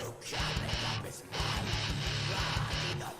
Who can't make up his mind? Riding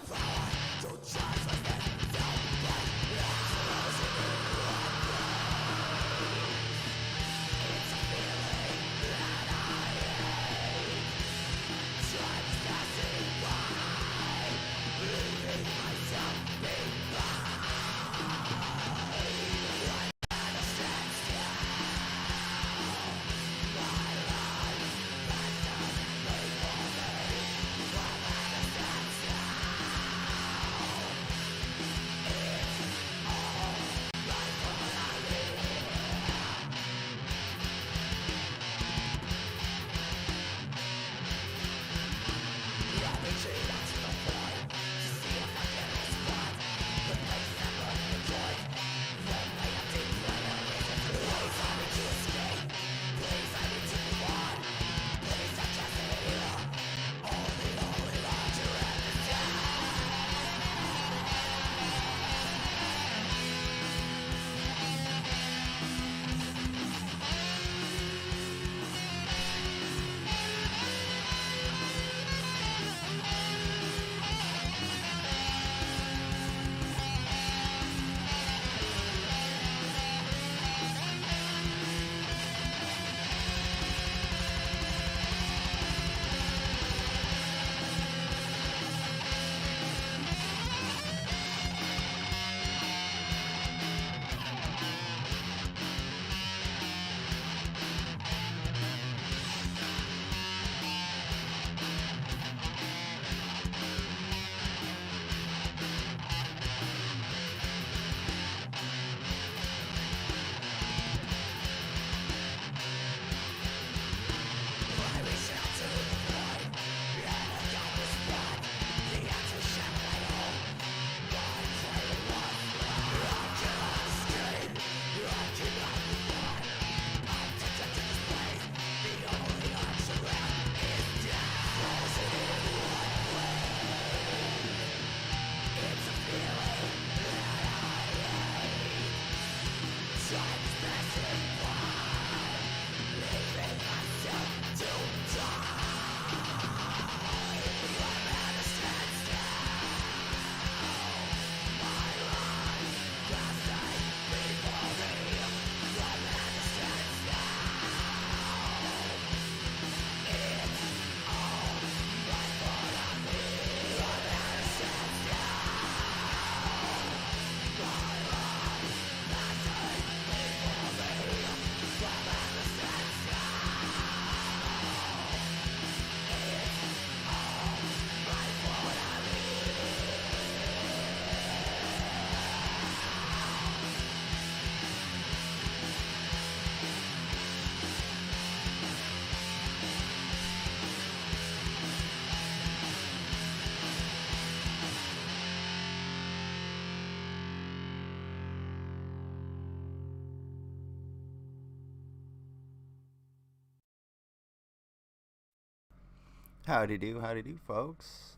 Howdy do, folks.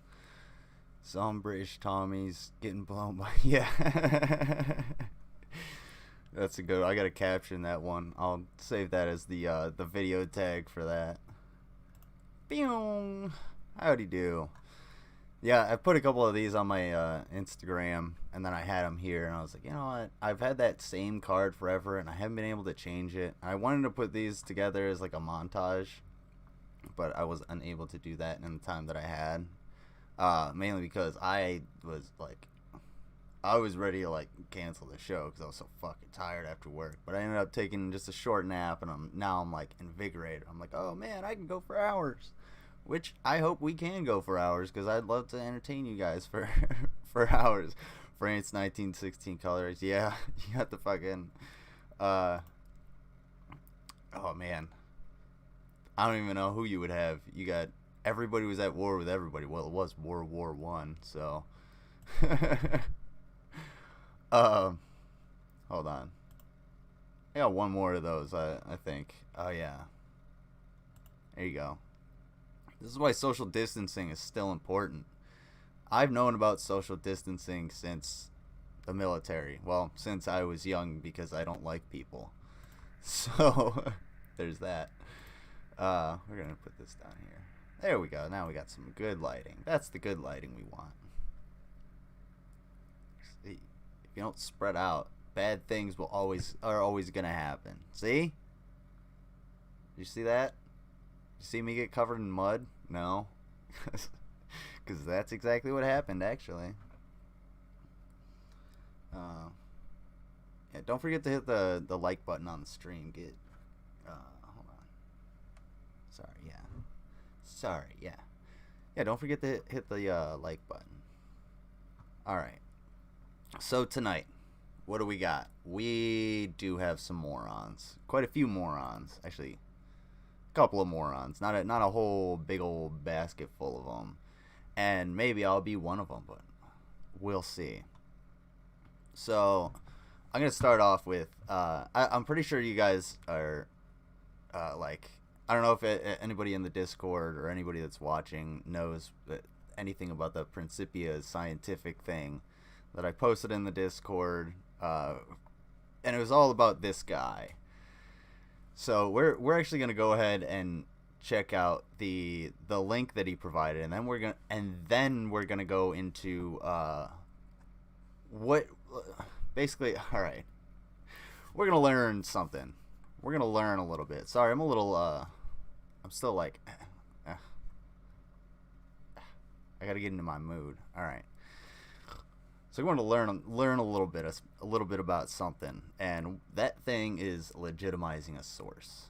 Some British Tommies getting blown by. Yeah. That's a good. I gotta caption that one. I'll save that as the video tag for that. Boom. Howdy do. Yeah, I put a couple of these on my Instagram, and then I had them here, and I was like, you know what? I've had that same card forever, and I haven't been able to change it. I wanted to put these together as like a montage, but I was unable to do that in the time that I had. Mainly because I was ready to like cancel the show because I was so fucking tired after work. But I ended up taking just a short nap, and I'm like invigorated. I'm like, oh man, I can go for hours, which I hope we can go for hours because I'd love to entertain you guys for for hours. France 1916 colors, yeah, you got the fucking, uh, oh man, I don't even know who you would have. You got everybody was at war with everybody. Well, it was World War One, so. um, hold on. I got one more of those. I think. Oh yeah. There you go. This is why social distancing is still important. I've known about social distancing since the military. Well, since I was young because I don't like people. So there's that. We're gonna put this down here. There we go. Now we got some good lighting. That's the good lighting we want. See, if you don't spread out, bad things are always gonna happen. See? You see that? You see me get covered in mud? No, because that's exactly what happened. Actually. Uh, yeah. Don't forget to hit the like button on the stream. Hold on. Sorry. Yeah. Sorry. Yeah. Yeah. Don't forget to hit the like button. All right. So tonight, what do we got? We do have some morons. Quite a few morons, actually. A couple of morons. Not a whole big old basket full of them. And maybe I'll be one of them, but we'll see. So I'm gonna start off with. I'm pretty sure you guys are like. I don't know if anybody in the Discord or anybody that's watching knows anything about the Principia scientific thing that I posted in the Discord, and it was all about this guy. So we're actually gonna go ahead and check out the link that he provided, and then we're gonna go into what basically. All right, we're gonna learn something. We're gonna learn a little bit. Sorry, I'm a little I'm still like I gotta get into my mood. All right. So we want to learn a little bit about something, and that thing is legitimizing a source.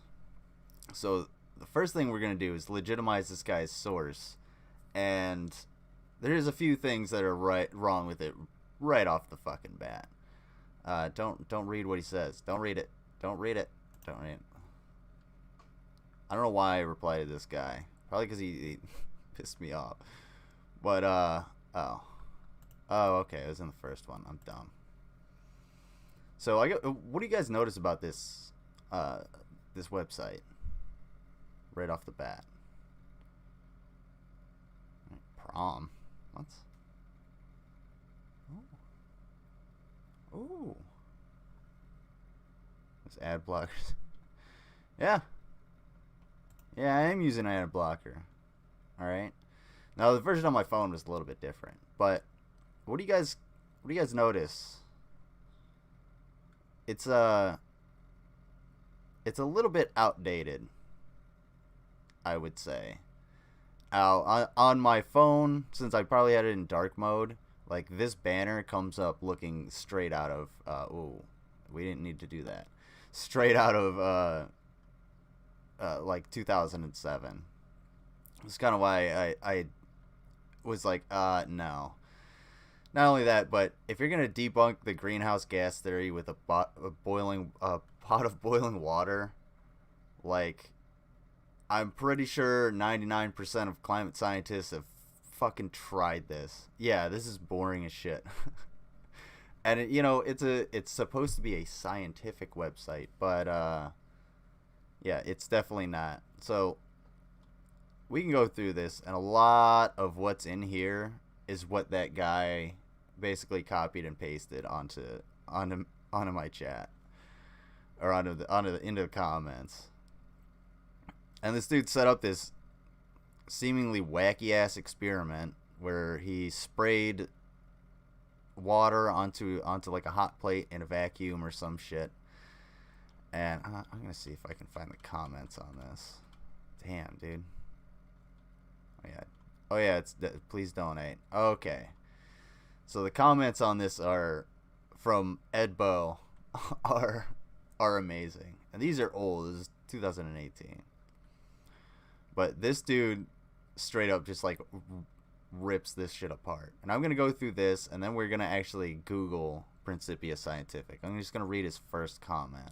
So the first thing we're gonna do is legitimize this guy's source, and there's a few things that are wrong with it right off the fucking bat. Don't read what he says. Don't read it. Don't read it. Don't read it. I don't know why I replied to this guy. Probably because he pissed me off. But oh. Oh, okay. It was in the first one. I'm dumb. So what do you guys notice about this this website right off the bat? Prom. What? Oh. Ooh. This ad blockers. Yeah. Yeah, I am using an ad blocker. All right. Now the version on my phone was a little bit different, but what do you guys notice? It's a little bit outdated, I would say. On my phone, since I probably had it in dark mode, like this banner comes up looking straight out of ooh, we didn't need to do that. Straight out of like 2007. That's kind of why I was like no. Not only that, but if you're gonna debunk the greenhouse gas theory with a pot of boiling water, like I'm pretty sure 99% of climate scientists have fucking tried this. Yeah, this is boring as shit. And it's supposed to be a scientific website, but yeah, it's definitely not. So we can go through this, and a lot of what's in here is what that guy basically copied and pasted onto my chat, or into the comments. And this dude set up this seemingly wacky ass experiment where he sprayed water onto like a hot plate in a vacuum or some shit. And I'm gonna see if I can find the comments on this. Damn, dude. Oh yeah, it's please donate. Okay, so the comments on this are from Edbo are amazing, and these are old. This is 2018, but this dude straight up just like rips this shit apart. And I'm gonna go through this, and then we're gonna actually Google Principia Scientific. I'm just gonna read his first comment.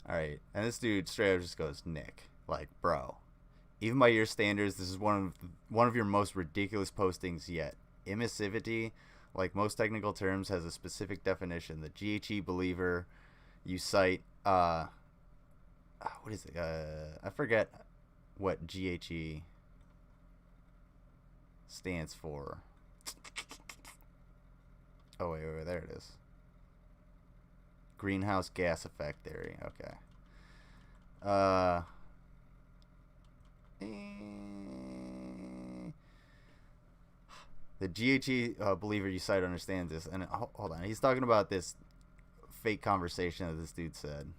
All right, and this dude straight up just goes, Nick, like, bro, even by your standards, this is one of your most ridiculous postings yet. Emissivity, like most technical terms, has a specific definition. The GHE believer you cite, what is it? I forget what GHE stands for. Oh, wait, there it is. Greenhouse gas effect theory. Okay. The GHE believer you cite understands this. And hold on. He's talking about this fake conversation that this dude said.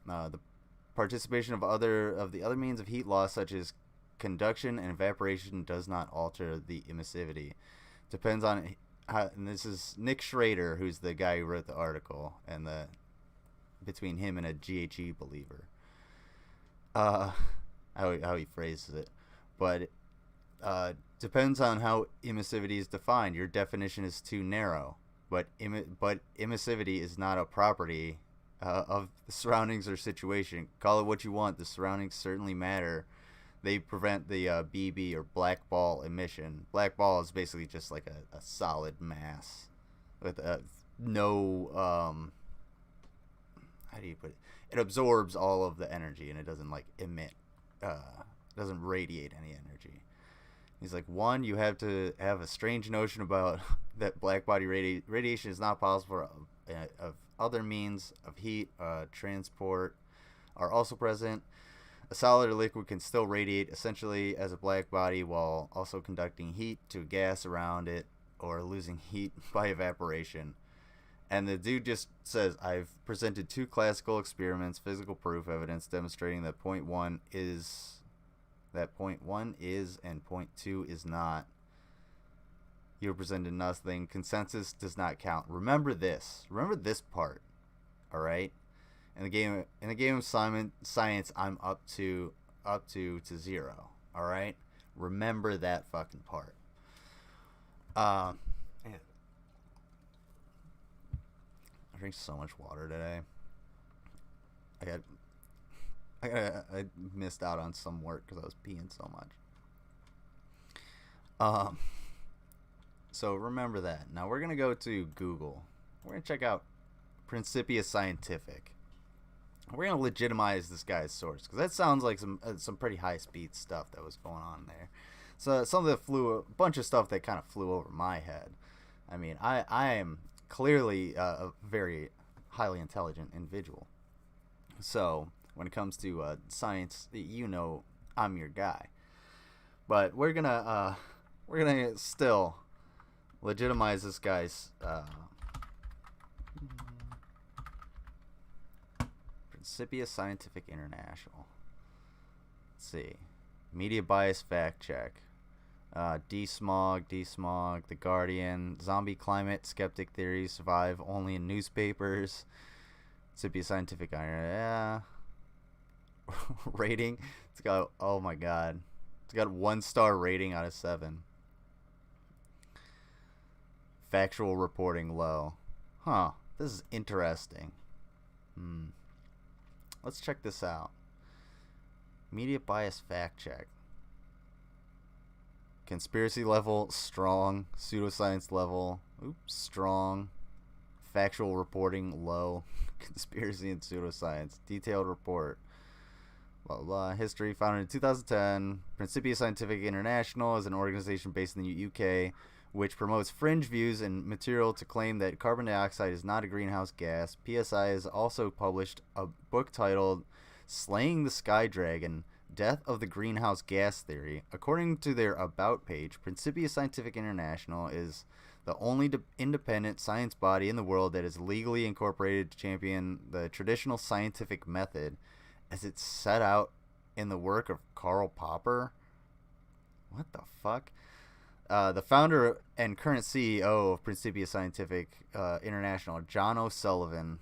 The participation of the other means of heat loss, such as conduction and evaporation, does not alter the emissivity. Depends on how, and this is Nick Schrader, who's the guy who wrote the article, and between him and a GHE believer. How he phrases it, but depends on how emissivity is defined. Your definition is too narrow, but emissivity is not a property of the surroundings or situation. Call it what you want. The surroundings certainly matter. They prevent the BB or black ball emission. Black ball is basically just like a solid mass with no how do you put it? It absorbs all of the energy, and it doesn't like emit, doesn't radiate any energy. He's like, one, you have to have a strange notion about that black body radiation is not possible of other means of heat transport are also present. A solid or liquid can still radiate essentially as a black body while also conducting heat to a gas around it or losing heat by evaporation. And the dude just says, I've presented two classical experiments, physical proof evidence demonstrating that point one is and point two is not. You presented nothing. Consensus does not count. Remember this. Remember this part. All right. In the game of science, I'm up to 0. All right. Remember that fucking part. Man. I drink so much water today. I missed out on some work because I was peeing so much. So remember that. Now we're gonna go to Google. We're gonna check out Principia Scientific. We're gonna legitimize this guy's source because that sounds like some pretty high speed stuff that was going on there. So some of a bunch of stuff that kind of flew over my head. I mean, I am clearly a very highly intelligent individual. So when it comes to science, you know, I'm your guy. But we're gonna still legitimize this guy's Principia Scientific International. Let's see. Media bias fact check. Desmog, The Guardian, zombie climate, skeptic theories survive only in newspapers. Principia Scientific, yeah. Rating, it's got, oh my god, it's got 1-star rating out of 7. Factual reporting low. Huh, this is interesting. Let's check this out. Media bias fact check. Conspiracy level, strong. Pseudoscience level, strong. Factual reporting, low. Conspiracy and pseudoscience. Detailed report. Blah, blah, blah. History. Founded in 2010. Principia Scientific International is an organization based in the UK which promotes fringe views and material to claim that carbon dioxide is not a greenhouse gas. PSI has also published a book titled Slaying the Sky Dragon, Death of the Greenhouse Gas Theory. According to their About page, Principia Scientific International is the only independent science body in the world that is legally incorporated to champion the traditional scientific method as it's set out in the work of Karl Popper. What the fuck? The founder and current CEO of Principia Scientific International, John O'Sullivan.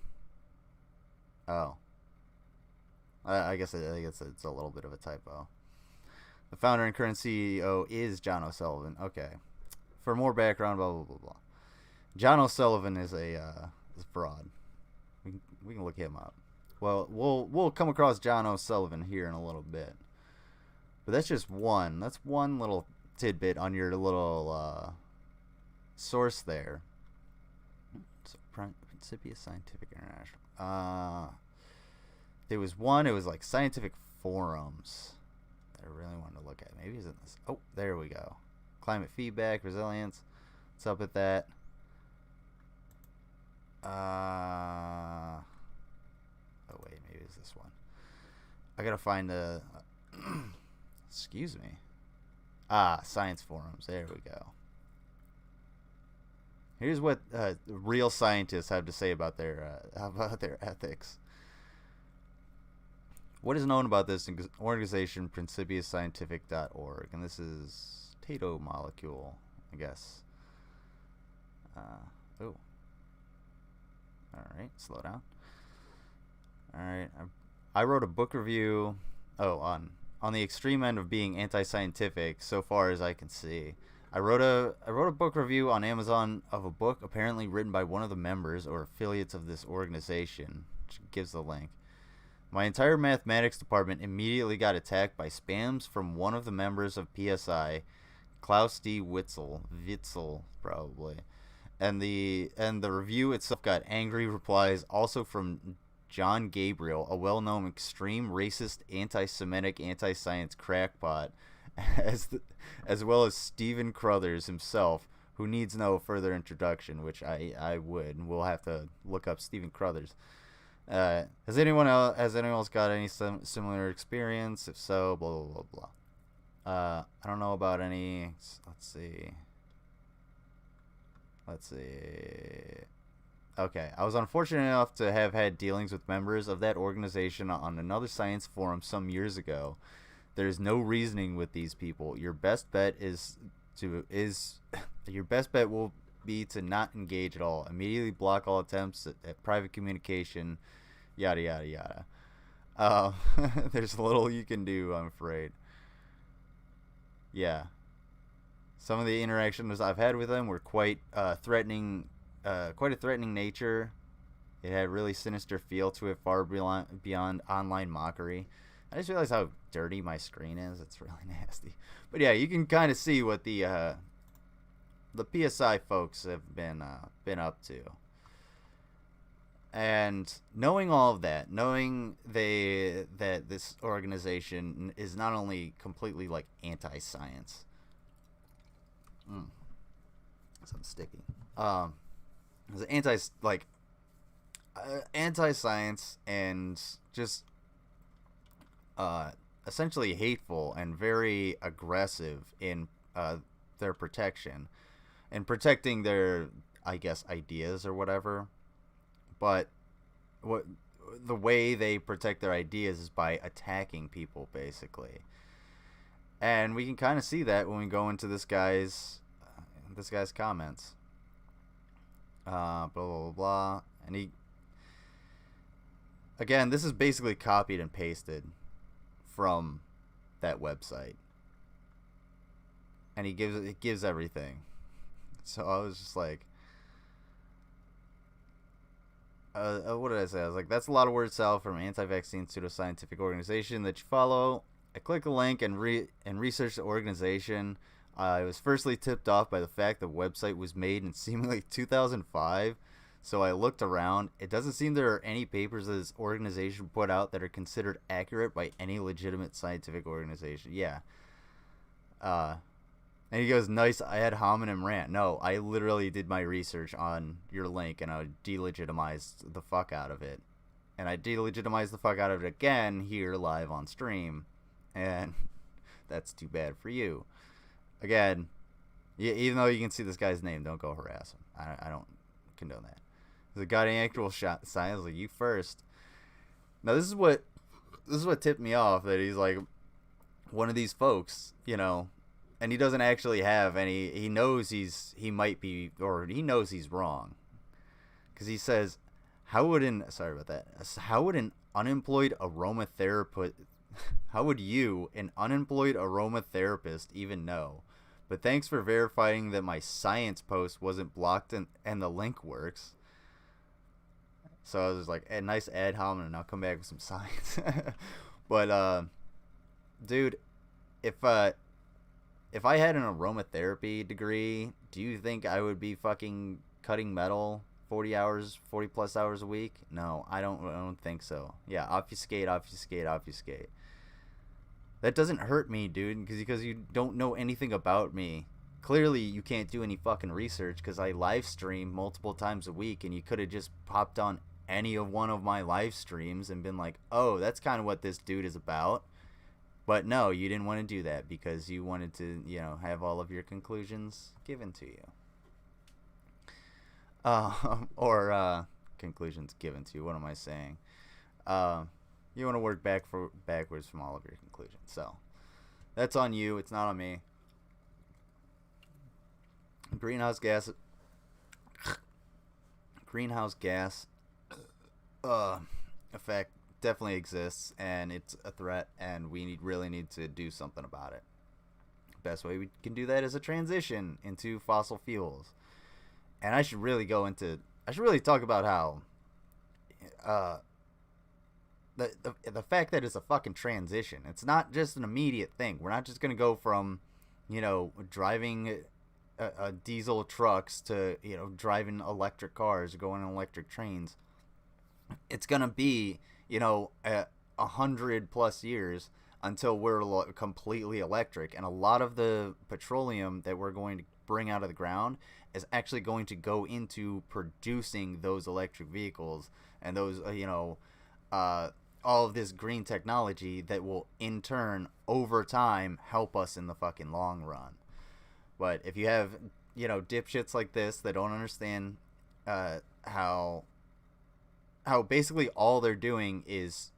Oh. I guess it's a little bit of a typo. The founder and current CEO is John O'Sullivan. Okay. For more background, blah, blah, blah, blah. John O'Sullivan is a fraud. We can look him up. Well, we'll come across John O'Sullivan here in a little bit. But that's just one. That's one little tidbit on your little source there. So, Principia Scientific International. There was one. It was like scientific forums that I really wanted to look at. Maybe it's in this. Oh, there we go. Climate feedback, resilience. What's up with that? Oh wait, maybe it's this one. I gotta find the. Excuse me. Science forums. There we go. Here's what real scientists have to say about their ethics. What is known about this organization, principiascientific.org, and this is potato molecule, I guess. Oh. All right, slow down. All right, I wrote a book review. On the extreme end of being anti-scientific, so far as I can see. I wrote a book review on Amazon of a book apparently written by one of the members or affiliates of this organization, which gives the link. My entire mathematics department immediately got attacked by spams from one of the members of PSI, Klaus D. Witzel probably, and the review itself got angry replies also from John Gabriel, a well-known extreme racist, anti-Semitic, anti-science crackpot, as well as Stephen Crothers himself, who needs no further introduction, which I would. We'll have to look up Stephen Crothers. Has anyone else got any similar experience? If so, blah blah blah blah. I don't know about any. Let's see. Okay, I was unfortunate enough to have had dealings with members of that organization on another science forum some years ago. There is no reasoning with these people. Your best bet will be to not engage at all. Immediately block all attempts at private communication. Yada yada yada. There's little you can do, I'm afraid. Yeah. Some of the interactions I've had with them were quite threatening. Quite a threatening nature. It had a really sinister feel to it, far beyond online mockery. I just realized how dirty my screen is. It's really nasty. But yeah, you can kind of see what the PSI folks have been up to. And knowing all of that, knowing that this organization is not only completely like anti-science. Something sticky. Anti-science and just essentially hateful and very aggressive in their protection and protecting their, I guess, ideas or whatever. But the way they protect their ideas is by attacking people, basically. And we can kind of see that when we go into this guy's comments. Blah blah blah blah, and he again, this is basically copied and pasted from that website, and it gives everything. So I was just like, what did I say? I was like, that's a lot of words out from an anti-vaccine pseudoscientific organization that you follow. I click a link and research the organization. I was firstly tipped off by the fact the website was made in seemingly 2005, So I looked around. It doesn't seem there are any papers that this organization put out that are considered accurate by any legitimate scientific organization. Yeah. Uh, and he goes, nice ad hominem rant. No, I literally did my research on your link and I delegitimized the fuck out of it. And I delegitimized the fuck out of it again here live on stream. And that's too bad for you. Again, even though you can see this guy's name, don't go harass him. I don't condone that. The got any actual shot signs like you first. Now this is what tipped me off, that he's like one of these folks, you know, and he doesn't actually have any. He knows he might be, or he knows he's wrong, because he says, how would an unemployed aromatherapist, how would you, an unemployed aromatherapist, even know? But thanks for verifying that my science post wasn't blocked and the link works. So I was just like, hey, nice ad hominem, and I'll come back with some science. But, dude, if I had an aromatherapy degree, do you think I would be fucking cutting metal 40 plus hours a week? No, I don't think so. Yeah, obfuscate. That doesn't hurt me, dude, because you don't know anything about me. Clearly, you can't do any fucking research because I live stream multiple times a week, and you could have just popped on any of one of my live streams and been like, oh, that's kind of what this dude is about. But no, you didn't want to do that because you wanted to, you know, have all of your conclusions given to you. Or conclusions given to you. What am I saying? You want to work backwards from all of your conclusions. So that's on you. It's not on me. Greenhouse gas effect definitely exists, and it's a threat, and we really need to do something about it. Best way we can do that is a transition into fossil fuels. And I should really talk about how the fact that it's a fucking transition. It's not just an immediate thing. We're not just going to go from, you know, driving diesel trucks to, you know, driving electric cars, going on electric trains. It's going to be, you know, 100+ years until we're completely electric. And a lot of the petroleum that we're going to bring out of the ground is actually going to go into producing those electric vehicles and those, all of this green technology that will in turn over time help us in the fucking long run. But if you have, you know, dipshits like this that don't understand how basically all they're doing is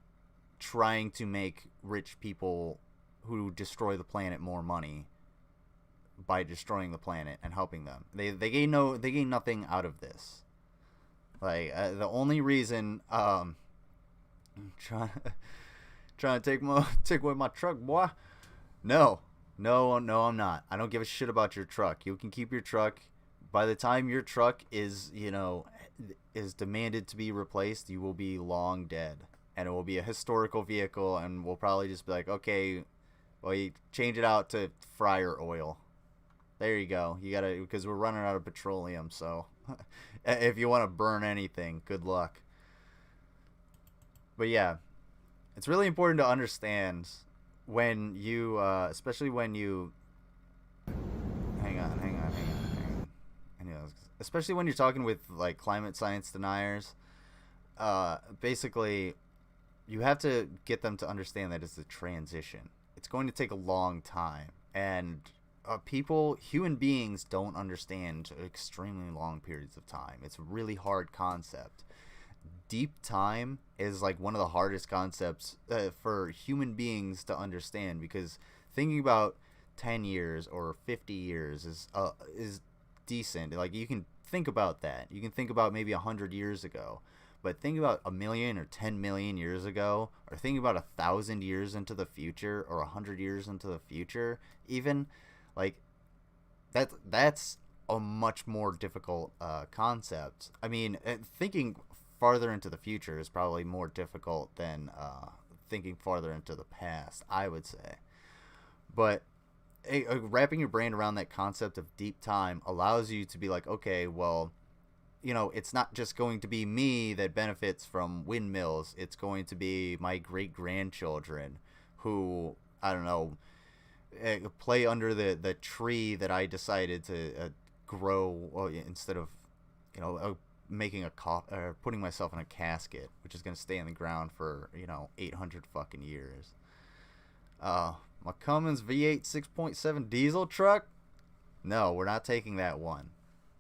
trying to make rich people who destroy the planet more money by destroying the planet and helping them. They gain nothing out of this. Like the only reason trying to take away my truck, boy. No, I'm not. I don't give a shit about your truck. You can keep your truck. By the time your truck is demanded to be replaced, you will be long dead. And it will be a historical vehicle, and we'll probably just be like, okay, well, you change it out to fryer oil. There you go. You gotta, because we're running out of petroleum, so if you want to burn anything, good luck. But yeah, it's really important to understand when you, especially when you, hang on. Especially when you're talking with like climate science deniers, basically, you have to get them to understand that it's a transition. It's going to take a long time, and human beings don't understand extremely long periods of time. It's a really hard concept. Deep time is like one of the hardest concepts for human beings to understand, because thinking about 10 years or 50 years is decent. Like, you can think about that. You can think about maybe 100 years ago. But think about 1 million or 10 million years ago, or think about 1,000 years into the future, or 100 years into the future, even, like, that's a much more difficult concept. I mean, thinking farther into the future is probably more difficult than thinking farther into the past, I would say. But wrapping your brain around that concept of deep time allows you to be like, okay, well, it's not just going to be me that benefits from windmills. It's going to be my great-grandchildren who, I don't know, play under the tree that I decided to grow instead of, making putting myself in a casket, which is going to stay in the ground for, 800 fucking years. My Cummins V8 6.7 diesel truck? No, we're not taking that one.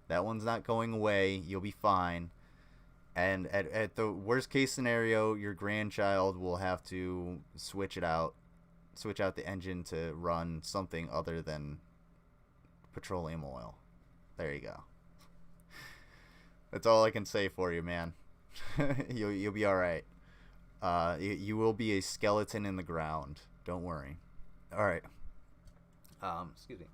That one's not going away. You'll be fine. And at the worst case scenario, your grandchild will have to switch out the engine to run something other than petroleum oil. There you go. That's all I can say for you, man. You'll be all right. You will be a skeleton in the ground. Don't worry. All right. Excuse me.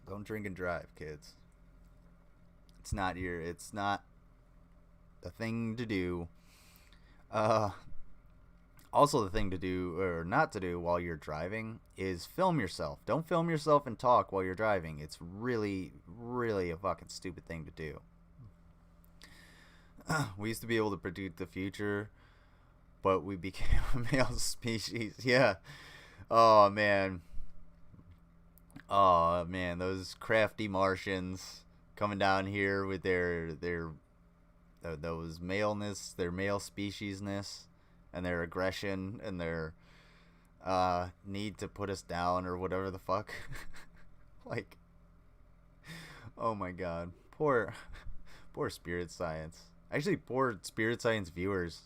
Don't drink and drive, kids. It's not the thing to do. Also, the thing to do or not to do while you're driving is film yourself. Don't film yourself and talk while you're driving. It's really, really a fucking stupid thing to do. We used to be able to predict the future, but we became a male species. Yeah. Oh, man. Oh, man. Those crafty Martians coming down here with those maleness, their male speciesness, and their aggression, and their need to put us down or whatever the fuck. Like, oh my god. Poor Spirit Science. Actually, poor Spirit Science viewers.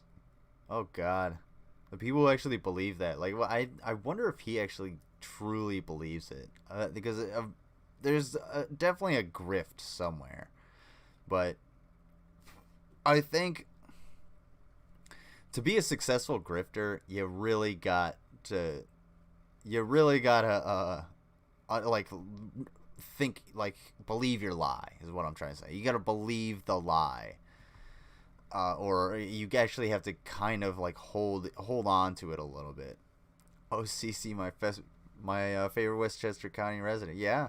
Oh god. The people who actually believe that. Like, well, I wonder if he actually truly believes it. Because there's definitely a grift somewhere. But I think to be a successful grifter, you really gotta like think, like, believe your lie is what I'm trying to say. You gotta believe the lie, or you actually have to kind of like hold on to it a little bit. Oh, CC, my favorite Westchester County resident. Yeah,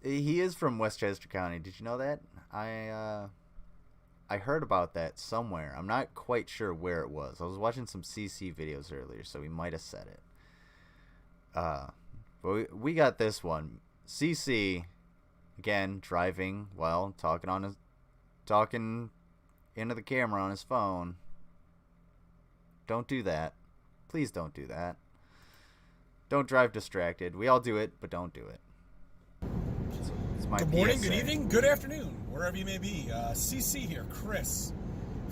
he is from Westchester County. Did you know that? I heard about that somewhere. I'm not quite sure where it was. I was watching some CC videos earlier, so he might have said it. But we got this one. CC, again, driving while talking into the camera on his phone. Don't do that. Please don't do that. Don't drive distracted. We all do it, but don't do it. It's my Good morning, PSA. good evening, good afternoon, wherever you may be. CC here, Chris,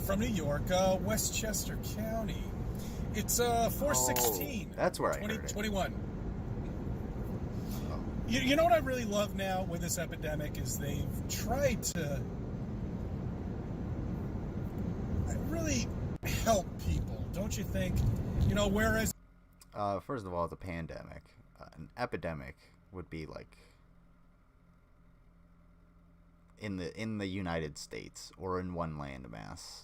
from New York, Westchester County. It's 4/16. That's where I heard it. 2021. You know what I really love now with this epidemic is they've tried to really help people, don't you think? Whereas... First of all, it's a pandemic. An epidemic would be like in the United States or in one landmass,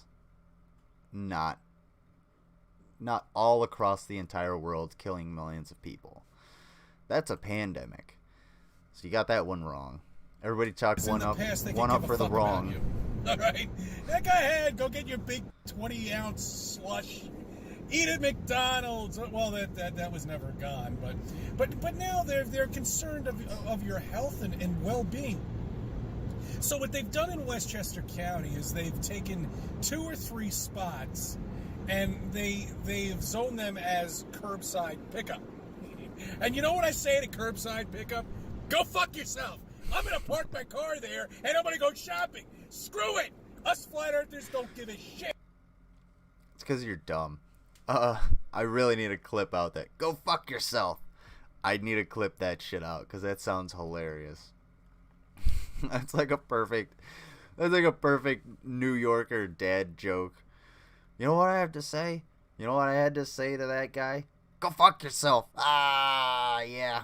not all across the entire world, killing millions of people. That's a pandemic. So you got that one wrong. Everybody chalk one up for the wrong. All right, go ahead, go get your big 20-ounce slush. Eat at McDonald's. Well, that was never gone, but now they're concerned of your health and well-being. So what they've done in Westchester County is they've taken 2 or 3 spots and they've zoned them as curbside pickup. And you know what I say to curbside pickup? Go fuck yourself. I'm gonna park my car there and I'm gonna go shopping. Screw it. Us flat earthers don't give a shit. It's because you're dumb. I really need to clip out that "go fuck yourself." I need to clip that shit out because that sounds hilarious. That's like a perfect New Yorker dad joke. You know what I have to say? You know what I had to say to that guy? Go fuck yourself. Ah, yeah.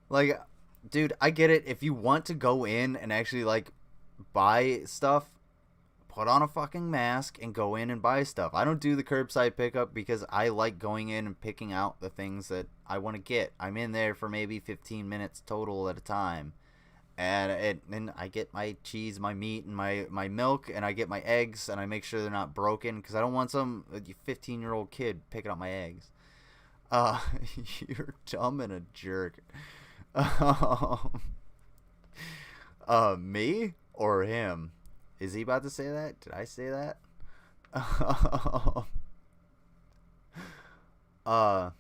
Like, dude, I get it. If you want to go in and actually like buy stuff, put on a fucking mask and go in and buy stuff. I don't do the curbside pickup because I like going in and picking out the things that I want to get. I'm in there for maybe 15 minutes total at a time. And I get my cheese, my meat, and my milk, and I get my eggs, and I make sure they're not broken because I don't want some 15-year-old kid picking up my eggs. You're dumb and a jerk. Me or him? Is he about to say that? Did I say that? What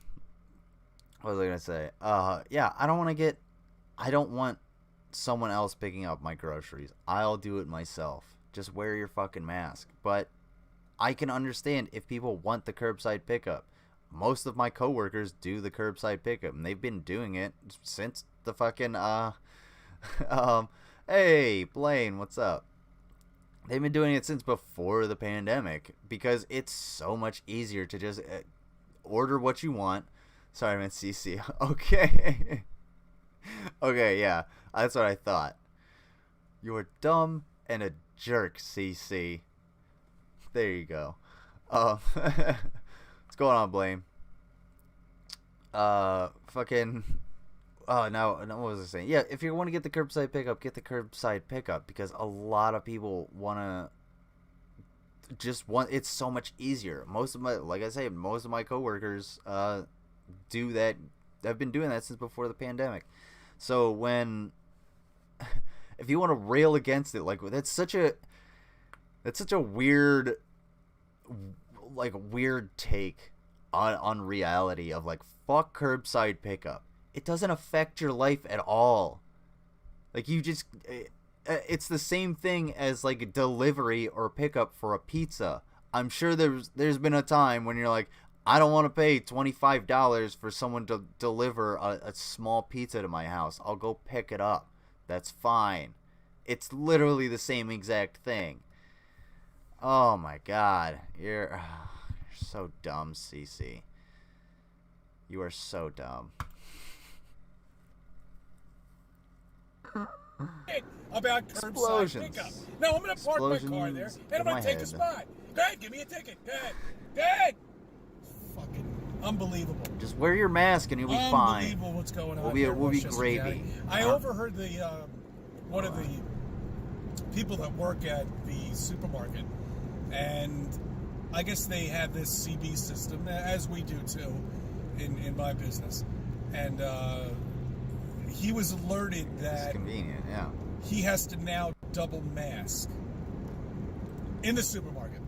was I gonna say? Yeah, I don't want someone else picking up my groceries. I'll do it myself. Just wear your fucking mask. But I can understand if people want the curbside pickup. Most of my coworkers do the curbside pickup, and they've been doing it since the fucking hey, Blaine, what's up? They've been doing it since before the pandemic because it's so much easier to just order what you want. Sorry, I meant CC. Okay. Okay, yeah, that's what I thought. You're dumb and a jerk, CC. There you go. What's going on, Blaine? Fucking. Oh, no, what was I saying? Yeah, if you want to get the curbside pickup, get the curbside pickup because a lot of people it's so much easier. Like I say, most of my coworkers do that. I've been doing that since before the pandemic. So if you want to rail against it, like that's such a weird take on reality of like fuck curbside pickup. It doesn't affect your life at all. Like it's the same thing as like delivery or pickup for a pizza. I'm sure there's been a time when you're like, I don't want to pay $25 for someone to deliver a small pizza to my house. I'll go pick it up. That's fine. It's literally the same exact thing. Oh my god. You're so dumb, CC. You are so dumb. About curbside pickup. No, I'm going to park my car there, and I'm going to take a spot. Go ahead, give me a ticket. Go ahead. Fucking unbelievable. Just wear your mask and you'll be fine. Unbelievable what's going on. We'll be gravy. I overheard one of the people that work at the supermarket, and I guess they have this CB system, as we do too, in my business. And he was alerted that it's convenient, yeah. He has to now double mask in the supermarket.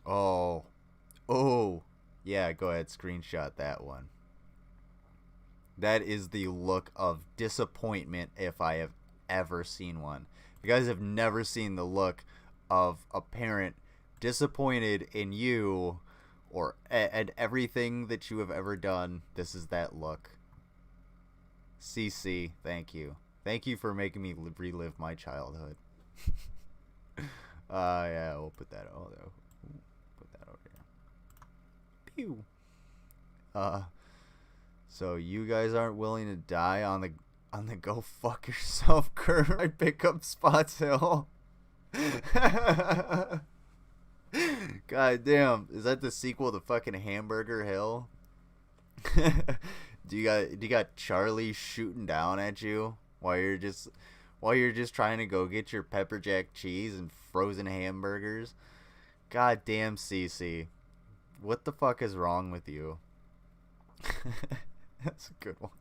Oh, yeah, go ahead, screenshot that one. That is the look of disappointment if I have ever seen one. If you guys have never seen the look of a parent disappointed in you or at everything that you have ever done, this is that look. CC, thank you. Thank you for making me relive my childhood. Yeah, we'll put that over there. Put that over here. Pew. So you guys aren't willing to die on the go fuck yourself curbside pickup spots hill? God damn, is that the sequel to fucking Hamburger Hill? Do you got Charlie shooting down at you while you're just trying to go get your pepper jack cheese and frozen hamburgers? God damn, CC. What the fuck is wrong with you? That's a good one.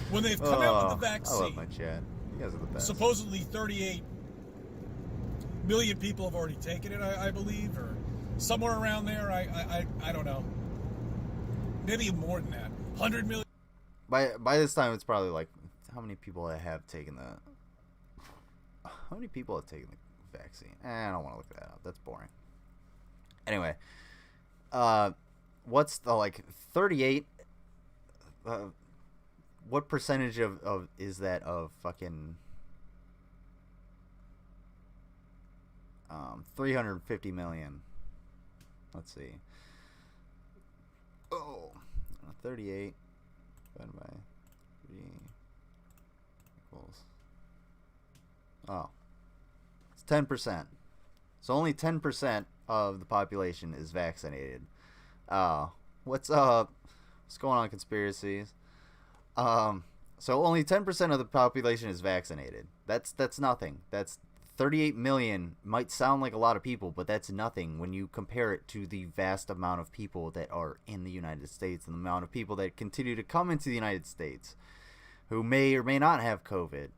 When they've come out with the vaccine, I love my chat. You guys are the best. Supposedly 38 million people have already taken it, I believe, or somewhere around there. I don't know. Maybe more than that. 100 million. By this time, it's probably like how many people have taken the vaccine? I don't want to look that up. That's boring. Anyway, what's the like 38? What percentage of is that of fucking 350 million? Let's see. Oh, 38 divided by 3 equals Oh, it's 10%. So only 10% of the population is vaccinated. What's up? What's going on, conspiracies? So only 10% of the population is vaccinated. That's nothing. That's 38 million. Might sound like a lot of people, but that's nothing when you compare it to the vast amount of people that are in the United States and the amount of people that continue to come into the United States who may or may not have COVID.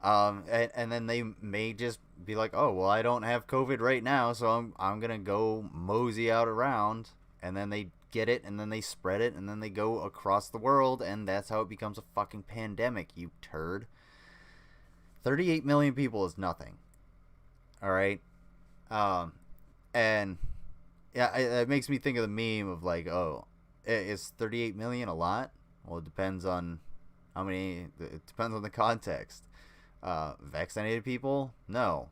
And then they may just be like, oh, well, I don't have COVID right now, so I'm going to go mosey out around. And then they get it, and then they spread it, and then they go across the world, and that's how it becomes a fucking pandemic, you turd. 38 million people is nothing. All right? And, yeah, it makes me think of the meme of like, oh, is 38 million a lot? Well, it depends on how many, it depends on the context. Vaccinated people? No.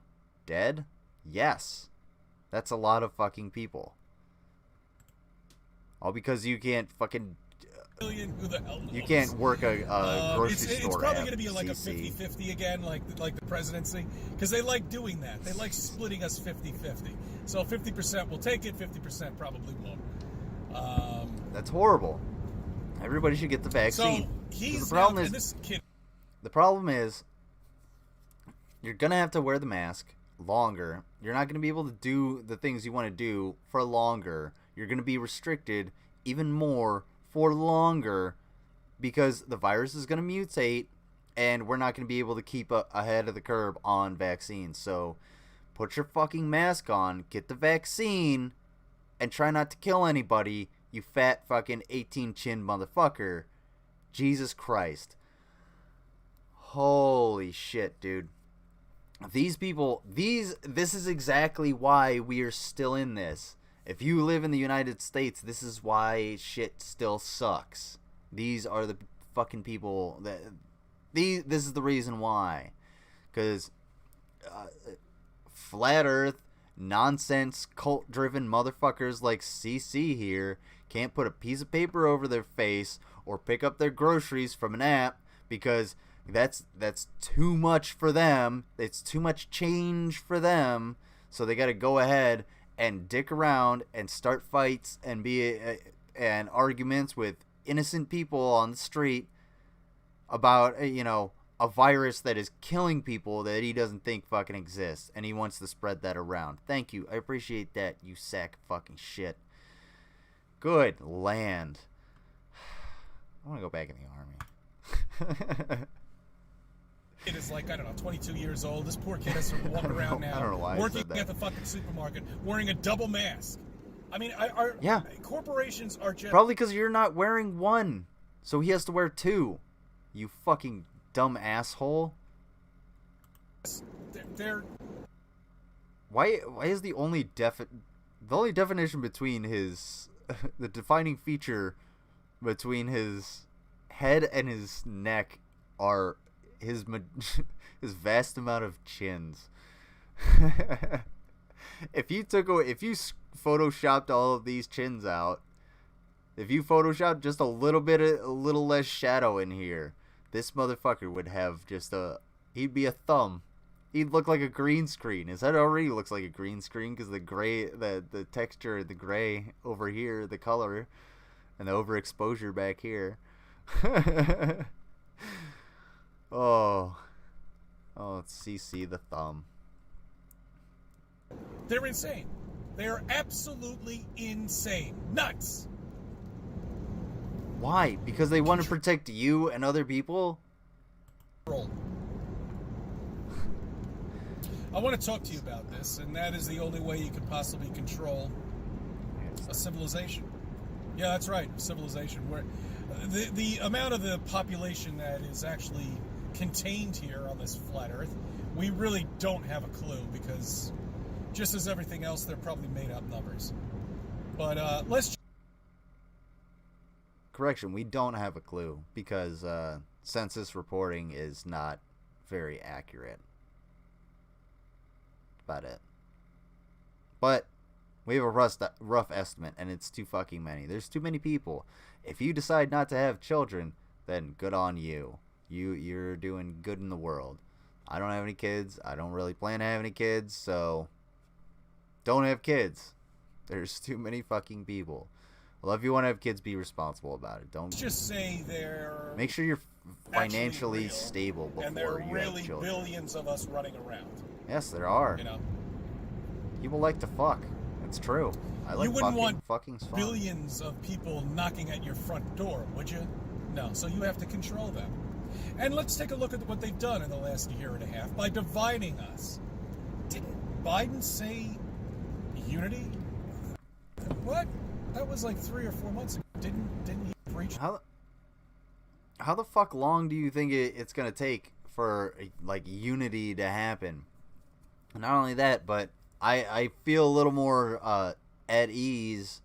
Dead? Yes. That's a lot of fucking people. All because you can't fucking... Who the hell knows? You can't work a grocery store. It's probably going to be like CC. a 50-50 again, like the presidency. Because they like doing that. They like splitting us 50-50. So 50% will take it, 50% probably won't. That's horrible. Everybody should get the vaccine. So he's the problem now, is, and this kid... The problem is, you're going to have to wear the mask longer. You're not going to be able to do the things you want to do for longer. You're going to be restricted even more for longer because the virus is going to mutate and we're not going to be able to keep ahead of the curve on vaccines. So put your fucking mask on, get the vaccine, and try not to kill anybody, you fat fucking 18-chin motherfucker. Jesus Christ. Holy shit, dude. These people, this is exactly why we are still in this. If you live in the United States, this is why shit still sucks. These are the fucking people that... This is the reason why. Because flat earth, nonsense, cult-driven motherfuckers like CC here can't put a piece of paper over their face or pick up their groceries from an app because that's too much for them. It's too much change for them. So they got to go ahead and dick around and start fights and and arguments with innocent people on the street about a virus that is killing people that he doesn't think fucking exists, and he wants to spread that around. Thank you, I appreciate that, you sack of fucking shit. Good land. I want to go back in the army. Kid is like, I don't know, 22 years old. This poor kid has to walk around now, I don't know why working at the fucking supermarket, wearing a double mask. I mean, corporations are just... Probably because you're not wearing one, so he has to wear two. You fucking dumb asshole. They're... Why is the only definition between his... the defining feature between his head and his neck are... his vast amount of chins. If you photoshopped all of these chins out, if you photoshopped just a little less shadow in here, this motherfucker would have just he'd be a thumb. He'd look like a green screen. His head already looks like a green screen because the gray, the texture, the gray over here, the color, and the overexposure back here. Oh, it's CC the thumb. They're insane. They are absolutely insane. Nuts. Why? Because they want to protect you and other people? I want to talk to you about this, and that is the only way you could possibly control a civilization. Yeah, that's right, civilization. Where the amount of the population that is actually contained here on this flat earth, we really don't have a clue, because just as everything else, they're probably made up numbers. But let's... Correction, we don't have a clue, because census reporting is not very accurate. About it. But we have a rough estimate, and it's too fucking many. There's too many people. If you decide not to have children, then good on you. You're doing good in the world. I don't have any kids. I don't really plan to have any kids, so don't have kids. There's too many fucking people. Well, if you want to have kids, be responsible about it. Don't just say they're make sure you're financially stable before and there are you really have children. billions of us running around. Yes, there are. You know, people like to fuck. It's true. I like you wouldn't want fucking's fun. billions of people knocking at your front door, would you? No. So you have to control them. And let's take a look at what they've done in the last year and a half by dividing us. Didn't Biden say unity? What? That was like 3 or 4 months ago. Didn't he preach? How the fuck long do you think it's gonna take for like unity to happen? Not only that, but I feel a little more at ease,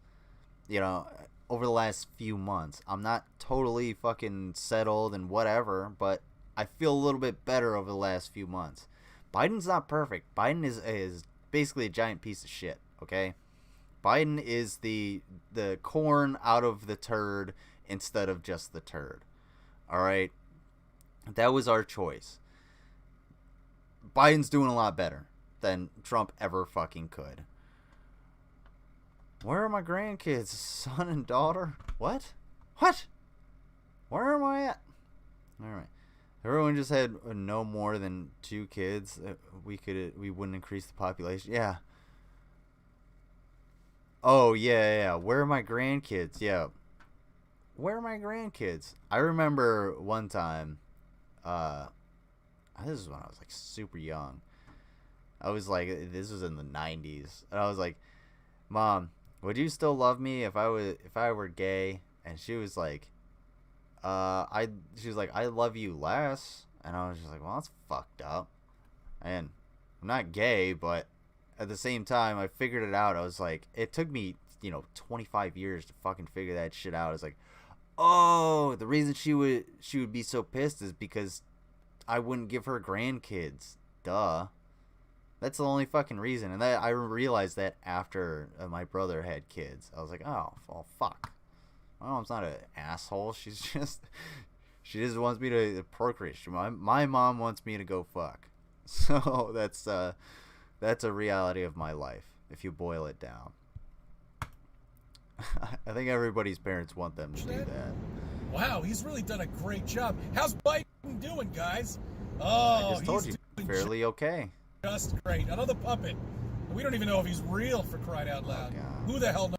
you know, over the last few months. I'm not totally fucking settled and whatever, but I feel a little bit better over the last few months. Biden's not perfect. Biden is basically a giant piece of shit, okay? Biden is the corn out of the turd instead of just the turd. All right? That was our choice. Biden's doing a lot better than Trump ever fucking could. Where are my grandkids? Son and daughter? What? Where am I at? Alright. Everyone just had no more than 2 kids. We wouldn't increase the population. Yeah. Oh, yeah. Where are my grandkids? Yeah. Where are my grandkids? I remember one time, this is when I was like super young. I was like, this was in the 90s. And I was like, Mom, would you still love me if I were gay? And she was like, I love you less. And I was just like, well, that's fucked up. And I'm not gay, but at the same time, I figured it out. I was like, it took me, 25 years to fucking figure that shit out. I was like, oh, the reason she would be so pissed is because I wouldn't give her grandkids. Duh. That's the only fucking reason. And I realized that after my brother had kids. I was like, oh, well, fuck. My mom's not an asshole. She just wants me to procreate. My mom wants me to go fuck. So that's a reality of my life, if you boil it down. I think everybody's parents want them to do that. Wow, he's really done a great job. How's Biden doing, guys? I just told you, fairly okay. Just great. Another puppet. We don't even know if he's real, for crying out loud. Oh, who the hell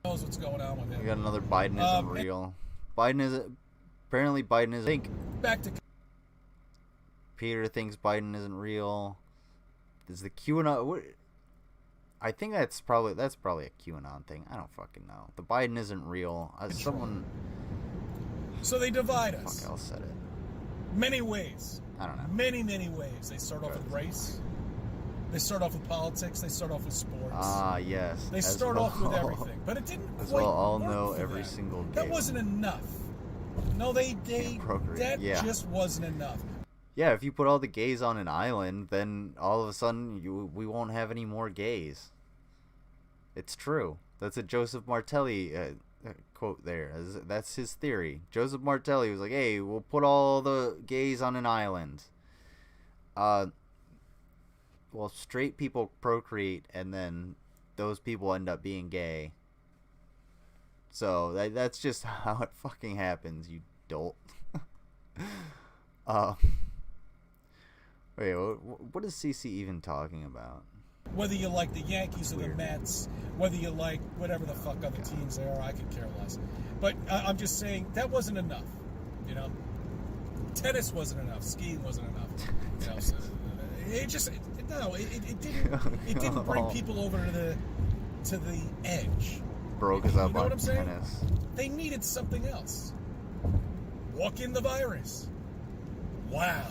knows what's going on with him? We got another Biden isn't real. Apparently Biden isn't. Think back to Peter thinks Biden isn't real. Is the QAnon? I think that's probably a QAnon thing. I don't fucking know. The Biden isn't real. Someone. So they divide us. Fuck, I'll said it. Many ways. I don't know. Many ways. They start off with race. They start off with politics. They start off with sports. Ah, yes. They start off with everything, but it didn't as quite well all work know for every them. single game. That wasn't enough. No, just wasn't enough. Yeah, if you put all the gays on an island, then all of a sudden we won't have any more gays. It's true. That's a Joseph Martelli quote there. That's his theory. Joseph Martelli was like, hey, we'll put all the gays on an island. Well, straight people procreate, and then those people end up being gay. So that's just how it fucking happens, you dolt. Wait, what is CC even talking about? Whether you like the Yankees or the Mets, whether you like whatever the fuck other teams there are, I could care less. But I'm just saying, that wasn't enough, Tennis wasn't enough. Skiing wasn't enough. So it didn't bring people over to the edge. Broke us up you know on what I'm saying? tennis. They needed something else. Walk in the virus. Wow.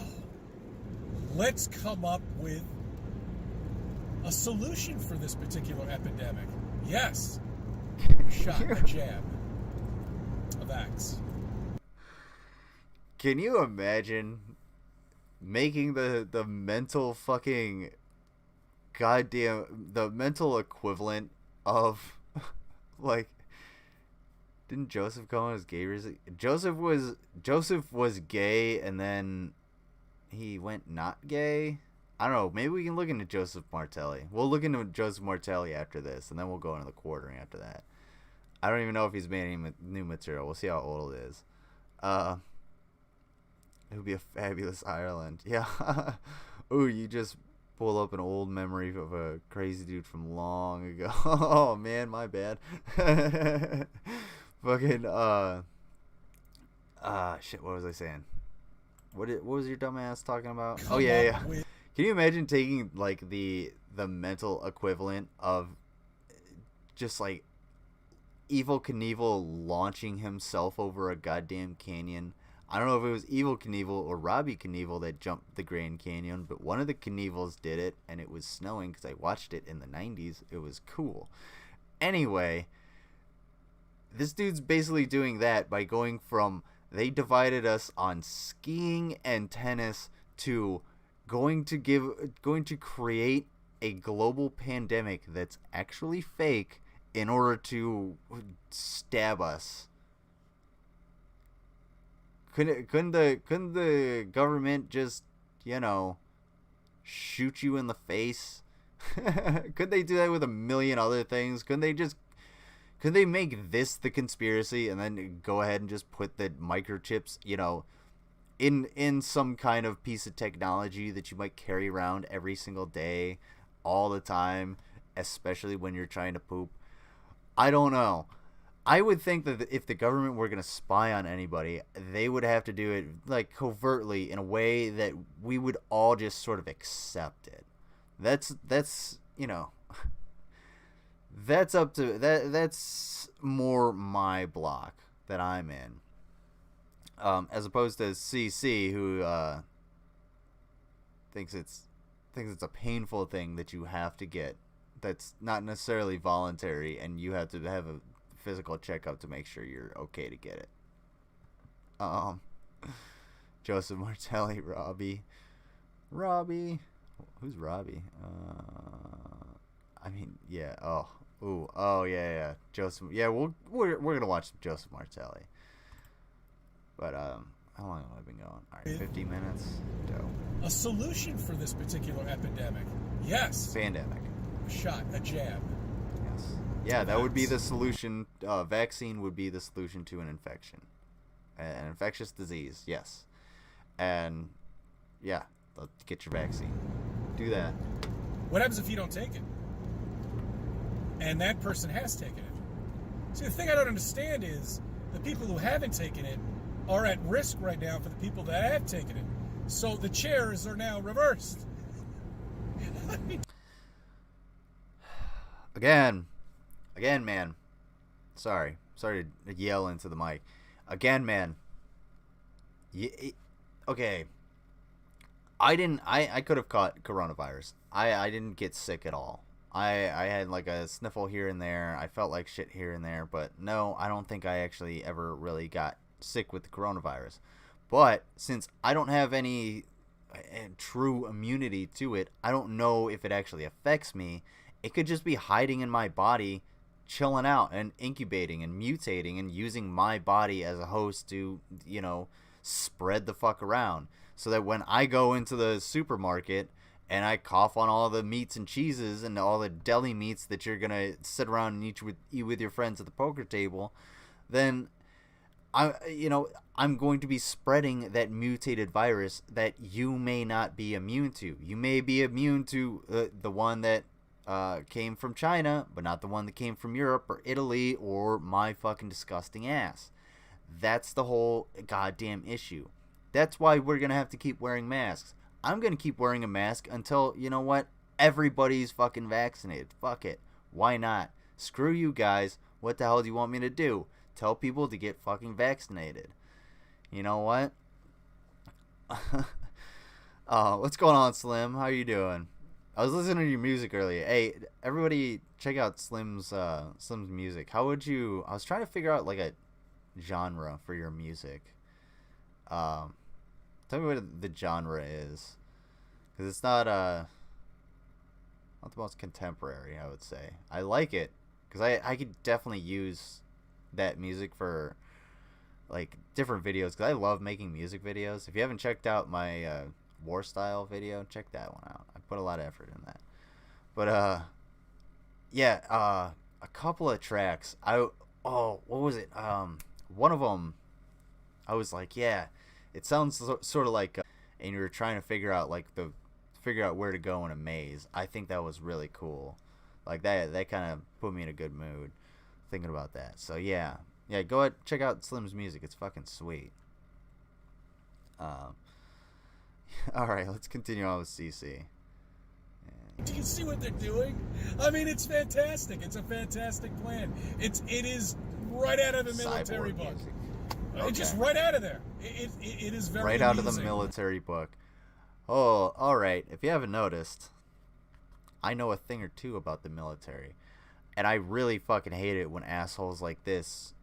Let's come up with a solution for this particular epidemic. Yes. Shot, a jab, a vax. Can you imagine making the mental fucking the mental equivalent of like, didn't Joseph come on as gay? Joseph was gay, and then he went not gay. I don't know. Maybe we can look into Joseph Martelli. We'll look into Joseph Martelli after this, and then we'll go into the quartering after that. I don't even know if he's made any new material. We'll see how old it is. It would be a fabulous Ireland. Yeah. Ooh, you just pulled up an old memory of a crazy dude from long ago. Oh, man, my bad. Fucking, shit, what was I saying? What was your dumb ass talking about? Oh, yeah. Can you imagine taking, like, the mental equivalent of just, like, Evel Knievel launching himself over a goddamn canyon? I don't know if it was Evel Knievel or Robbie Knievel that jumped the Grand Canyon, but one of the Knievels did it, and it was snowing because I watched it in the 90s. It was cool. Anyway, this dude's basically doing that by going from they divided us on skiing and tennis to going to create a global pandemic that's actually fake in order to stab us. Couldn't the government just, shoot you in the face? Could they do that with a million other things? Could they make this the conspiracy and then go ahead and just put the microchips, in some kind of piece of technology that you might carry around every single day, all the time, especially when you're trying to poop? I don't know. I would think that if the government were going to spy on anybody, they would have to do it like covertly in a way that we would all just sort of accept it. That's that's up to that's more my block that I'm in. As opposed to CC, who thinks it's a painful thing that you have to get. That's not necessarily voluntary, and you have to have a physical checkup to make sure you're okay to get it. Joseph Martelli, Robbie, who's Robbie? Yeah. Yeah. Joseph. Yeah, we're gonna watch Joseph Martelli. But how long have I been going? All right, 50 minutes. Dope. A solution for this particular epidemic? Yes. Pandemic. A shot, a jab. Yes. Yeah, that would be the solution. Vaccine would be the solution to an infection, an infectious disease. Yes, and yeah, get your vaccine. Do that. What happens if you don't take it? And that person has taken it. See, the thing I don't understand is the people who haven't taken it are at risk right now for the people that have taken it. So the chairs are now reversed. Again, man. Sorry to yell into the mic. Again, man. Okay. I could have caught coronavirus. I didn't get sick at all. I had like a sniffle here and there. I felt like shit here and there, but no, I don't think I actually ever really got sick with the coronavirus. But since I don't have any true immunity to it, I don't know if it actually affects me. It could just be hiding in my body, chilling out and incubating and mutating and using my body as a host to, spread the fuck around. So that when I go into the supermarket and I cough on all the meats and cheeses and all the deli meats that you're going to sit around and eat with your friends at the poker table, then I'm going to be spreading that mutated virus that you may not be immune to. You may be immune to the one that came from China, but not the one that came from Europe or Italy or my fucking disgusting ass. That's the whole goddamn issue. That's why we're going to have to keep wearing masks. I'm going to keep wearing a mask until, everybody's fucking vaccinated. Fuck it. Why not? Screw you guys. What the hell do you want me to do? Tell people to get fucking vaccinated. You know what? What's going on, Slim? How you doing? I was listening to your music earlier. Hey, everybody, check out Slim's music. I was trying to figure out like a genre for your music. Tell me what the genre is, because it's not the most contemporary, I would say. I like it because I could definitely use that music for like different videos, because I love making music videos. If you haven't checked out my war style video. Check that one out. I put a lot of effort in that. But yeah, a couple of tracks. What was it? One of them, I was like, yeah, it sounds sort of like, and you were trying to figure out where to go in a maze. I think that was really cool. Like that kind of put me in a good mood thinking about that. So yeah, go ahead, check out Slim's music. It's fucking sweet. All right, let's continue on with CC. Do you see what they're doing? I mean, it's fantastic. It's a fantastic plan. It is right out of the military book. Okay. Just right out of there. It is very right amusing. Out of the military book. Oh, all right. If you haven't noticed, I know a thing or two about the military, and I really fucking hate it when assholes like this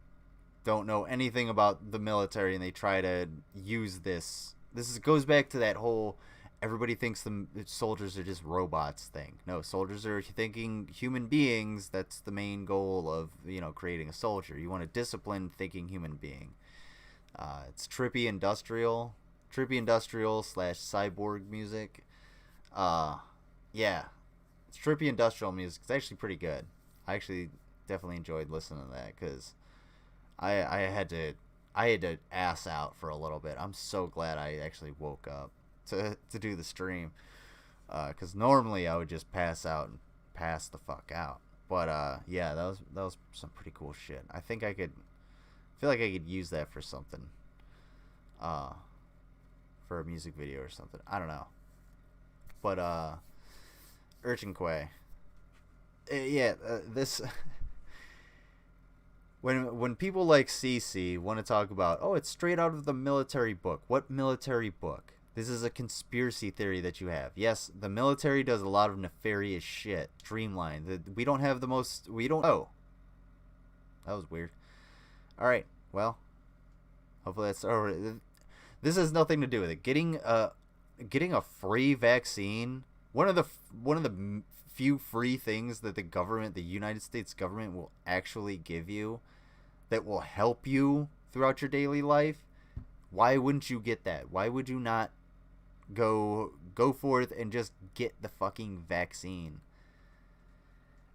don't know anything about the military and they try to use this. Goes back to that whole everybody thinks the soldiers are just robots thing. No, soldiers are thinking human beings. That's the main goal of, creating a soldier. You want a disciplined thinking human being. It's trippy industrial / cyborg music. Yeah, it's trippy industrial music. It's actually pretty good. I actually definitely enjoyed listening to that because I had to ass out for a little bit. I'm so glad I actually woke up to do the stream, because normally I would just pass out and pass the fuck out. But yeah, that was some pretty cool shit. I feel like I could use that for something, for a music video or something. I don't know. But Urchin Quay, this when people like CC want to talk about, oh, it's straight out of the military book. What military book? This is a conspiracy theory that you have. Yes, the military does a lot of nefarious shit. Streamlined. We don't have the most... Oh. That was weird. Alright, well. Hopefully that's over. This has nothing to do with it. Getting a free vaccine... One of the few free things that the United States government will actually give you that will help you throughout your daily life. Why wouldn't you get that? Why would you not go forth and just get the fucking vaccine?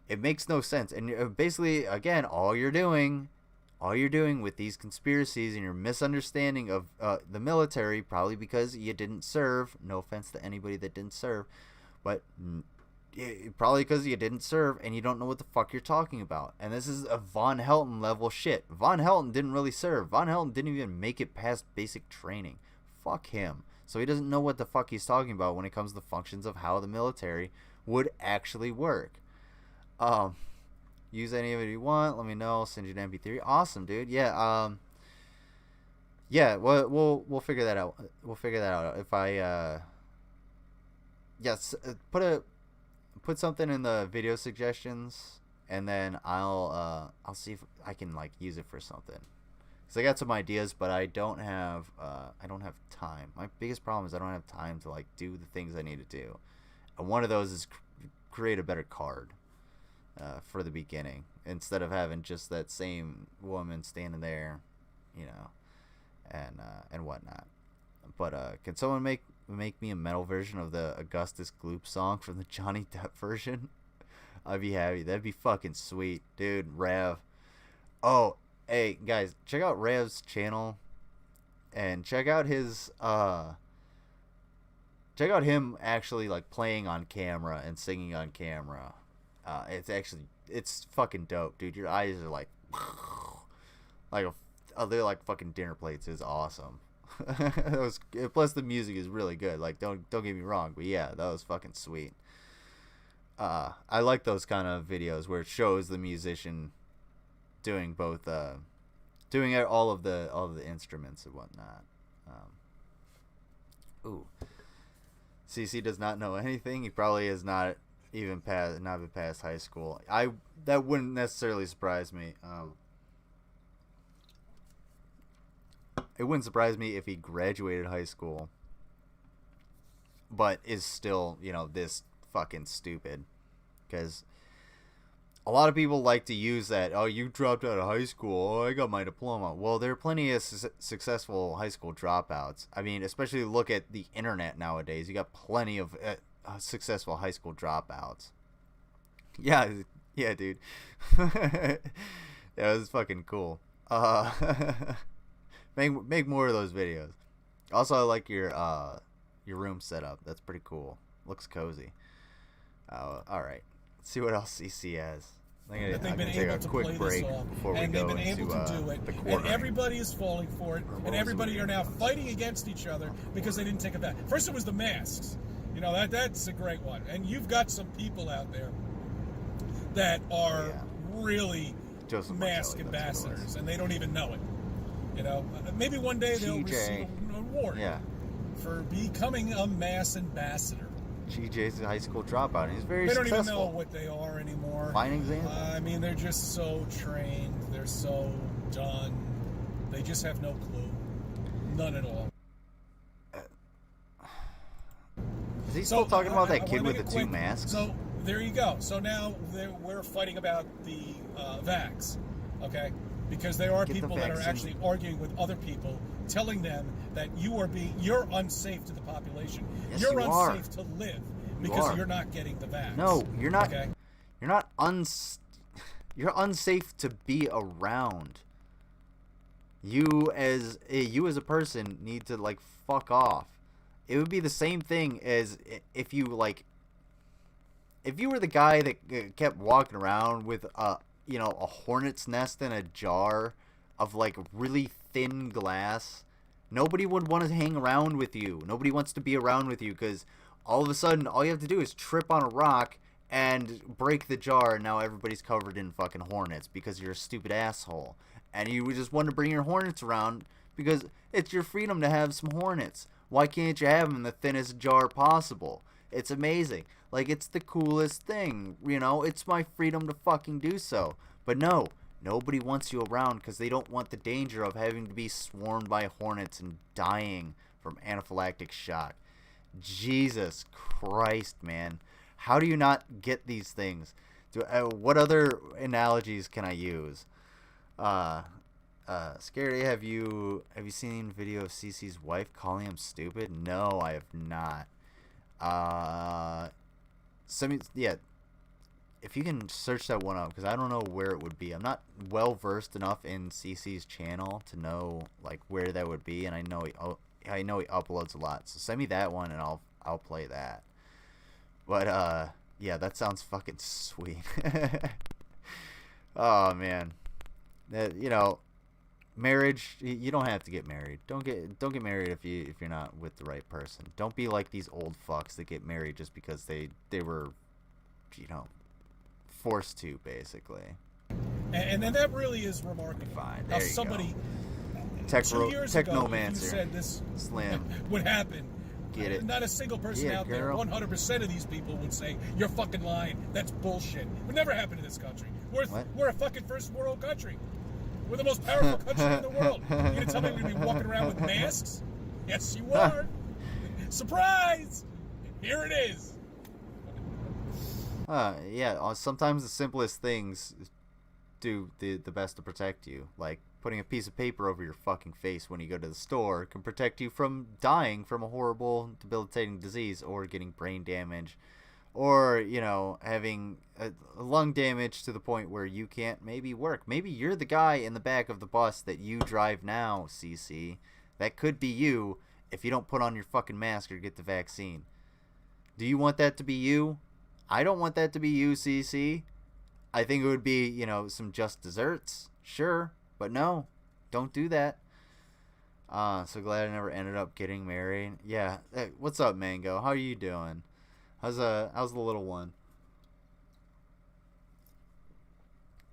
It makes no sense. And basically, again, all you're doing with these conspiracies and your misunderstanding of the military, probably because you didn't serve. No offense to anybody that didn't serve, but probably because you didn't serve and you don't know what the fuck you're talking about. And this is a Von Helton level shit. Von Helton didn't really serve. Von Helton didn't even make it past basic training. Fuck him. So he doesn't know what the fuck he's talking about when it comes to the functions of how the military would actually work. Use any of it you want. Let me know. I'll send you an MP3. Awesome, dude. Yeah. Yeah. We'll figure that out. We'll figure that out. If I yes, put something in the video suggestions, and then I'll see if I can use it for something. Cause I got some ideas, but I don't have time. My biggest problem is I don't have time to do the things I need to do. And one of those is create a better card for the beginning, instead of having just that same woman standing there, and whatnot. But can someone make me a metal version of the Augustus Gloop song from the Johnny Depp version? I'd be happy. That'd be fucking sweet, dude. Rev. Oh, hey guys, check out Rev's channel and check out his check out him actually playing on camera and singing on camera. It's fucking dope, dude. Your eyes are they're like fucking dinner plates. It's awesome. Plus the music is really good. Don't get me wrong, but yeah, that was fucking sweet. I like those kind of videos where it shows the musician doing both, doing all of the instruments and whatnot. Ooh, CC does not know anything. He probably has not even past high school. That wouldn't necessarily surprise me. It wouldn't surprise me if he graduated high school, but is still, this fucking stupid. Because a lot of people like to use that. Oh, you dropped out of high school. Oh, I got my diploma. Well, there are plenty of successful high school dropouts. I mean, especially look at the internet nowadays. You got plenty of successful high school dropouts. Yeah, yeah, dude. Yeah, it was fucking cool. Make more of those videos. Also, I like your room setup. That's pretty cool. Looks cozy. All right. Let's see what else CC has. I'm gonna take a quick break before we go into the quarter. And everybody is falling for it, and everybody are now fighting against each other because they didn't take it back. First, it was the masks. You know, that's a great one. And you've got some people out there that are really mask ambassadors, and they don't even know it. You know, maybe one day they'll receive an award for becoming a mass ambassador. GJ's a high school dropout, and he's very successful. They don't even know what they are anymore. Fine example. I mean, they're just so trained. They're so done. They just have no clue. None at all. Is he still talking about that kid with the two masks? So, there you go. So now we're fighting about the vax, okay? Because there are people that are actually arguing with other people, telling them that you're unsafe to the population. Yes, you're unsafe to live because you're not getting the vax. No, you're not. Okay? You're unsafe to be around. You as a person need to like fuck off. It would be the same thing as if you were the guy that kept walking around with a hornet's nest in a jar of like really thin glass. Nobody would want to hang around with you. Nobody wants to be around with you because all of a sudden all you have to do is trip on a rock and break the jar, and now everybody's covered in fucking hornets because you're a stupid asshole. And you just want to bring your hornets around because it's your freedom to have some hornets. Why can't you have them in the thinnest jar possible? It's amazing. Like, it's the coolest thing, you know? It's my freedom to fucking do so. But no, nobody wants you around because they don't want the danger of having to be swarmed by hornets and dying from anaphylactic shock. Jesus Christ, man. How do you not get these things? What other analogies can I use? Scary, have you seen video of CC's wife calling him stupid? No, I have not. If you can search that one up, because I don't know where it would be. I'm not well versed enough in CC's channel to know like where that would be, and I know he uploads a lot. So send me that one, and I'll play that. But yeah, that sounds fucking sweet. Oh man, marriage. You don't have to get married. Don't get married if you're not with the right person. Don't be like these old fucks that get married just because they were, forced to, basically. And then that really is remarkable. Fine. There how you somebody go. 2 years ago, you said this Slim would happen. Get it? Not a single person out there. 100% of these people would say you're fucking lying. That's bullshit. It would never happen in this country. We're a fucking first world country. We're the most powerful country in the world. You're gonna tell me we're gonna be walking around with masks? Yes, you are. Surprise! Here it is. Yeah. Sometimes the simplest things do the best to protect you. Like putting a piece of paper over your fucking face when you go to the store can protect you from dying from a horrible, debilitating disease, or getting brain damage, or having a lung damage to the point where you can't maybe work. Maybe you're the guy in the back of the bus that you drive now, CC. That could be you if you don't put on your fucking mask or get the vaccine. Do you want that to be you? I don't want that to be you, CC. I think it would be, some just desserts. Sure. But no, don't do that. So glad I never ended up getting married. Yeah. Hey, what's up, Mango? How are you doing? How's the little one?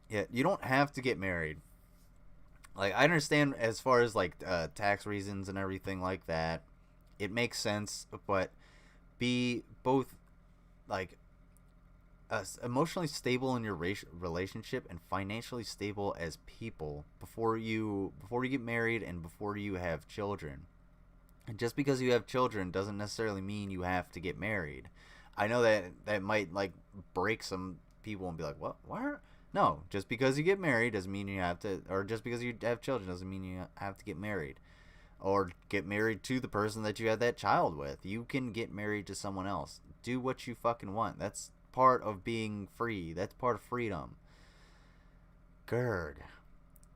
Yeah, you don't have to get married. Like, I understand as far as like tax reasons and everything like that. It makes sense, but be both like emotionally stable in your relationship and financially stable as people before you get married and before you have children. And just because you have children doesn't necessarily mean you have to get married. I know that might like break some people and be like, what? Why? No, just because you get married doesn't mean you have to, or just because you have children doesn't mean you have to get married. Or get married to the person that you had that child with. You can get married to someone else. Do what you fucking want. That's part of being free. That's part of freedom. Gerd.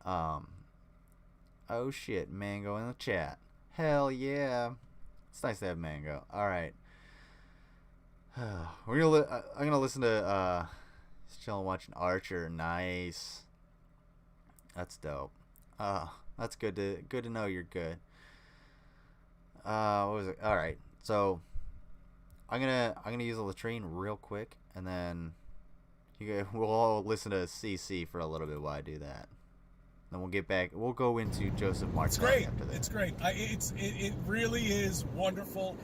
Oh shit, Mango in the chat. Hell yeah. It's nice to have Mango. Alright. I'm gonna listen to just chilling watching Archer. Nice. That's dope. That's good to know you're good. What was it? Alright. So I'm gonna use a latrine real quick, and then we'll all listen to CC for a little bit while I do that. Then we'll get back. We'll go into Joseph Martin. It's great. After that. It's great. It really is wonderful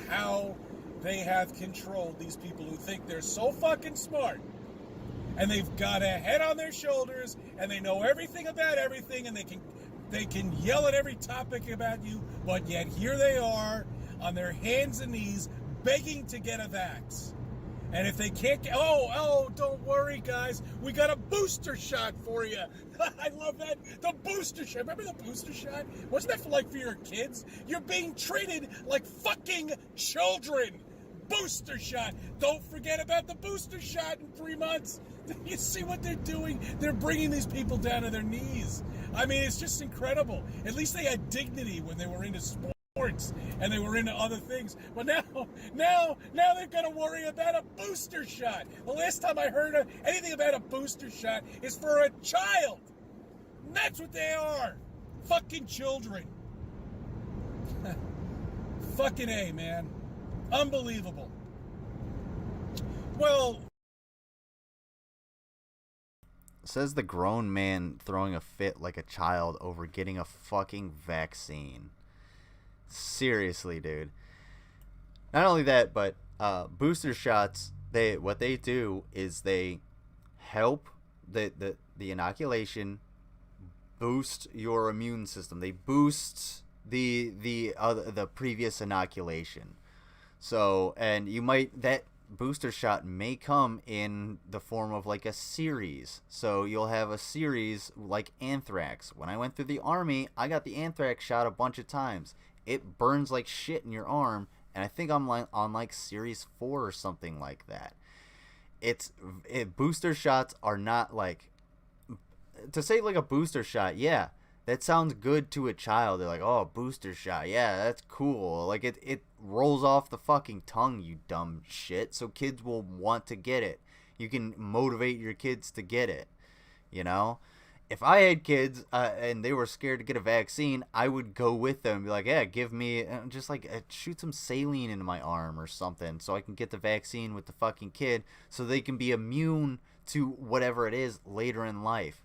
how they have controlled these people who think they're so fucking smart, and they've got a head on their shoulders, and they know everything about everything, and they can yell at every topic about you, but yet here they are on their hands and knees begging to get a vax. And if they can't get, don't worry, guys, we got a booster shot for you. I love that. The booster shot. Remember the booster shot? Wasn't that for your kids? You're being treated like fucking children. Booster shot. Don't forget about the booster shot in 3 months. You see what they're doing? They're bringing these people down to their knees. I mean, it's just incredible. At least they had dignity when they were into sports and they were into other things. But now they've got to worry about a booster shot. The last time I heard anything about a booster shot is for a child. And that's what they are. Fucking children. Fucking A, man. Unbelievable. Well, says the grown man throwing a fit like a child over getting a fucking vaccine. Seriously, dude. Not only that, but booster shots, what they do is they help the inoculation boost your immune system. They boost the previous inoculation. So, and that booster shot may come in the form of a series. So you'll have a series like anthrax. When I went through the army, I got the anthrax shot a bunch of times. It burns like shit in your arm, and I think I'm on series 4 or something like that. Booster shots are not to say a booster shot. Yeah, that sounds good to a child. They're like, oh, booster shot. Yeah, that's cool. It rolls off the fucking tongue, you dumb shit. So kids will want to get it. You can motivate your kids to get it. You know? If I had kids and they were scared to get a vaccine, I would go with them and be like, yeah, give me, just shoot some saline into my arm or something so I can get the vaccine with the fucking kid so they can be immune to whatever it is later in life.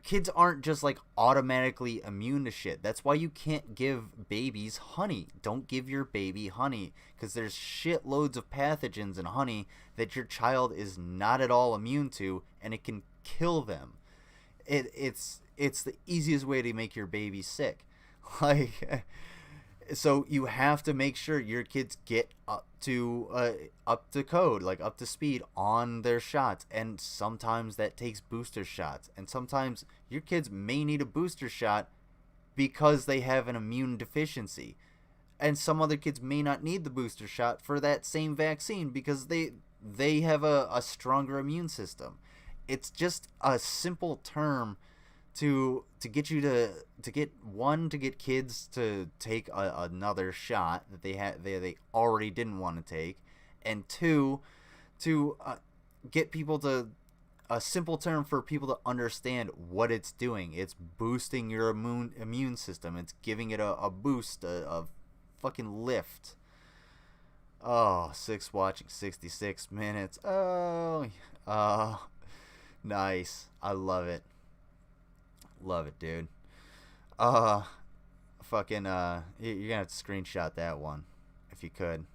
Kids aren't just automatically immune to shit. That's why you can't give babies honey. Don't give your baby honey, because there's shitloads of pathogens in honey that your child is not at all immune to, and it can kill them. It's the easiest way to make your baby sick. So you have to make sure your kids get up to code, up to speed on their shots. And sometimes that takes booster shots. And sometimes your kids may need a booster shot because they have an immune deficiency. And some other kids may not need the booster shot for that same vaccine because they have a stronger immune system. It's just a simple term to get you to get kids to take another shot that they already didn't want to take, and two, to get people to a simple term for people to understand what it's doing. It's boosting your immune system. It's giving it a boost, a fucking lift. Oh, watching 66 minutes. Nice. I love it. Love it, dude. You're gonna have to screenshot that one if you could.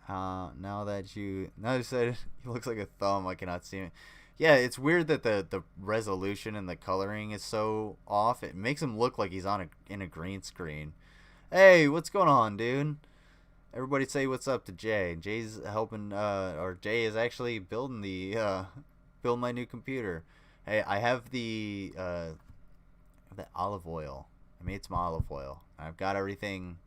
Now you said he looks like a thumb, I cannot see him. Yeah, it's weird that the resolution and the coloring is so off. It makes him look like he's in a green screen. Hey, what's going on, dude? Everybody say what's up to Jay. Jay's helping, or Jay is actually building build my new computer. Hey, I have the olive oil. I made some olive oil. I've got everything.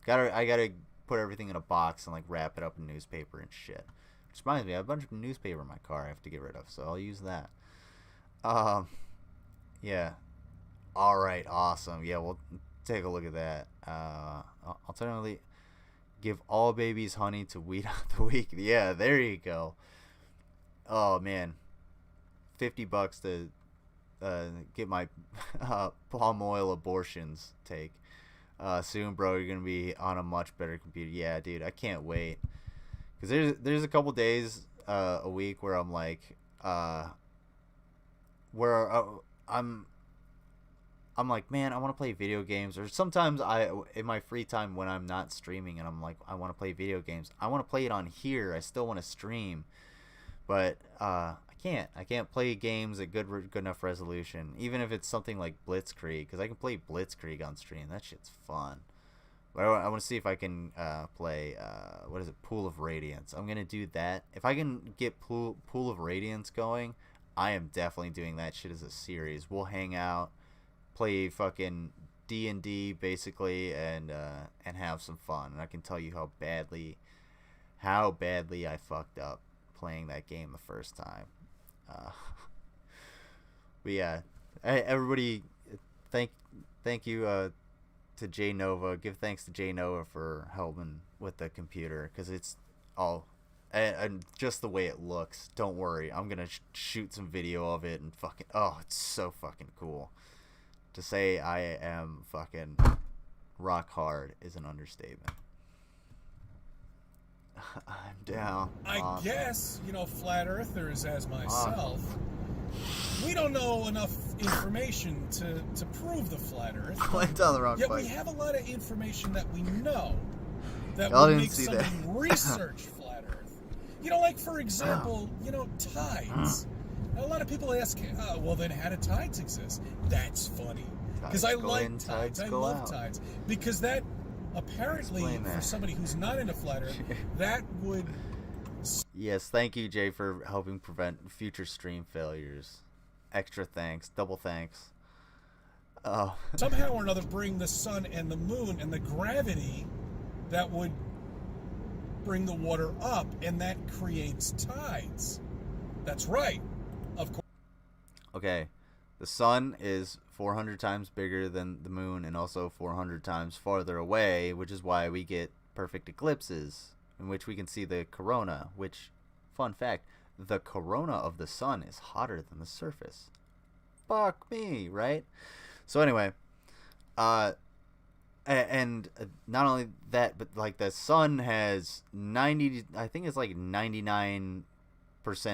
I gotta put everything in a box and like wrap it up in newspaper and shit. Which reminds me, I have a bunch of newspaper in my car I have to get rid of, so I'll use that. Yeah. All right, awesome. Yeah, we'll take a look at that. Alternatively, give all babies honey to weed out the weak. Yeah, there you go. Oh man, $50 to get my palm oil abortions take. Soon, bro, you're gonna be on a much better computer. Yeah, dude, I can't wait. Cause there's a couple days a week where I'm like, where I'm like, man, I want to play video games. Or sometimes in my free time when I'm not streaming and I'm like, I want to play video games. I want to play it on here. I still want to stream, but I can't play games at good enough resolution. Even if it's something like Blitzkrieg, because I can play Blitzkrieg on stream. That shit's fun. But I want to see if I can play what is it, Pool of Radiance. I'm gonna do that. If I can get Pool of Radiance going, I am definitely doing that shit as a series. We'll hang out, play fucking D&D basically, and have some fun. And I can tell you how badly I fucked up playing that game the first time. But yeah, everybody, thank you to J Nova. Give thanks to J Nova for helping with the computer, because it's and just the way it looks. Don't worry, I'm gonna shoot some video of it and fucking it's so fucking cool. To say I am fucking rock hard is an understatement. I'm down. I guess, flat earthers as myself, we don't know enough information to prove the flat earth. I went down the wrong Yet fight. we have a lot of information that we know that Y'all would didn't make see somebody that. research flat earth. Like, for example, tides. A lot of people ask, well, then how do tides exist? That's funny. Because I like tides. I love tides. Because that, apparently, for somebody who's not into flat earth, that would... Yes, thank you, Jay, for helping prevent future stream failures. Extra thanks. Double thanks. Oh. somehow or another bring the sun and the moon and the gravity that would bring the water up, and that creates tides. That's right. Of course. Okay. The sun is 400 times bigger than the moon and also 400 times farther away, which is why we get perfect eclipses in which we can see the corona, which, fun fact, the corona of the sun is hotter than the surface. Fuck me, right? So anyway, and not only that, but like the sun has 99%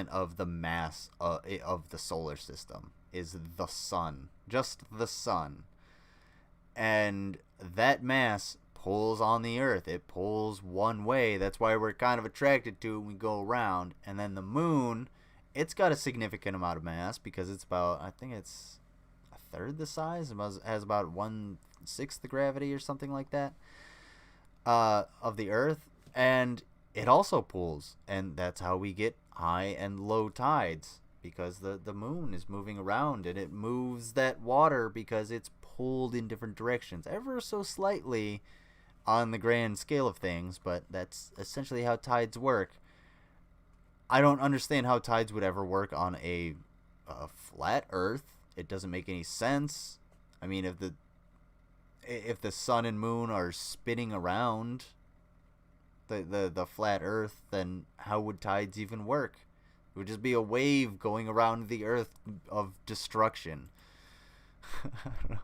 of the mass of the solar system is the sun, just the sun, and that mass pulls on the earth. It pulls one way. That's why we're kind of attracted to it when we go around. And then the moon, it's got a significant amount of mass because it's about, I think it's a third the size. It has about 1/6 the gravity or something like that of the earth, and it also pulls, and that's how we get high and low tides, because the moon is moving around and it moves that water because it's pulled in different directions ever so slightly on the grand scale of things, but that's essentially how tides work. I don't understand how tides would ever work on a flat earth. It doesn't make any sense. I mean, if the sun and moon are spinning around the flat earth, then how would tides even work? It would just be a wave going around the earth of destruction. I don't know.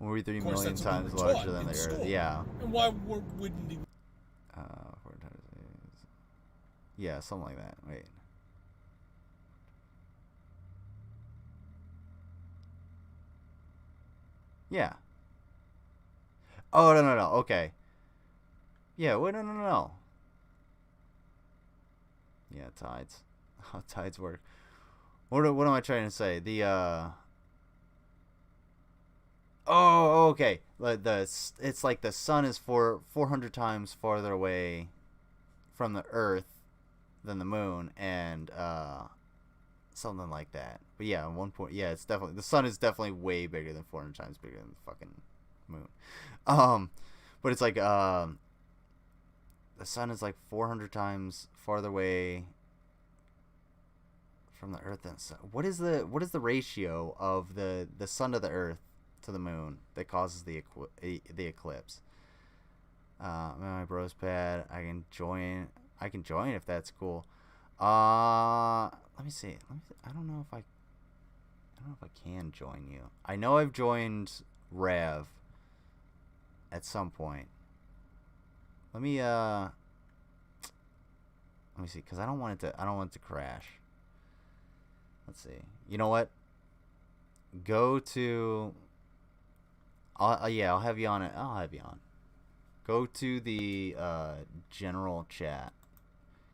43 million times larger than the earth. Yeah. And why wouldn't he? 4 times. Yeah, something like that. Wait. Yeah. Oh, no. Okay. Yeah, wait, no. Yeah, tides. How tides work. What am I trying to say? Oh, okay. It's like the sun is 400 times farther away from the Earth than the moon, and something like that. But yeah, at one point, yeah, it's definitely the sun is definitely way bigger than 400 times bigger than the fucking moon. Um, but it's like the sun is like 400 times farther away from the Earth than the sun. What is the ratio of the sun to the Earth to the moon that causes the eclipse? My bros pad. I can join. I can join if that's cool. Let me see. I don't know if I can join you. I know I've joined Rev at some point. Let me see, because I don't want it to crash. Let's see. You know what? Go to. I'll have you on it. I'll have you on. Go to the general chat,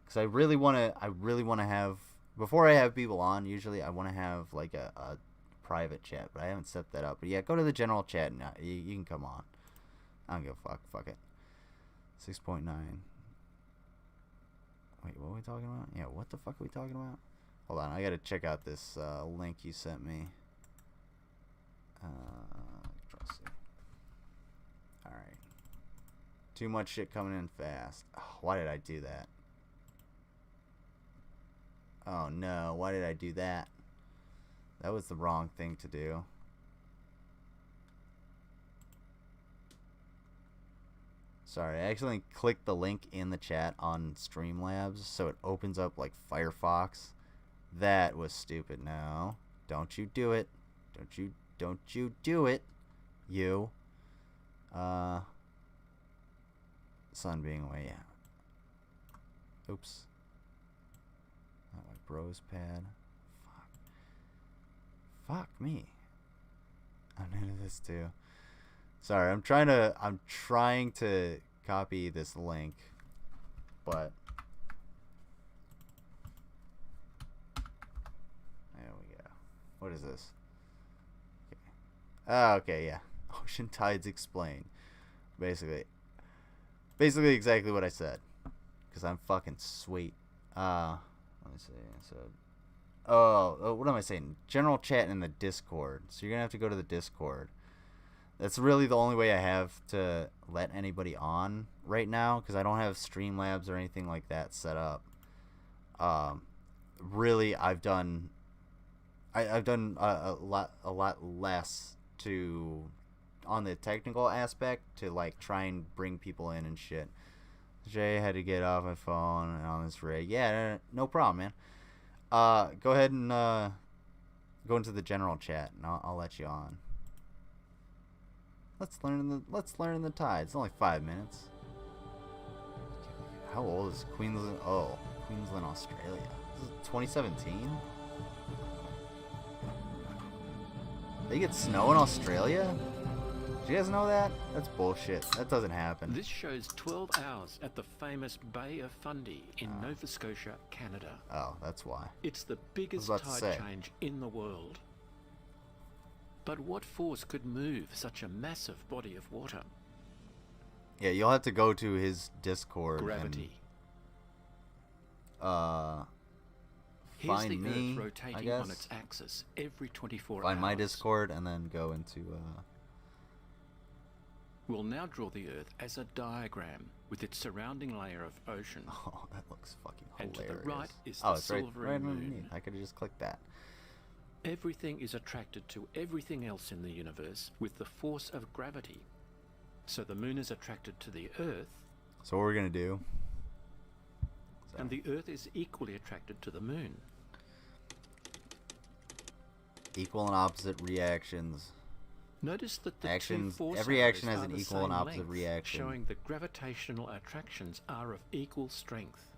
because I really want to have, before I have people on, usually I want to have like a private chat, but I haven't set that up. But yeah, go to the general chat and you can come on. I don't give a fuck. Fuck it. 6.9. Wait, what are we talking about? Yeah, what the fuck are we talking about? Hold on, I gotta check out this link you sent me. Let's see. Alright. Too much shit coming in fast. Oh, why did I do that? Oh no, why did I do that? That was the wrong thing to do. Sorry, I accidentally clicked the link in the chat on Streamlabs, so it opens up like Firefox. That was stupid. No, don't you do it. Don't you do it. You. Sun being away, yeah. Oops. Not my bros pad. Fuck me. I'm into this too. Sorry, I'm trying to copy this link, but there we go. What is this? Okay. Oh, okay, yeah. Ocean tides explained. Basically exactly what I said, because I'm fucking sweet. Let me see. So, what am I saying? General chat in the Discord. So you're gonna have to go to the Discord. That's really the only way I have to let anybody on right now, because I don't have Streamlabs or anything like that set up. Really, I've done a lot less to, on the technical aspect, to like try and bring people in and shit. Jay had to get off my phone and on this rig. Yeah, no problem, man. Go ahead and go into the general chat, and I'll let you on. Let's learn the tide. It's only 5 minutes. How old is Queensland? Oh, Queensland, Australia. This is 2017. They get snow in Australia? Did you guys know that? That's bullshit. That doesn't happen. This shows 12 hours at the famous Bay of Fundy in Nova Scotia, Canada. Oh, that's why. It's the biggest tide change in the world. But what force could move such a massive body of water? Yeah, you'll have to go to his Discord. Gravity. And, Here's find the me, Earth rotating on its axis every 24 hours. Find my Discord and then go into. We'll now draw the Earth as a diagram with its surrounding layer of ocean. Oh, that looks fucking hilarious. And to the right is the silvery moon. I could have just clicked that. Everything is attracted to everything else in the universe with the force of gravity. So the moon is attracted to the Earth. So what we're gonna do? And the Earth is equally attracted to the moon. Equal and opposite reactions. Notice that the actions, two force every action has are an the equal and same opposite length, reaction. showing that gravitational attractions are of equal strength.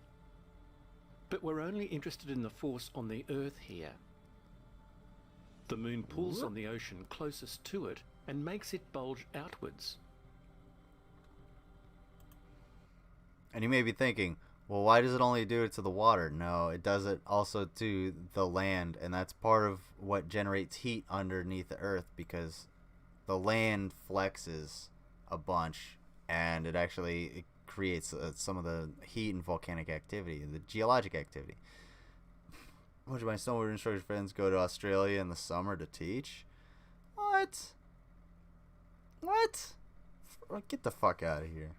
But we're only interested in the force on the Earth here. The moon pulls on the ocean closest to it and makes it bulge outwards. And you may be thinking, well, why does it only do it to the water? No, it does it also to the land, and that's part of what generates heat underneath the Earth, because the land flexes a bunch, and it creates some of the heat and volcanic activity, the geologic activity. A bunch of my snowboard instructor friends go to Australia in the summer to teach. What? Get the fuck out of here.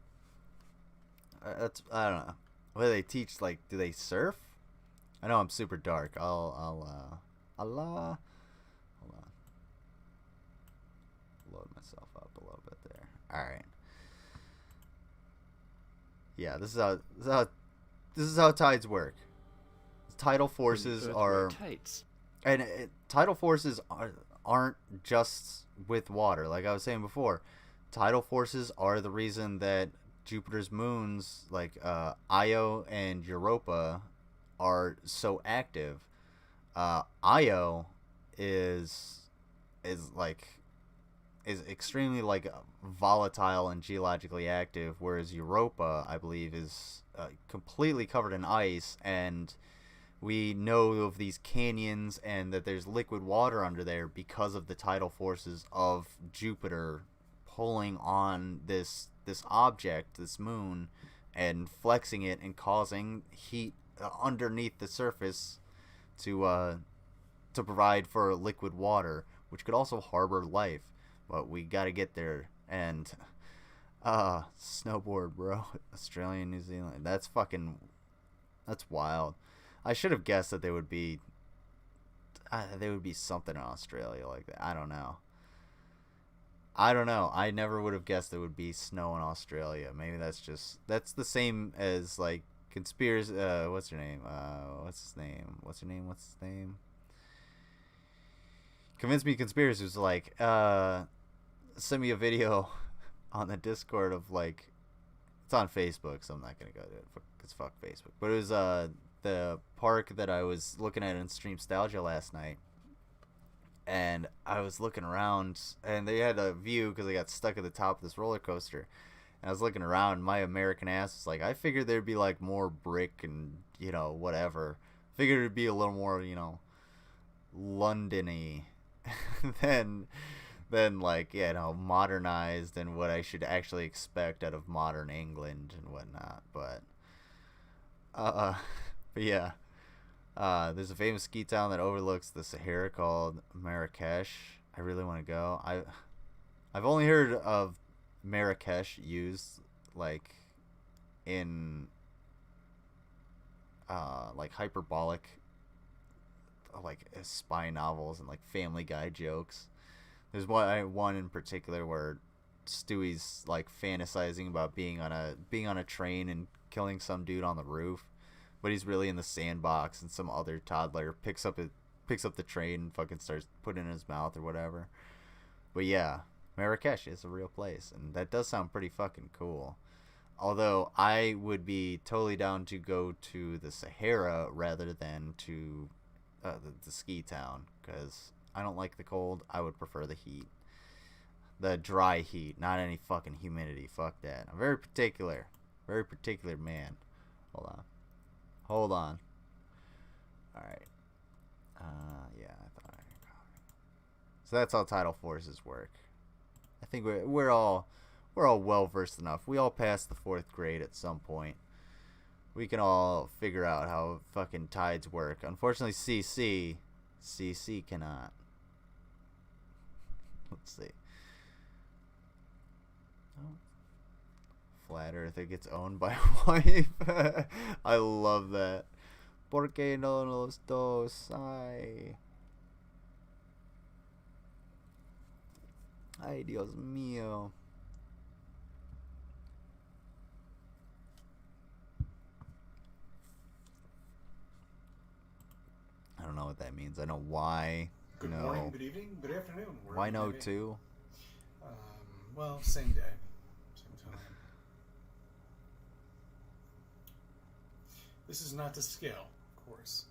I don't know. What do they teach? Like, do they surf? I know I'm super dark. Hold on. Load myself up a little bit there. All right. Yeah, this is how tides work. Tidal forces are, and tidal forces aren't just with water. Like I was saying before, tidal forces are the reason that Jupiter's moons, like Io and Europa, are so active. Io is extremely like volatile and geologically active, whereas Europa, I believe, is completely covered in ice, and we know of these canyons and that there's liquid water under there because of the tidal forces of Jupiter pulling on this object, this moon, and flexing it and causing heat underneath the surface to provide for liquid water, which could also harbor life. But we gotta get there. And snowboard, bro. Australia, New Zealand. That's wild. I should have guessed that there would be something in Australia like that. I don't know. I never would have guessed there would be snow in Australia. Maybe that's the same as like conspiracy. What's her name? What's his name? Convince Me Conspiracy was like, send me a video on the Discord of like, it's on Facebook, so I'm not gonna go to it because fuck Facebook. But it was the park that I was looking at in Streamstalgia last night, and I was looking around, and they had a view because they got stuck at the top of this roller coaster. And I was looking around, and my American ass was like, I figured there'd be like more brick and whatever. Figured it'd be a little more London-y than like modernized and what I should actually expect out of modern England and whatnot. But yeah, there's a famous ski town that overlooks the Sahara called Marrakesh. I really want to go. I've only heard of Marrakesh used like in like hyperbolic like spy novels and like Family Guy jokes. There's one in particular where Stewie's like fantasizing about being on a train and killing some dude on the roof, but he's really in the sandbox, and some other toddler picks up the train and fucking starts putting it in his mouth or whatever. But yeah, Marrakesh is a real place, and that does sound pretty fucking cool. Although I would be totally down to go to the Sahara rather than to the ski town, because I don't like the cold. I would prefer the heat. The dry heat, not any fucking humidity. Fuck that. I'm very particular man. Hold on. Alright. Yeah, I thought I could copy. So that's how tidal forces work. I think we're all well versed enough. We all passed the 4th grade at some point. We can all figure out how fucking tides work. Unfortunately, CC cannot. Let's see. Oh. Flat Earth, it gets owned by a wife. I love that. ¿Por qué no los dos? Ay, Dios mío. I don't know what that means. I know why. Good morning, good evening, good afternoon. Why no too? Well, same day, same time. This is not to scale, of course.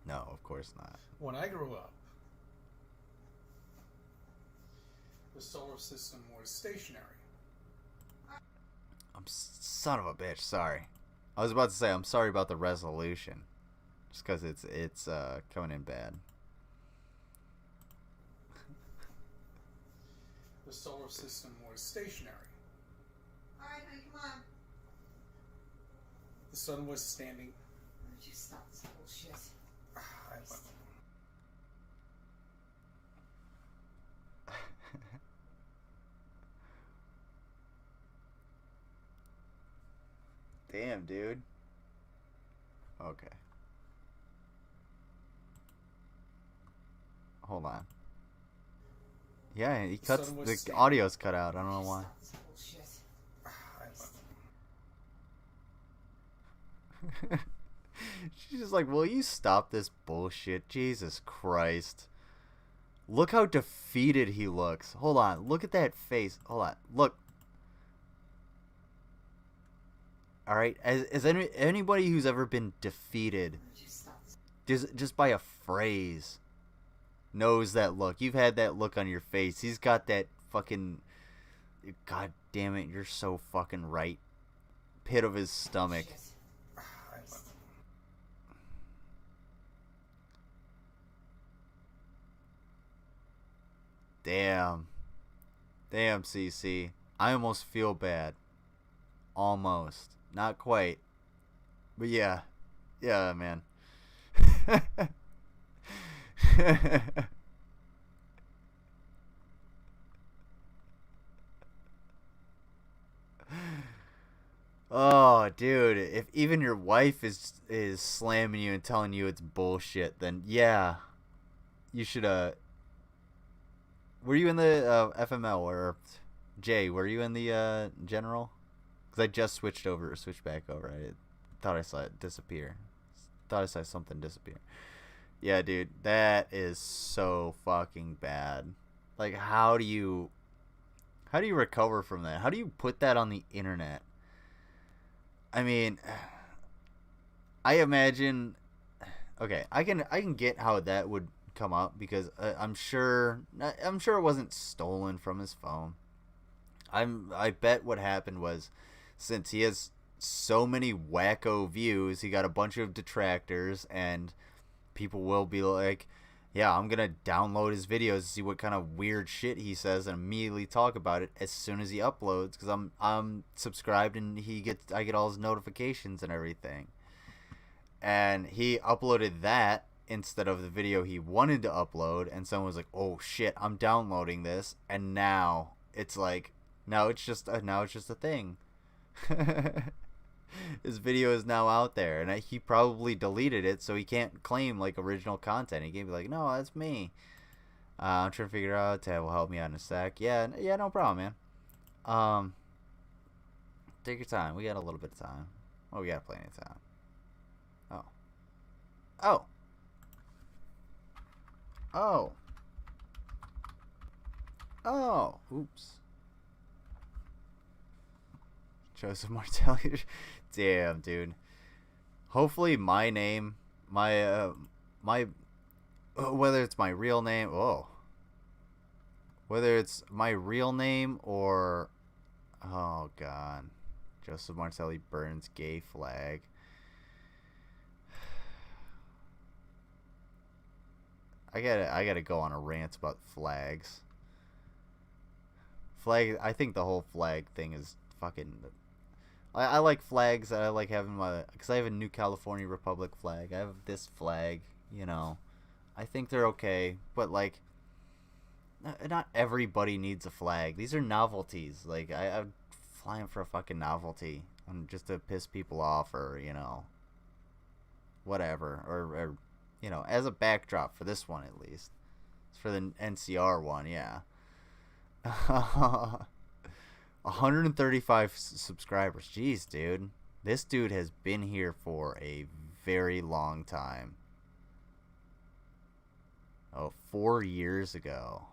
No, of course not. When I grew up, the solar system was stationary. Son of a bitch. Sorry. I was about to say I'm sorry about the resolution, just because it's coming in bad. the solar system was stationary. All right, honey, come on. The sun was standing. Why don't you stop this bullshit? I will. Damn, dude. Okay. Hold on. Yeah, he cuts. The audio's cut out. I don't know why. She's just like, will you stop this bullshit? Jesus Christ. Look how defeated he looks. Hold on. Look at that face. Hold on. Look. Alright, as anybody who's ever been defeated just by a phrase knows that look. You've had that look on your face. He's got that fucking... God damn it, you're so fucking right. Pit of his stomach. Damn. Damn, CC. I almost feel bad. Almost. Not quite. But yeah. Yeah, man. Oh, dude. If even your wife is slamming you and telling you it's bullshit, then yeah. You should, were you in the FML or Jay? Were you in the general? Because I just switched back over. I thought I saw it disappear. Thought I saw something disappear. Yeah, dude, that is so fucking bad. Like, how do you recover from that? How do you put that on the internet? I mean, I imagine. Okay, I can get how that would come up because I'm sure it wasn't stolen from his phone. I bet what happened was, since he has so many wacko views, he got a bunch of detractors, and people will be like, yeah, I'm gonna download his videos to see what kind of weird shit he says and immediately talk about it as soon as he uploads, because I'm subscribed and I get all his notifications and everything. And he uploaded that instead of the video he wanted to upload, and someone was like, oh shit, I'm downloading this, and now it's just a thing. His video is now out there, and he probably deleted it, so he can't claim like original content. He can't be like, no, that's me. I'm trying to figure out. Ted will help me out in a sec. Yeah, no problem, man. Take your time. We got a little bit of time. Oh, we got plenty of time. Oh. Oops. Joseph Martelli. Damn, dude. Hopefully my name, whether it's my real name, whether it's my real name or, oh god, Joseph Martelli burns gay flag. I gotta go on a rant about flags. I think the whole flag thing is fucking... I like flags. I like having because I have a New California Republic flag. I have this flag, you know. I think they're okay, but like, not everybody needs a flag. These are novelties. Like, I'm flying for a fucking novelty, just to piss people off, or you know, whatever, or you know, as a backdrop for this one at least. It's for the NCR one, yeah. 135 subscribers. Jeez, dude. This dude has been here for a very long time. Oh, 4 years ago.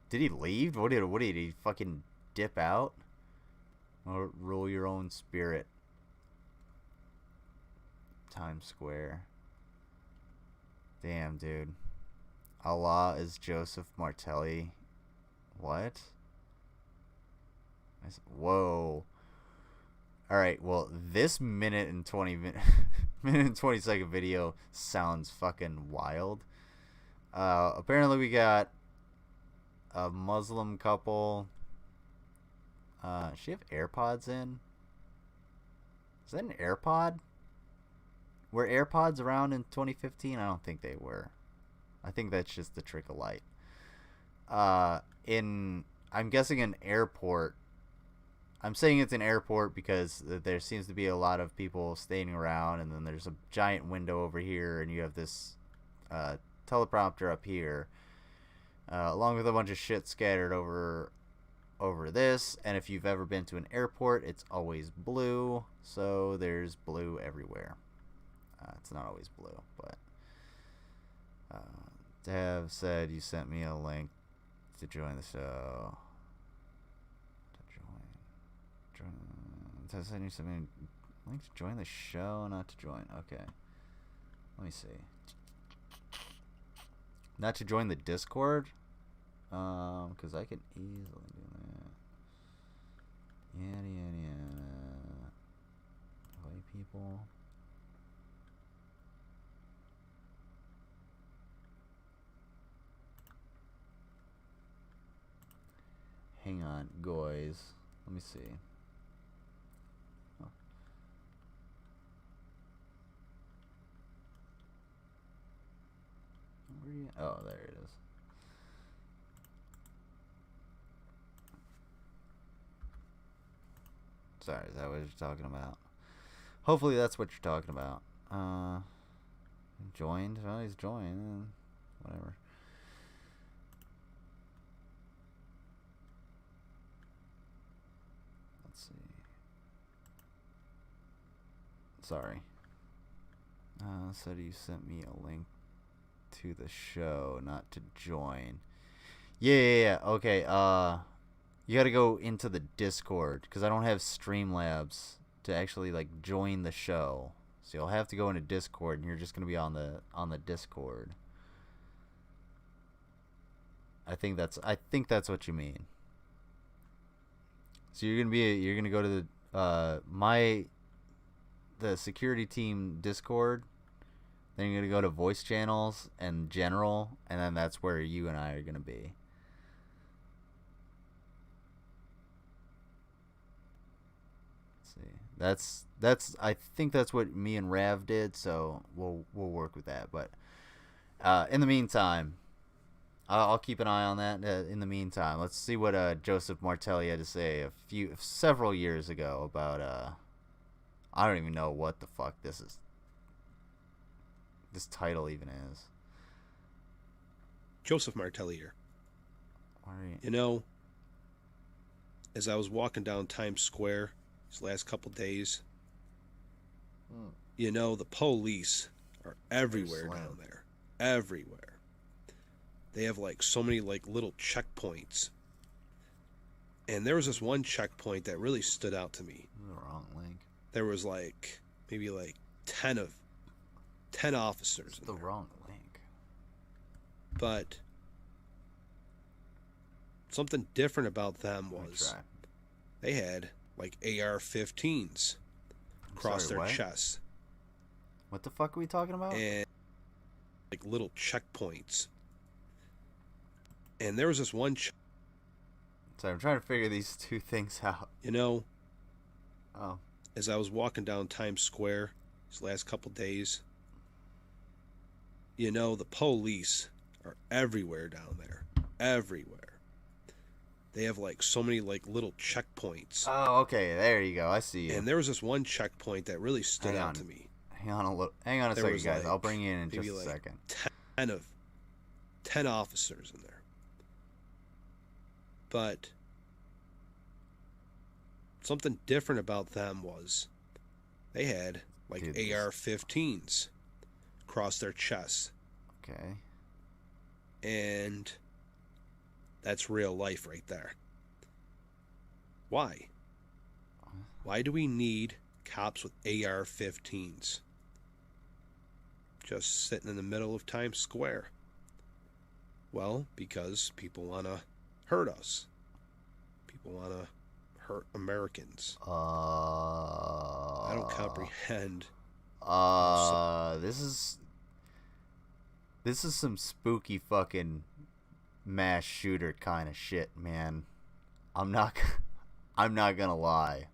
Did he leave? What did he fucking dip out? Or rule your own spirit. Times Square. Damn, dude. Allah is Joseph Martelli. What? Whoa. Alright, well, this minute and 20 second video sounds fucking wild. Apparently we got a Muslim couple. Does she have AirPods in? Is that an AirPod? Were AirPods around in 2015? I don't think they were. I think that's just the trick of light. I'm guessing an airport. I'm saying it's an airport because there seems to be a lot of people standing around, and then there's a giant window over here, and you have this teleprompter up here, along with a bunch of shit scattered over this. And if you've ever been to an airport, it's always blue, so there's blue everywhere. It's not always blue, but Dev said you sent me a link to join the show. Dev said you sent me a link to join the show, not to join. Okay, let me see. Not to join the Discord, because I can easily do that. Yada yada yada. White people. Hang on, guys. Let me see. Oh. Where are you? Oh, there it is. Sorry, is that what you're talking about? Hopefully that's what you're talking about. Joined? Well, he's joined. Whatever. Let's see. Sorry. Said you sent me a link to the show, not to join. Yeah. Okay. You gotta go into the Discord, because I don't have Streamlabs to actually like join the show. So you'll have to go into Discord, and you're just gonna be on the Discord. I think that's what you mean. So you're gonna go to the security team Discord. Then you're gonna go to voice channels and general, and then that's where you and I are gonna be. Let's see. I think that's what me and Rav did, so we'll work with that. But in the meantime, I'll keep an eye on that. In the meantime, let's see what Joseph Martelli had to say several years ago about I don't even know what the fuck this title even is. Joseph Martelli here. All right. You know, as I was walking down Times Square these last couple days, you know, the police are everywhere down there. Everywhere. They have like so many like little checkpoints. And there was this one checkpoint that really stood out to me. The wrong link. There was like maybe like 10 officers. The wrong link. But something different about them was they had like AR-15s across their chests. What the fuck are we talking about? And like little checkpoints. And there was this one Sorry, I'm trying to figure these two things out. You know, oh, as I was walking down Times Square these last couple days, you know, the police are everywhere down there. Everywhere. They have like so many like little checkpoints. Oh, okay. There you go. I see you. And there was this one checkpoint that really stood out to me. Hang on a second, guys. I'll bring you in just a second. 10 officers in there. But something different about them was they had like AR-15s across their chests. Okay. And that's real life right there. Why? Why do we need cops with AR-15s just sitting in the middle of Times Square? Well, because people want to hurt us. People want to hurt Americans. I don't comprehend. This is some spooky fucking mass shooter kind of shit, man. I'm not I'm not gonna lie.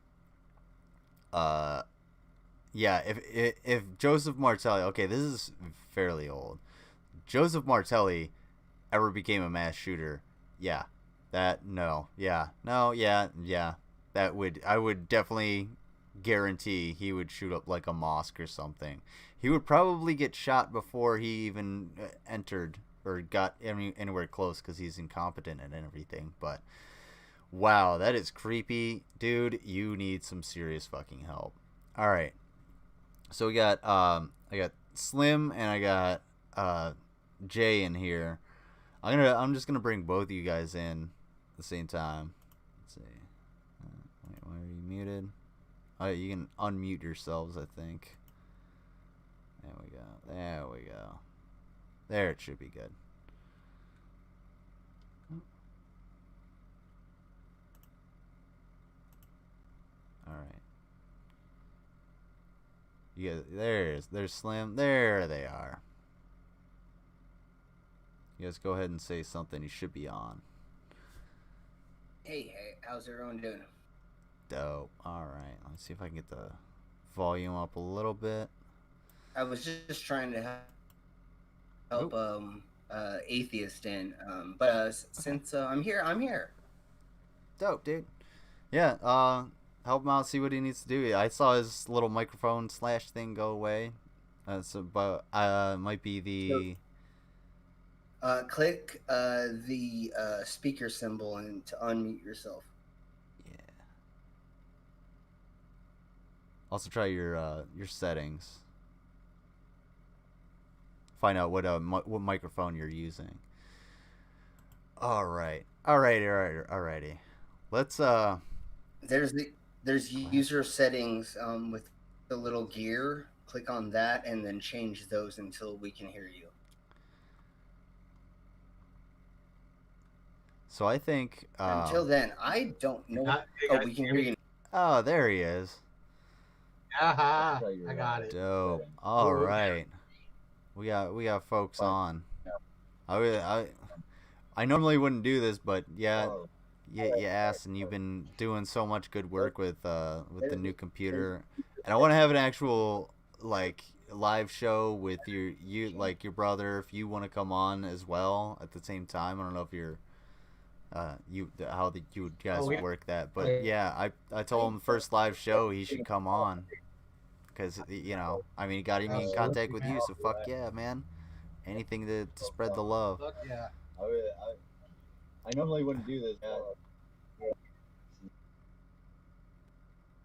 Yeah, if Joseph Martelli, okay, this is fairly old. Joseph Martelli ever became a mass shooter, yeah, that no, yeah, no, yeah, yeah, I would definitely guarantee he would shoot up like a mosque or something. He would probably get shot before he even entered or got anywhere close because he's incompetent and everything. But wow, that is creepy, dude. You need some serious fucking help. All right, so we got I got Slim and I got Jay in here. I'm just gonna bring both of you guys in at the same time. Let's see. Wait, why are you muted? Oh, you can unmute yourselves, I think. There we go. There we go. There, it should be good. All right. Yeah, there's Slim. There they are. You guys go ahead and say something. You should be on. Hey, how's everyone doing? Dope. All right. Let's see if I can get the volume up a little bit. I was just trying to help atheist in, but since I'm here, I'm here. Dope, dude. Yeah. Help him out. See what he needs to do. I saw his little microphone slash thing go away. But might be the. Click the speaker symbol and to unmute yourself. Yeah. Also try your settings. Find out what microphone you're using. Alrighty. Let's There's user settings with the little gear. Click on that and then change those until we can hear you. So I think Until then, I don't know. We can hear you. Oh, there he is. I got it. Dope. All right. We got folks on. I normally wouldn't do this, but yeah, you asked, and you've been doing so much good work with the new computer, and I want to have an actual like live show with your brother if you want to come on as well at the same time. I don't know if you're you guys would work that, but yeah, I told him the first live show he should come on. Because, I mean, he got me in contact with you, so fuck yeah, man. Anything to spread the love. Yeah. I normally wouldn't do this.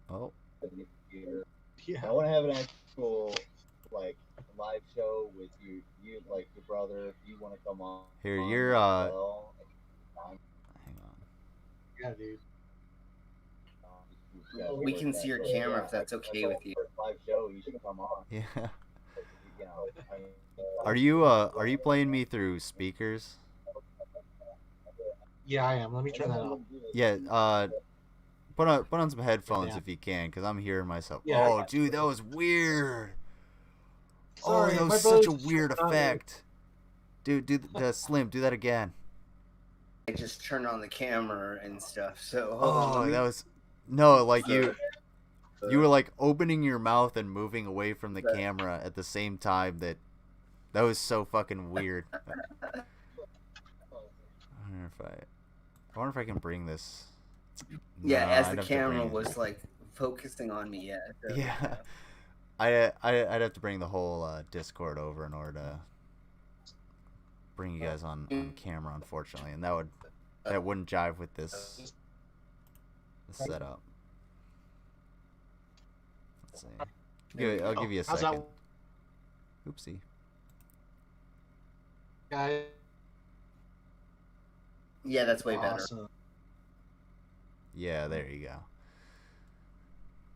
Oh. I want to have an actual, like, live show with you your brother, if you want to come on. Here, hang on. Yeah, dude. We can see your camera if that's okay with you. Live show, you should come on. Yeah. Are you playing me through speakers? Yeah, I am. Let me turn that off. Yeah, put on some headphones if you can, because I'm hearing myself. Yeah, oh, dude, that was weird. Sorry, that was such a weird effect. Dude, Slim, do that again. I just turned on the camera and stuff, so... that was... No, like you were like opening your mouth and moving away from the camera at the same time. That was so fucking weird. I wonder if I can bring this. Yeah, as the camera was like focusing on me. Yeah. So, yeah. I'd have to bring the whole Discord over in order to bring you guys on camera, unfortunately, and that wouldn't jive with this setup. Let's see. I'll give you a second. Oopsie. Yeah, that's way better. Yeah, there you go.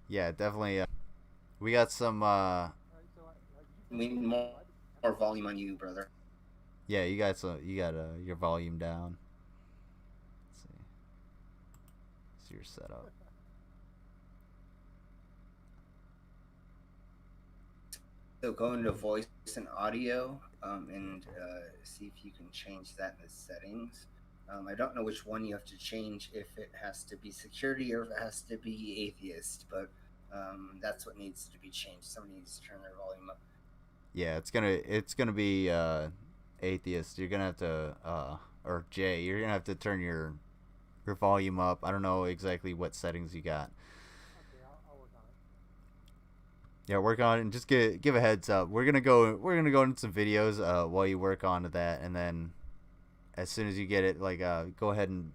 Yeah, definitely. We got some. We need more volume on you, brother. Yeah, you got your volume down. Let's see. See your setup. So go into voice and audio, and see if you can change that in the settings. I don't know which one you have to change, if it has to be security or if it has to be atheist, but that's what needs to be changed. Somebody needs to turn their volume up. Yeah, it's gonna be atheist. You're gonna have to or Jay, you're gonna have to turn your volume up. I don't know exactly what settings you got. Yeah, work on it and just give a heads up. We're gonna go into some videos while you work on that, and then as soon as you get it, like go ahead and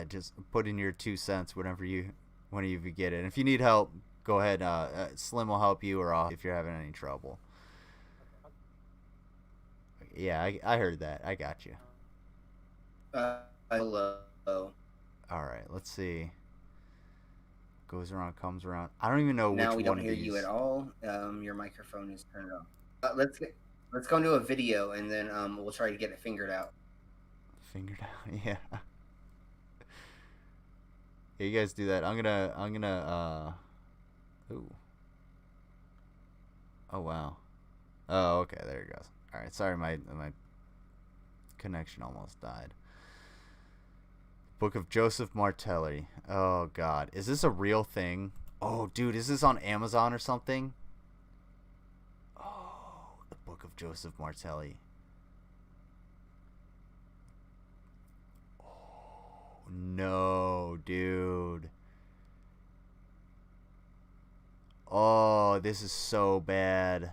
just put in your 2 cents whenever you get it. And if you need help, go ahead. Slim will help you, or if you're having any trouble. Yeah, I heard that. I got you. Hello. All right, let's see. Goes around, comes around. I don't even know which one. Now we don't hear you at all. Your microphone is turned off. Let's go into a video, and then we'll try to get it fingered out. Fingered out, yeah. Yeah, you guys do that. I'm gonna ooh. Oh wow. Oh, okay, there it goes. All right, sorry, my connection almost died. Book of Joseph Martelli. Oh god, is this a real thing? Oh dude, is this on Amazon or something? Oh, the Book of Joseph Martelli. Oh no, dude. Oh, this is so bad.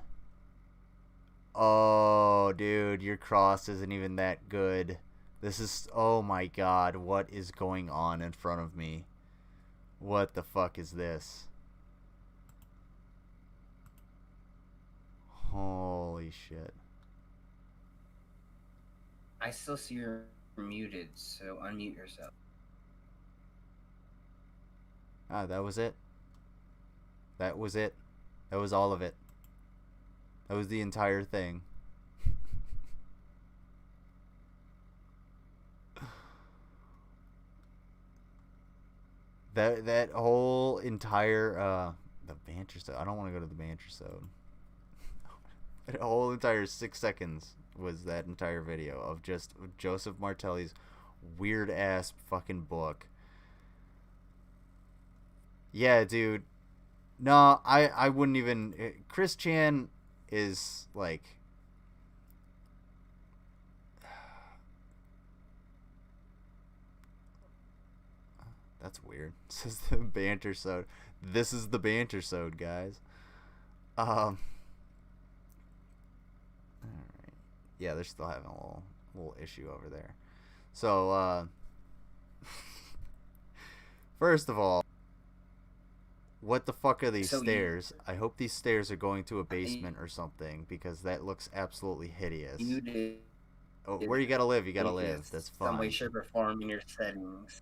Oh, dude, your cross isn't even that good. This is... Oh my god, what is going on in front of me? What the fuck is this? Holy shit. I still see you're muted, so unmute yourself. Ah, that was it? That was it? That was all of it? That was the entire thing? That whole entire the banter sode. I don't want to go to the banter sode. That whole entire 6 seconds was that entire video of just Joseph Martelli's weird ass fucking book. Yeah, dude. No, I wouldn't even. Chris Chan is like. That's weird. This is the banter sode. This is the banter sode, guys. Alright. Yeah, they're still having a little issue over there. So, first of all, what the fuck are these stairs? I hope these stairs are going to a basement or something, because that looks absolutely hideous. Oh, where you gotta live, you gotta live. That's fine. Some way, shape, or form in your settings.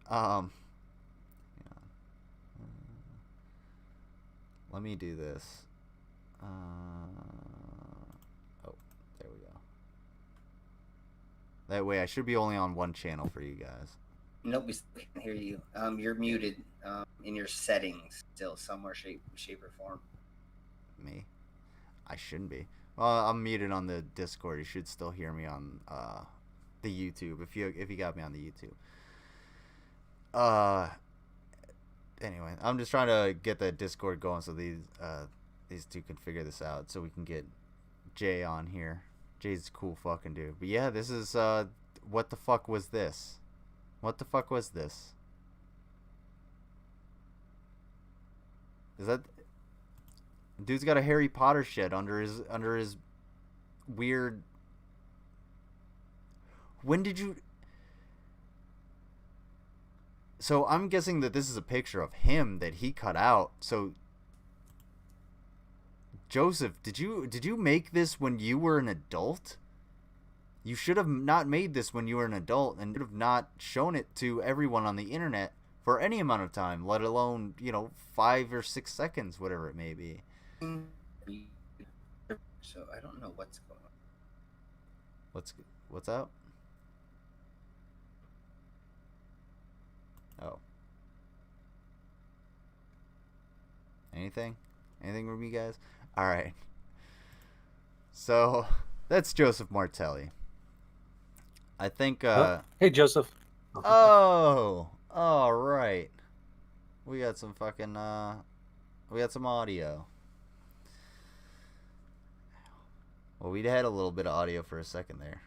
Let me do this. Oh, there we go. That way I should be only on one channel for you guys. Nope, we still can't hear you. You're muted in your settings still, somewhere, shape, or form. Me? I shouldn't be. Well, I'm muted on the Discord. You should still hear me on the YouTube if you got me on the YouTube. Anyway, I'm just trying to get the Discord going so these two can figure this out so we can get Jay on here. Jay's a cool fucking dude. But yeah, this is what the fuck was this? What the fuck was this? Is that dude's got a Harry Potter shed under his weird. When did you? So I'm guessing that this is a picture of him that he cut out. So Joseph, did you make this when you were an adult? You should have not made this when you were an adult, and should have not shown it to everyone on the internet for any amount of time, let alone, 5 or 6 seconds, whatever it may be. So I don't know what's going on. What's up? Oh. Anything? Anything from you guys? All right. So that's Joseph Martelli. I think. Hey, Joseph. Oh, all right. We got some fucking. We got some audio. Well, we had a little bit of audio for a second there.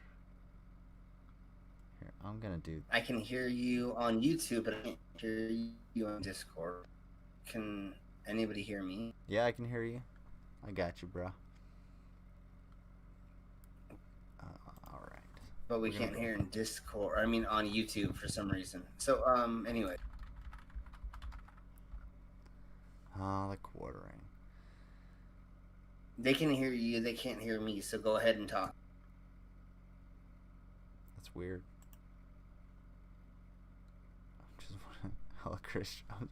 Here, I'm gonna do. I can hear you on YouTube, but I can't hear you on Discord. Can anybody hear me? Yeah, I can hear you. I got you, bro. All right. But we can't hear in Discord. I mean, on YouTube for some reason. So, anyway. The quartering. They can hear you. They can't hear me. So go ahead and talk. That's weird. I'm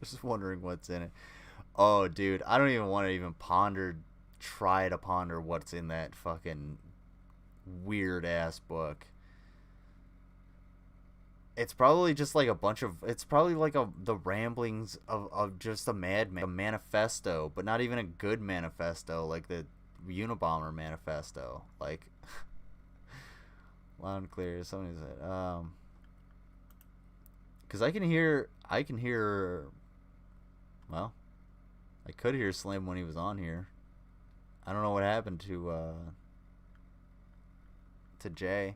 just wondering what's in it. Oh, dude, I don't even want to even try to ponder what's in that fucking weird ass book. It's probably just like it's probably like the ramblings of just a madman, a manifesto, but not even a good manifesto, like the Unabomber manifesto. Like, loud and clear, somebody said, because I can hear, well, I could hear Slim when he was on here. I don't know what happened to Jay.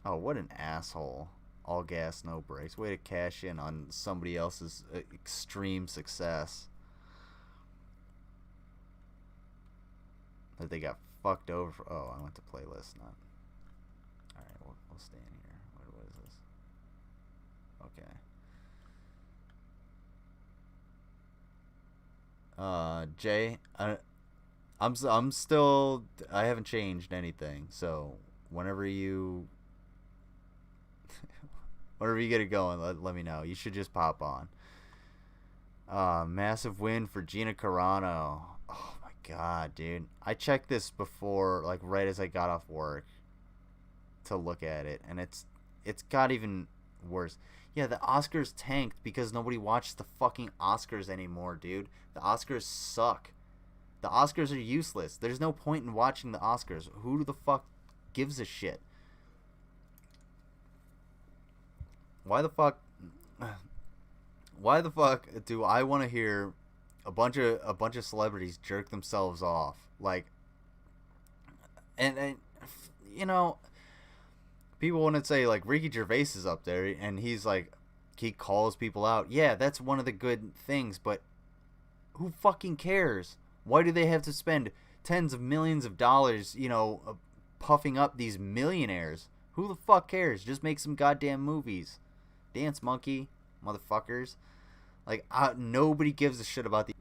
Oh, what an asshole. All gas, no brakes. Way to cash in on somebody else's extreme success. That they got fucked over for. Oh, I went to playlist, not. Alright, we'll stay in here. What is this? Okay. Jay, I'm still. I haven't changed anything, so whenever you get it going, let me know. You should just pop on. Massive win for Gina Carano. Oh my god, dude. I checked this before, like right as I got off work to look at it, and it's got even worse. Yeah, the Oscars tanked because nobody watches the fucking Oscars anymore, dude. The Oscars suck. The Oscars are useless. There's no point in watching the Oscars. Who the fuck gives a shit? Why the fuck do I want to hear a bunch of celebrities jerk themselves off? Like, and you know, people want to say like Ricky Gervais is up there and he's like, he calls people out. Yeah, that's one of the good things, but who fucking cares? Why do they have to spend tens of millions of dollars, you know, puffing up these millionaires? Who the fuck cares? Just make some goddamn movies. Dance Monkey, motherfuckers. Like, nobody gives a shit about the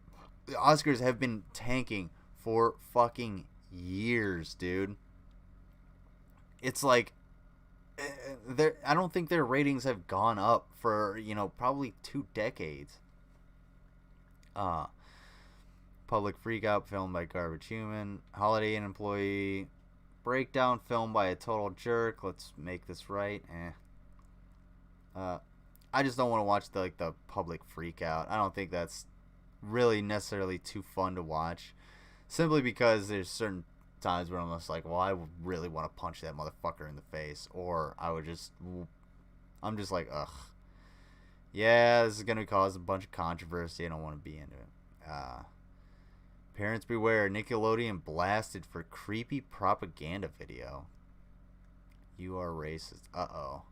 Oscars. Have been tanking for fucking years, dude. It's like, I don't think their ratings have gone up for, you know, probably 2 decades. Public Freakout, filmed by Garbage Human. Holiday Inn Employee. Breakdown, filmed by a total jerk. Let's make this right. I just don't want to watch the public freak out. I don't think that's really necessarily too fun to watch. Simply because there's certain times where I'm just like, well, I really want to punch that motherfucker in the face. Or I'm just like, ugh. Yeah, this is going to cause a bunch of controversy. I don't want to be into it. Parents beware. Nickelodeon blasted for creepy propaganda video. You are racist. Uh-oh.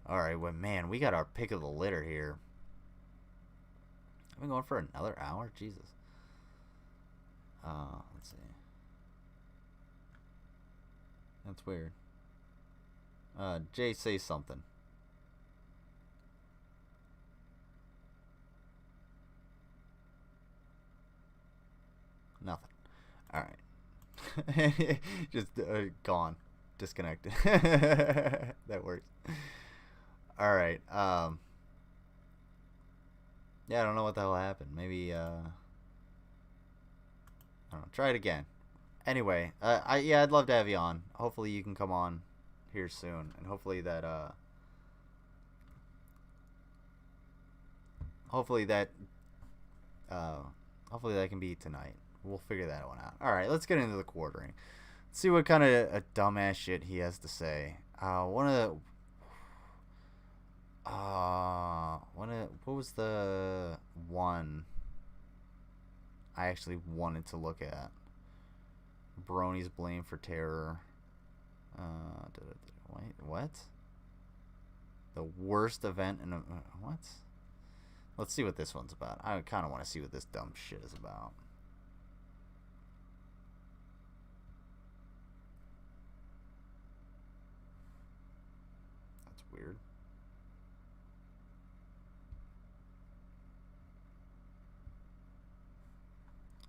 Alright, well, man, we got our pick of the litter here. I've been going for another hour? Jesus. Let's see. That's weird. Jay, say something. Nothing. Alright. Just gone. Disconnected. That works. Alright, yeah, I don't know what the hell happened. Maybe, I don't know, try it again. Anyway, I'd love to have you on. Hopefully you can come on here soon, and hopefully that Hopefully that can be tonight. We'll figure that one out. All right, let's get into the quartering. Let's see what kind of a dumbass shit he has to say. What was the one I actually wanted to look at? Brony's blame for terror. Wait, what? The worst event in a what? Let's see what this one's about. I kind of want to see what this dumb shit is about. That's weird.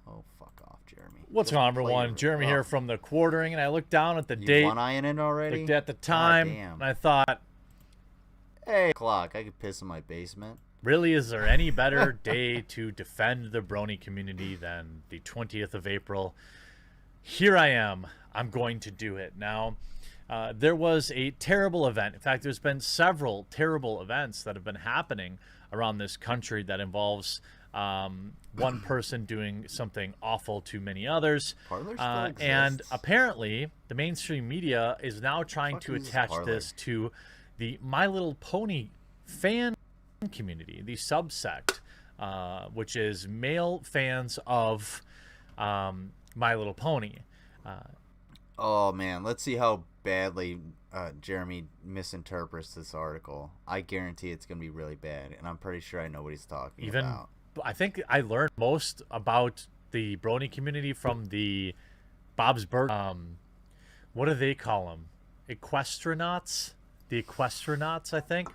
Oh, fuck off, Jeremy. What's going on, everyone? Jeremy here from the quartering, and I looked down at the date. One-eyeing it already? Looked at the time, and I thought, hey, clock, I could piss in my basement. Really, is there any better day to defend the brony community than the 20th of April? Here I am. I'm going to do it. Now, there was a terrible event. In fact, there's been several terrible events that have been happening around this country that involves one person doing something awful to many others. And apparently, the mainstream media is now trying to attach this to the My Little Pony fan community, the subsect, which is male fans of My Little Pony. Oh man, let's see how badly Jeremy misinterprets this article. I guarantee it's gonna be really bad, and I'm pretty sure I know what he's talking about. I think I learned most about the brony community from the Bob's Burger. What do they call them? Equestronauts? The Equestronauts, I think.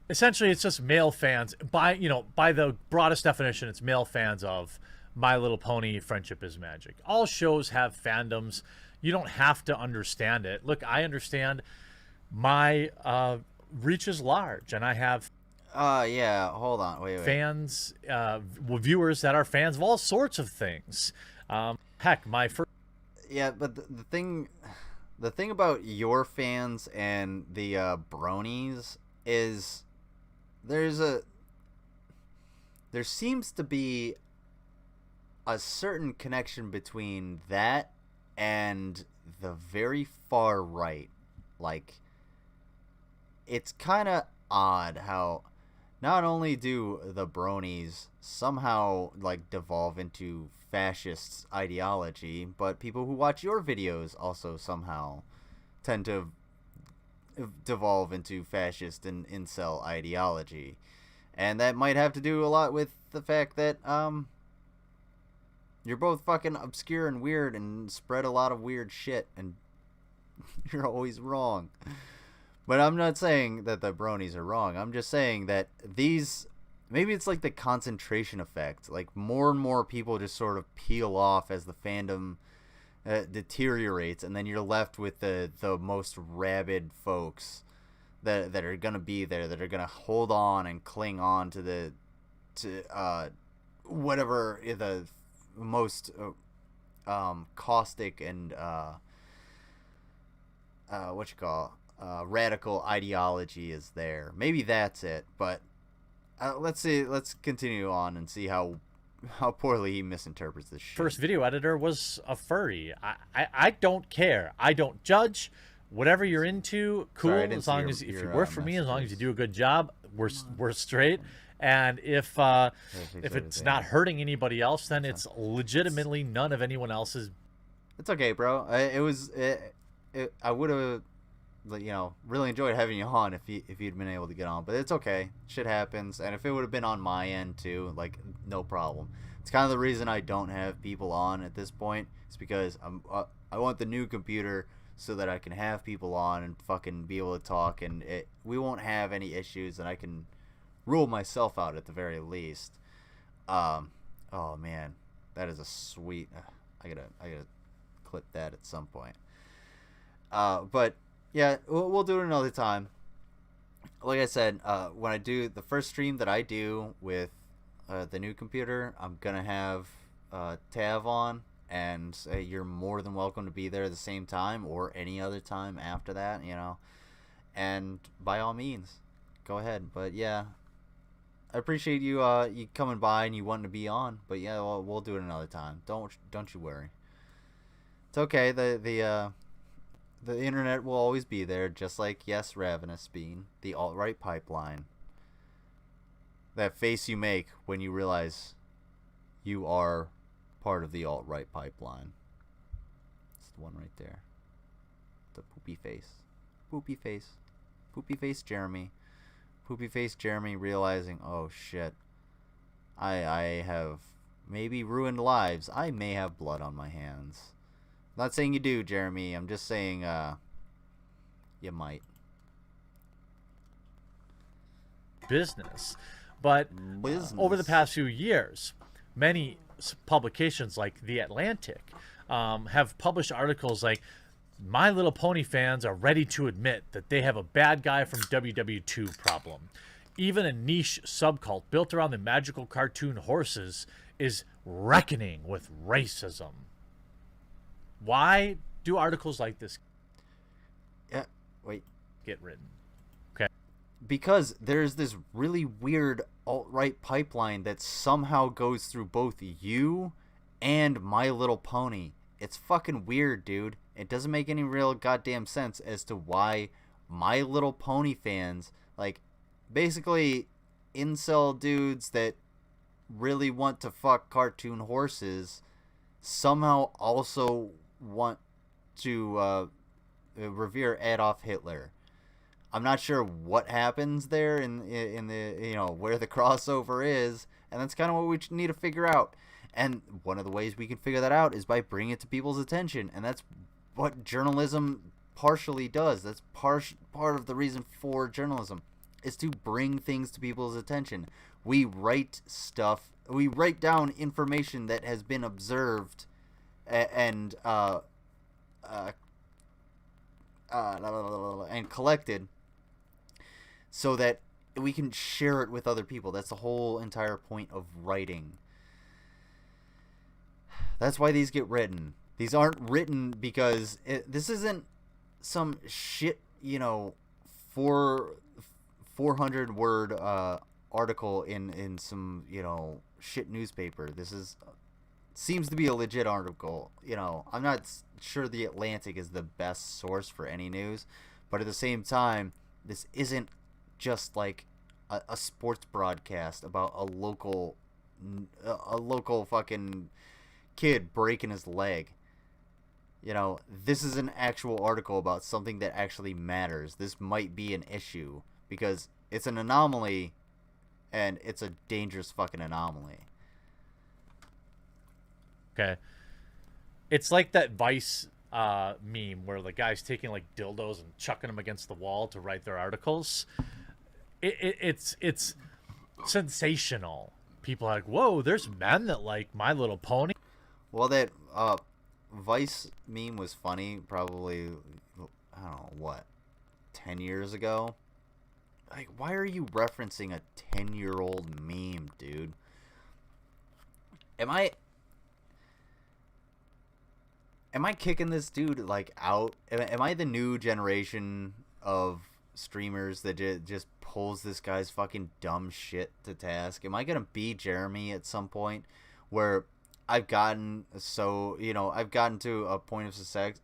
Essentially, it's just male fans. By the broadest definition, it's male fans of My Little Pony, Friendship is Magic. All shows have fandoms. You don't have to understand it. Look, I understand my reach is large, and I have yeah, hold on, wait. Fans, viewers that are fans of all sorts of things. Heck, my first. Yeah, but the thing about your fans and the bronies is there seems to be a certain connection between that and the very far right. Like, it's kind of odd how not only do the bronies somehow like devolve into fascist ideology, but people who watch your videos also somehow tend to devolve into fascist and incel ideology. And that might have to do a lot with the fact that you're both fucking obscure and weird and spread a lot of weird shit, and you're always wrong. But I'm not saying that the bronies are wrong. I'm just saying that maybe it's like the concentration effect. Like, more and more people just sort of peel off as the fandom deteriorates, and then you're left with the most rabid folks that are gonna be there, that are gonna hold on and cling on to whatever the most caustic and radical ideology is there. Maybe that's it, but let's continue on and see how poorly he misinterprets this shit. First video editor was a furry. I don't care. I don't judge. Whatever you're into, cool. Sorry, as long as if you work for me, as long as you do a good job, we're straight. And if it's not hurting anybody else, then it's legitimately none of anyone else's. It's okay, bro. I would have, really enjoyed having you on if you'd been able to get on, but it's okay. Shit happens, and if it would have been on my end too, like, no problem. It's kind of the reason I don't have people on at this point. It's because I want the new computer so that I can have people on and fucking be able to talk, and we won't have any issues, and I can rule myself out at the very least. Oh man, that is a sweet. I gotta clip that at some point. But yeah, we'll do it another time. Like I said, when I do the first stream that I do with the new computer, I'm gonna have Tav on, and you're more than welcome to be there at the same time or any other time after that, and by all means, go ahead. But yeah, I appreciate you you coming by and you wanting to be on. But yeah, we'll do it another time. Don't you worry. It's okay. The internet will always be there, just like yes, Ravenous Bean, the alt-right pipeline. That face you make when you realize you are part of the alt-right pipeline. It's the one right there. The poopy face. Poopy face. Poopy face Jeremy. Poopy face Jeremy realizing, oh shit, I have maybe ruined lives. I may have blood on my hands. I'm not saying you do, Jeremy. I'm just saying you might. Business. But over the past few years, many publications like The Atlantic have published articles like, My Little Pony fans are ready to admit that they have a bad guy from WW2 problem. Even a niche subcult built around the magical cartoon horses is reckoning with racism. Why do articles like this get written? Okay. Because there's this really weird alt-right pipeline that somehow goes through both you and My Little Pony. It's fucking weird, dude. It doesn't make any real goddamn sense as to why My Little Pony fans, like, basically incel dudes that really want to fuck cartoon horses, somehow also want to revere Adolf Hitler. I'm not sure what happens there in the where the crossover is, and that's kind of what we need to figure out. And one of the ways we can figure that out is by bringing it to people's attention, and that's what journalism partially does. That's part of the reason for journalism, is to bring things to people's attention. We write stuff. We write down information that has been observed and collected, so that we can share it with other people. That's the whole entire point of writing. That's why these get written. These aren't written because this isn't some shit, 400 word article in some, shit newspaper. This seems to be a legit article. I'm not sure The Atlantic is the best source for any news, but at the same time, this isn't just like a sports broadcast about a local fucking kid breaking his leg. This is an actual article about something that actually matters. This might be an issue because it's an anomaly, and it's a dangerous fucking anomaly. Okay. It's like that Vice meme where the guy's taking like dildos and chucking them against the wall to write their articles. It's sensational. People are like, whoa, there's men that like My Little Pony. Well, that Vice meme was funny probably, I don't know, what, 10 years ago? Like, why are you referencing a 10-year-old meme, dude? Am I kicking this dude, like, out? Am I the new generation of streamers that just pulls this guy's fucking dumb shit to task? Am I gonna be Jeremy at some point where I've gotten to a point of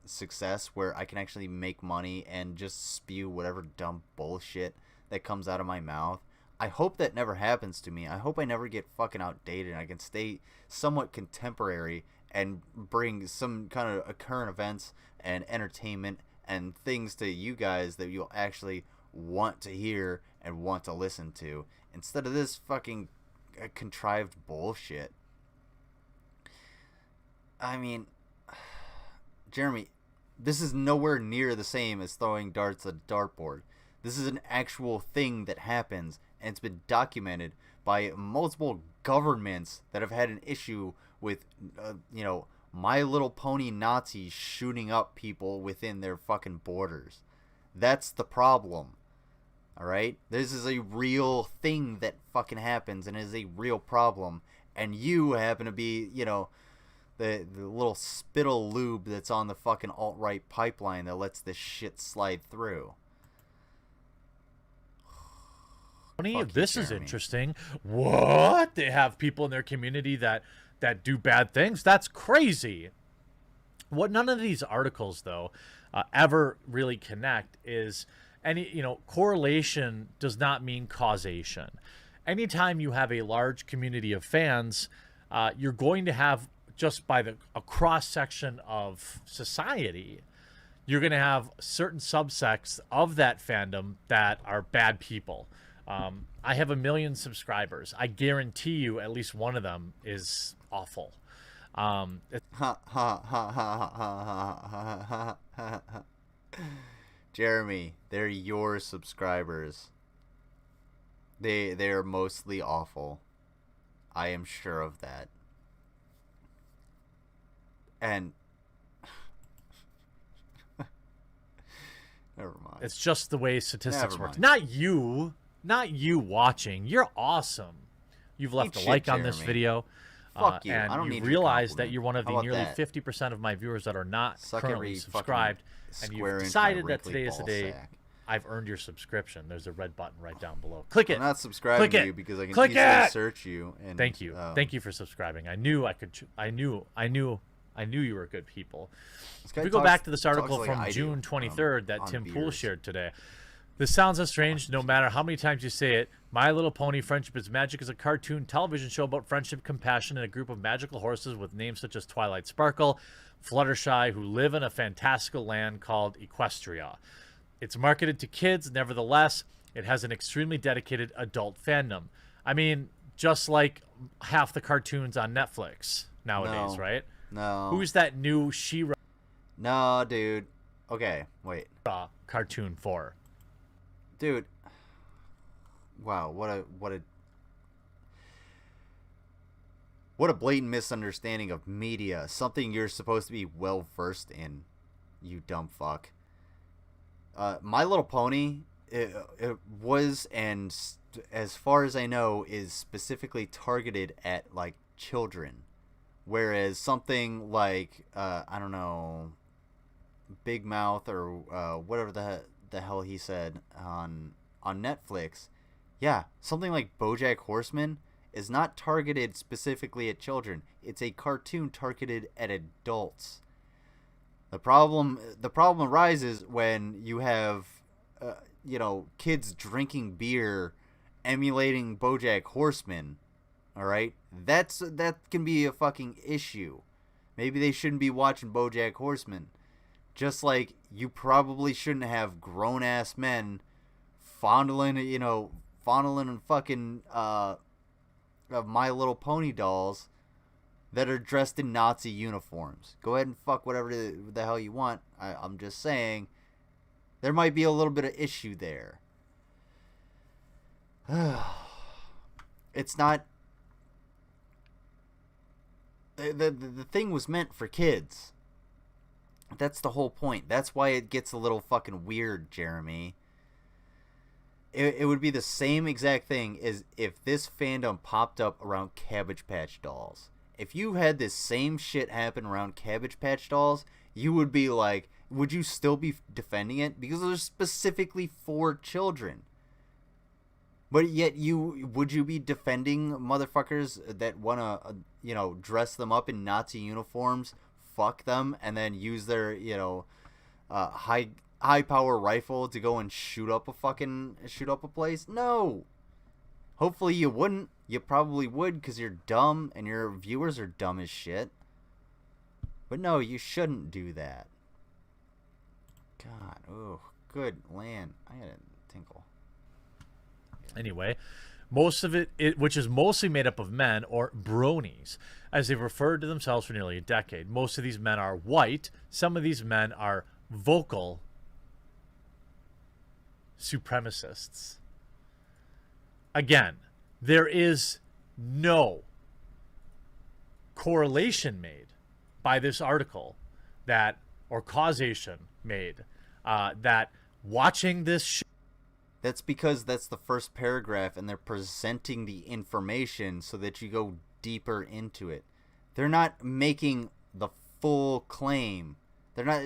success where I can actually make money and just spew whatever dumb bullshit that comes out of my mouth? I hope that never happens to me. I hope I never get fucking outdated and I can stay somewhat contemporary and bring some kind of current events and entertainment and things to you guys that you'll actually want to hear and want to listen to, instead of this fucking contrived bullshit. I mean, Jeremy, this is nowhere near the same as throwing darts at a dartboard. This is an actual thing that happens, and it's been documented by multiple governments that have had an issue with, My Little Pony Nazis shooting up people within their fucking borders. That's the problem. Alright? This is a real thing that fucking happens, and is a real problem. And you happen to be, the little spittle lube that's on the fucking alt-right pipeline that lets this shit slide through. This is interesting. What? They have people in their community that do bad things? That's crazy. What none of these articles, though, ever really connect is correlation does not mean causation. Anytime you have a large community of fans, you're going to have, just by a cross section of society, you're going to have certain subsects of that fandom that are bad people. I have 1 million subscribers. I guarantee you at least one of them is awful. Jeremy, they're your subscribers. They're mostly awful. I am sure of that. And never mind. It's just the way statistics work. Not you watching. You're awesome. You've left a like on this video. Fuck you. And I don't need you realize that you're one of the nearly that? 50% of my viewers that are not currently subscribed. And you've square decided that today is the day sack. I've earned your subscription. There's a red button right down below. Click it. I'm not subscribing Click to you it. because I can Click easily it. search you. And, Thank you. Thank you for subscribing. I knew you were good people. If we go back to this article from June 23rd that Tim Pool shared today. This sounds so strange no matter how many times you say it. My Little Pony Friendship is Magic is a cartoon television show about friendship, compassion, and a group of magical horses with names such as Twilight Sparkle, Fluttershy, who live in a fantastical land called Equestria. It's marketed to kids, nevertheless, it has an extremely dedicated adult fandom. I mean, just like half the cartoons on Netflix nowadays, right? No. Who's that new She-Ra? No, dude. Okay, wait. Cartoon for? Dude. Wow, what a blatant misunderstanding of media. Something you're supposed to be well versed in, you dumb fuck. My Little Pony, it was, and as far as I know, is specifically targeted at like children, whereas something like I don't know, Big Mouth or whatever the hell he said on Netflix, yeah, something like BoJack Horseman is not targeted specifically at children. It's a cartoon targeted at adults. The problem arises when you have, kids drinking beer, emulating BoJack Horseman. All right, that can be a fucking issue. Maybe they shouldn't be watching BoJack Horseman. Just like you probably shouldn't have grown ass men fondling and fucking of My Little Pony dolls that are dressed in Nazi uniforms. Go ahead and fuck whatever the hell you want. I'm just saying there might be a little bit of issue there. It's not. The thing was meant for kids. That's the whole point. That's why it gets a little fucking weird, Jeremy. It would be the same exact thing as if this fandom popped up around Cabbage Patch Dolls. If you had this same shit happen around Cabbage Patch Dolls, you would be like, would you still be defending it? Because they're specifically for children. But yet would you be defending motherfuckers that want to, dress them up in Nazi uniforms, fuck them, and then use their, high power rifle to go and shoot up a place? No. Hopefully you wouldn't. You probably would because you're dumb and your viewers are dumb as shit. But no, you shouldn't do that. God, oh, good land. I got a tinkle. Anyway, most of it, which is mostly made up of men, or bronies, as they've referred to themselves for nearly a decade. Most of these men are white. Some of these men are vocal supremacists. Again, there is no correlation made by this article or causation made that watching this That's because that's the first paragraph and they're presenting the information so that you go deeper into it. They're not making the full claim. They're not.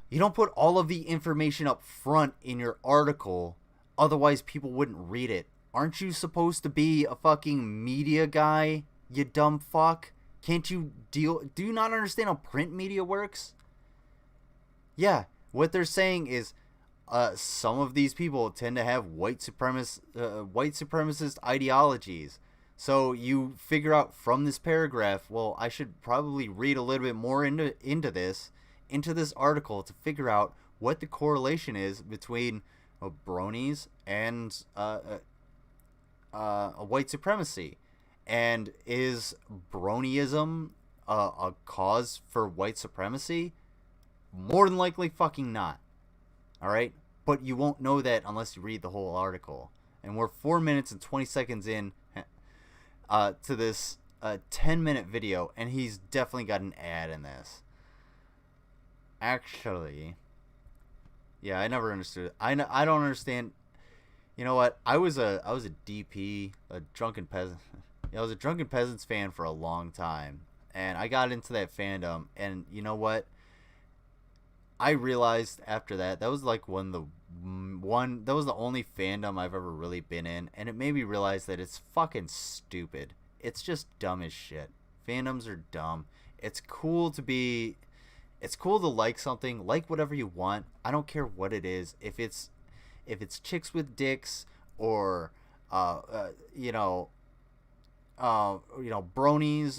You don't put all of the information up front in your article Otherwise, people wouldn't read it. Aren't you supposed to be a fucking media guy, you dumb fuck? Can't you do you not understand how print media works? Yeah, what they're saying is some of these people tend to have white supremacist ideologies. So you figure out from this paragraph, well, I should probably read a little bit more into this article to figure out what the correlation is between bronies and white supremacy. And is bronyism a cause for white supremacy? More than likely fucking not. Alright? But you won't know that unless you read the whole article. And we're 4 minutes and 20 seconds in to this 10-minute video, and he's definitely got an ad in this. Actually, yeah, I never understood it. I don't understand. You know what? I was a DP, a drunken peasant. I was a Drunken Peasants fan for a long time, and I got into that fandom, and you know what? I realized after that was like that was the only fandom I've ever really been in, and it made me realize that it's fucking stupid. It's just dumb as shit. Fandoms are dumb. It's cool to like something, like whatever you want. I don't care what it is. If it's chicks with dicks or bronies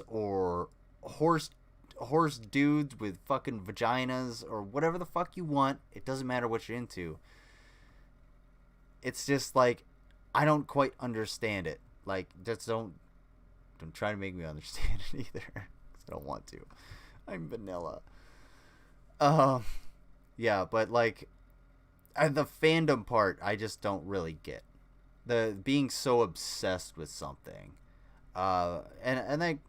or horse dudes with fucking vaginas or whatever the fuck you want, it doesn't matter what you're into. It's just like, I don't quite understand it. Like, just don't try to make me understand it either, 'cause I don't want to. I'm vanilla. Yeah, but like, the fandom part, I just don't really get. The being so obsessed with something. And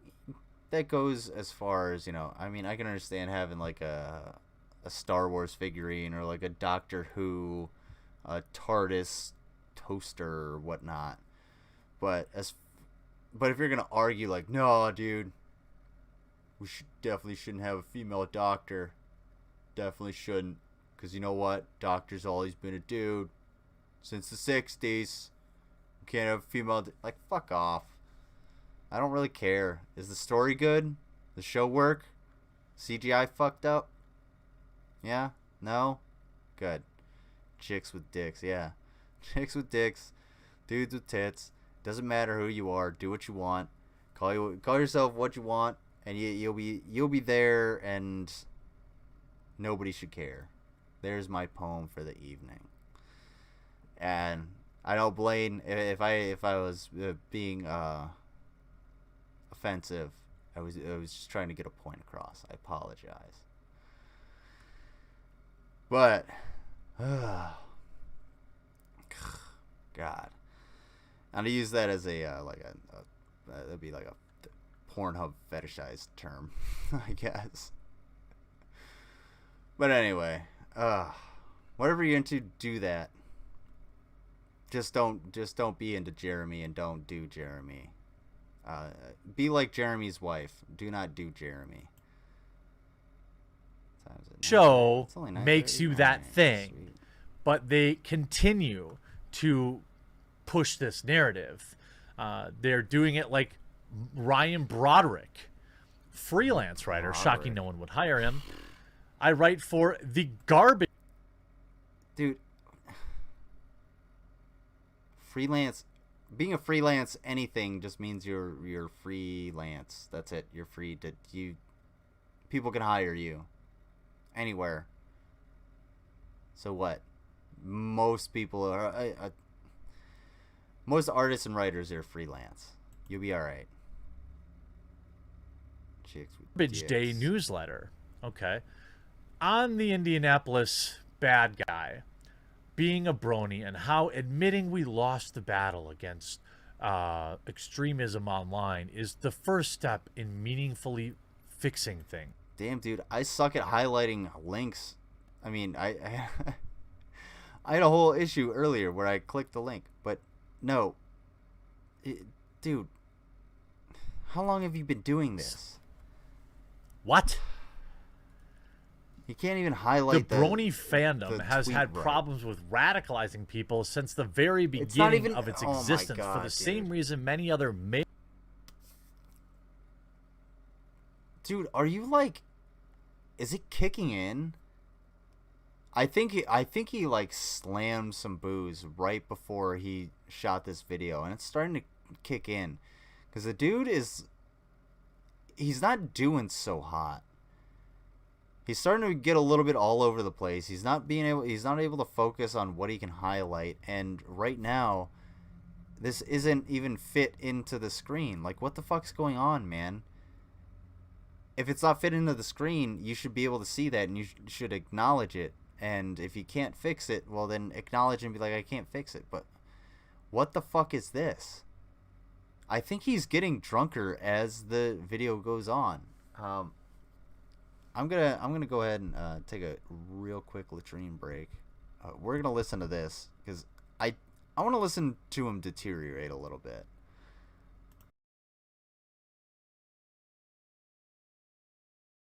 that goes as far as, I mean, I can understand having like a Star Wars figurine or like a Doctor Who, a TARDIS toaster or whatnot. But if you're gonna argue like, no, dude, we definitely shouldn't have a female doctor. Definitely shouldn't, because you know what? Doctor's always been a dude since the 60s. You can't have a female. Like, fuck off. I don't really care. Is the story good? The show work? CGI fucked up? Yeah? No? Good. Chicks with dicks, yeah. Chicks with dicks. Dudes with tits. Doesn't matter who you are. Do what you want. Call yourself what you want, and you'll be there, and nobody should care. There's my poem for the evening. And I know, Blaine, if I was being offensive, I was just trying to get a point across. I apologize. But God, I'm gonna use that as that'd be like a Pornhub fetishized term, I guess. But anyway, whatever you're into, do that. Just don't be into Jeremy, and don't do Jeremy. Be like Jeremy's wife. Do not do Jeremy. Show makes you that thing. Sweet. But they continue to push this narrative. They're doing it like Ryan Broderick, freelance writer. Shocking no one would hire him. I write for the garbage. Dude. Freelance. Being a freelance anything just means you're freelance. That's it. You're free to people can hire you anywhere. So what? Most people are most artists and writers are freelance. You'll be all right. Garbage Day newsletter. Okay. On the Indianapolis bad guy being a brony and how admitting we lost the battle against extremism online is the first step in meaningfully fixing things. Damn, dude, I suck at highlighting links. I mean, I had a whole issue earlier where I clicked the link, but no. Dude, how long have you been doing this? What? He can't even highlight the brony fandom the has tweet had right. problems with radicalizing people since the very It's not beginning even- of its oh my existence for God, the same dude. reason many other Dude, are you like... Is it kicking in? I think he like slammed some booze right before he shot this video, and it's starting to kick in. Because the dude he's not doing so hot. He's starting to get a little bit all over the place. He's not able to focus on what he can highlight, and right now this isn't even fit into the screen. Like, what the fuck's going on, man? If it's not fit into the screen, you should be able to see that, and you should acknowledge it. And if you can't fix it, well, then acknowledge and be like, I can't fix it. But what the fuck is this? I think he's getting drunker as the video goes on. I'm gonna go ahead and take a real quick latrine break. We're gonna listen to this because I want to listen to him deteriorate a little bit.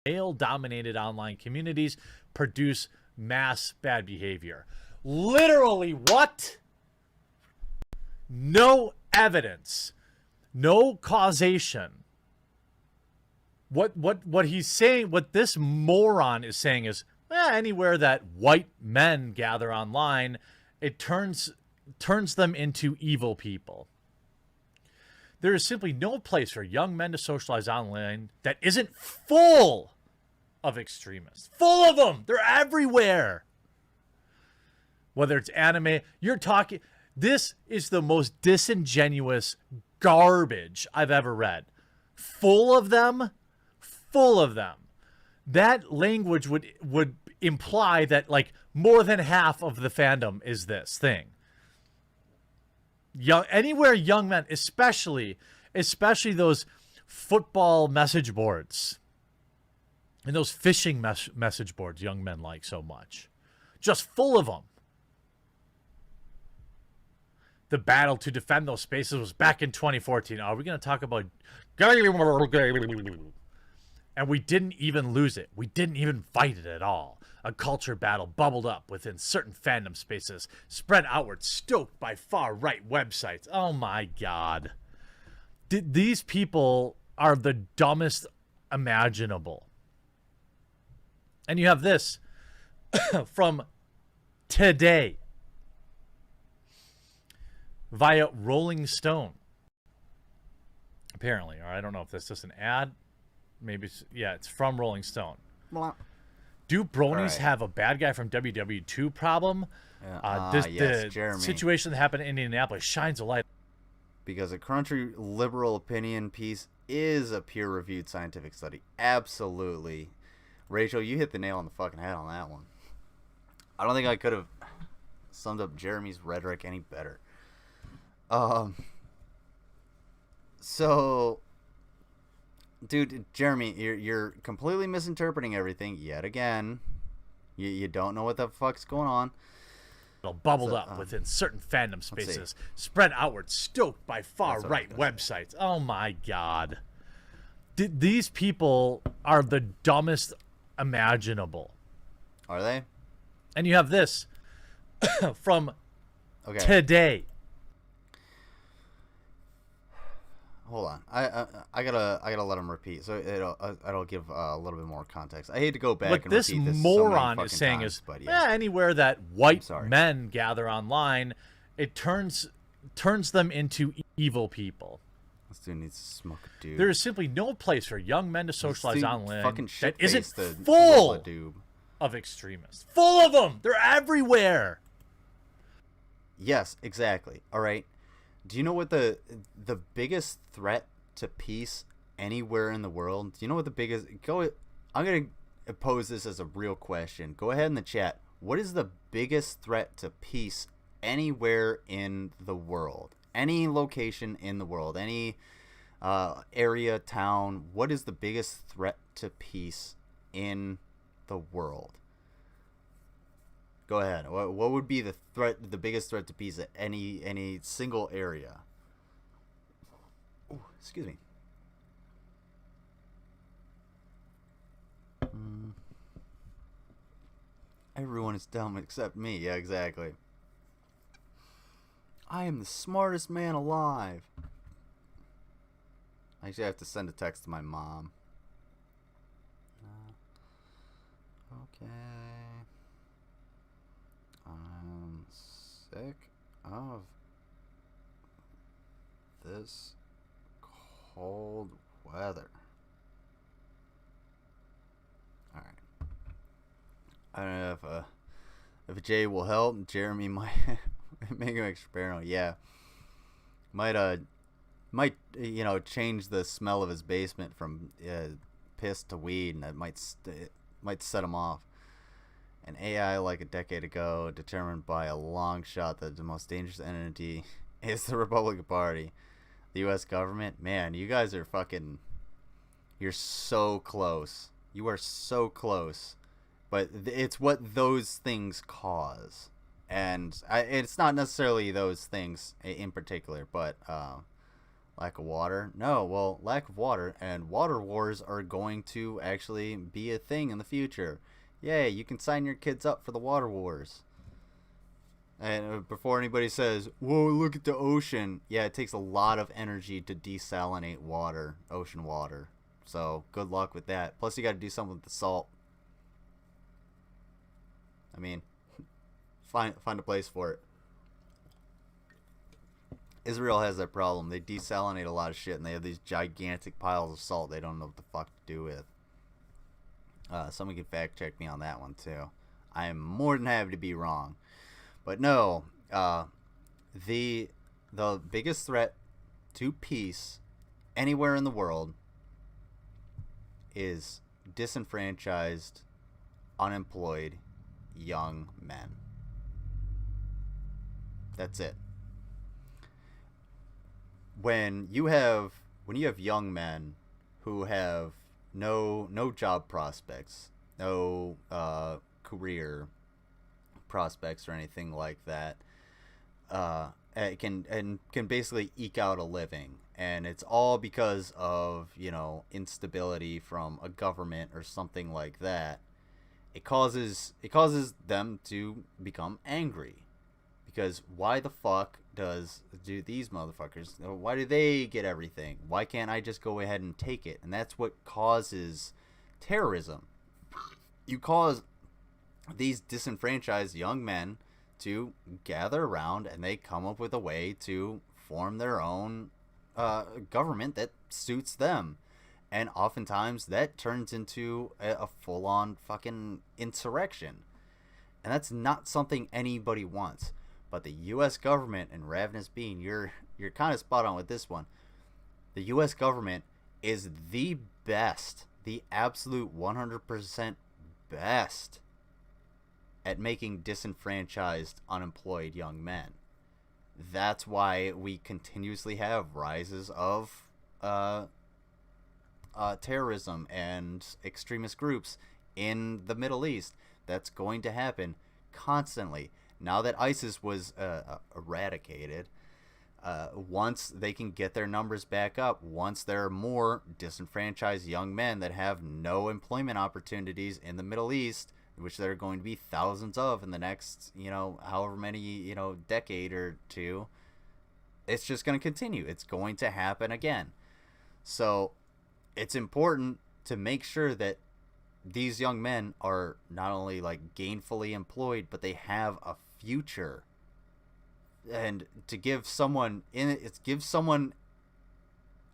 male-dominated online communities produce mass bad behavior. Literally, what? No evidence, no causation. What he's saying, what this moron is saying is, anywhere that white men gather online, it turns them into evil people. There is simply no place for young men to socialize online that isn't full of extremists. Full of them. They're everywhere. Whether it's anime, you're talking... This is the most disingenuous garbage I've ever read. Full of them. Full of them. That language would imply that, like, more than half of the fandom is this thing. Anywhere young men, especially those football message boards and those fishing message boards young men like so much, just full of them. The battle to defend those spaces was back in 2014. Are we going to talk about... And we didn't even lose it. We didn't even fight it at all. A culture battle bubbled up within certain fandom spaces, spread outward, stoked by far-right websites. Oh my God. These people are the dumbest imaginable. And you have this from today via Rolling Stone. Apparently, or I don't know if that's just an ad. Maybe it's from Rolling Stone. Do bronies have a bad guy from WW2 problem? Yes, the Jeremy. situation that happened in Indianapolis shines a light. Because a country liberal opinion piece is a peer-reviewed scientific study. Absolutely. Rachel, you hit the nail on the fucking head on that one. I don't think I could have summed up Jeremy's rhetoric any better. So... Dude, Jeremy, you're completely misinterpreting everything yet again. You don't know what the fuck's going on. Bubbled up within certain fandom spaces, spread outward, stoked by far-right websites. Oh my God. These people are the dumbest imaginable. Are they? And you have this from today. Hold on, I gotta let him repeat, so it'll give a little bit more context. I hate to go back What and this repeat this moron so many is saying times, is, but yeah. anywhere that white men gather online, it turns them into evil people. This dude needs to smoke a doob. There is simply no place for young men to socialize online that isn't the full of extremists. Full of them. They're everywhere. Yes, exactly. All right. Do you know what the biggest threat to peace anywhere in the world? Do you know what the biggest... I'm going to pose this as a real question. Go ahead in the chat. What is the biggest threat to peace anywhere in the world? Any location in the world, any area, town, what is the biggest threat to peace in the world? Go ahead. What would be the biggest threat to peace at any single area? Ooh, excuse me. Everyone is dumb except me. Yeah, exactly. I am the smartest man alive. I actually have to send a text to my mom. Okay. I'm sick of this cold weather. Alright. I don't know if Jay will help. Jeremy might make him extra paranoid. Yeah. Might change the smell of his basement from piss to weed, and it might set him off. An AI like a decade ago determined by a long shot that the most dangerous entity is the Republican Party. The U.S. government, man, you guys are you're so close. You are so close. But it's what those things cause. And it's not necessarily those things in particular, but lack of water. No, well, lack of water and water wars are going to actually be a thing in the future. Yay, you can sign your kids up for the water wars. And before anybody says, whoa, look at the ocean. Yeah, it takes a lot of energy to desalinate water, ocean water. So good luck with that. Plus you got to do something with the salt. I mean, find a place for it. Israel has that problem. They desalinate a lot of shit, and they have these gigantic piles of salt they don't know what the fuck to do with. Someone can fact check me on that one too. I am more than happy to be wrong. But no, the biggest threat to peace anywhere in the world is disenfranchised, unemployed young men. That's it. When you have young men who have no job prospects, no career prospects or anything like that, can basically eke out a living, and it's all because of instability from a government or something like that. It causes them to become angry, because why the fuck do these motherfuckers, why do they get everything? Why can't I just go ahead and take it? And that's what causes terrorism. You cause these disenfranchised young men to gather around, and they come up with a way to form their own government that suits them. And oftentimes that turns into a full-on fucking insurrection. And that's not something anybody wants. But the U.S. government, and Ravenous Bean, you're kind of spot on with this one. The U.S. government is the best, the absolute 100% best at making disenfranchised, unemployed young men. That's why we continuously have rises of terrorism and extremist groups in the Middle East. That's going to happen constantly. Now that ISIS was eradicated, once they can get their numbers back up, once there are more disenfranchised young men that have no employment opportunities in the Middle East, which there are going to be thousands of in the next, however many, decade or two, it's just going to continue. It's going to happen again. So it's important to make sure that these young men are not only gainfully employed, but they have a future. And to give someone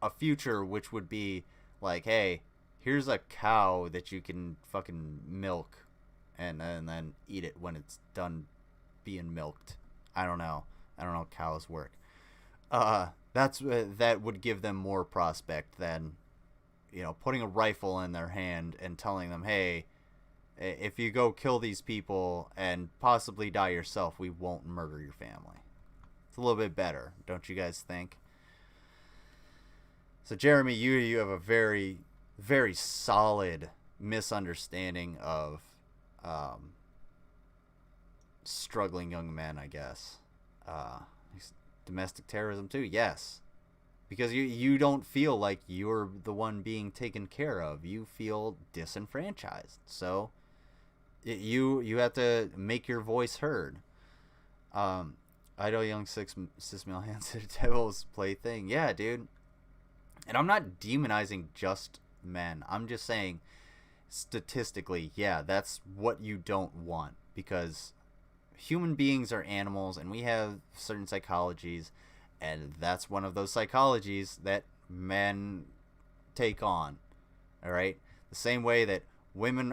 a future, which would be hey, here's a cow that you can fucking milk and then eat it when it's done being milked. I don't know how cows work. That would give them more prospect than putting a rifle in their hand and telling them, hey, if you go kill these people and possibly die yourself, we won't murder your family. It's a little bit better, don't you guys think? So Jeremy, you have a very, very solid misunderstanding of struggling young men, I guess. Domestic terrorism too, yes. Because you don't feel like you're the one being taken care of. You feel disenfranchised. So You have to make your voice heard. Idle young cis male hands to the devil's plaything. Yeah, dude. And I'm not demonizing just men. I'm just saying, statistically, yeah, that's what you don't want, because human beings are animals and we have certain psychologies, and that's one of those psychologies that men take on. All right, the same way that women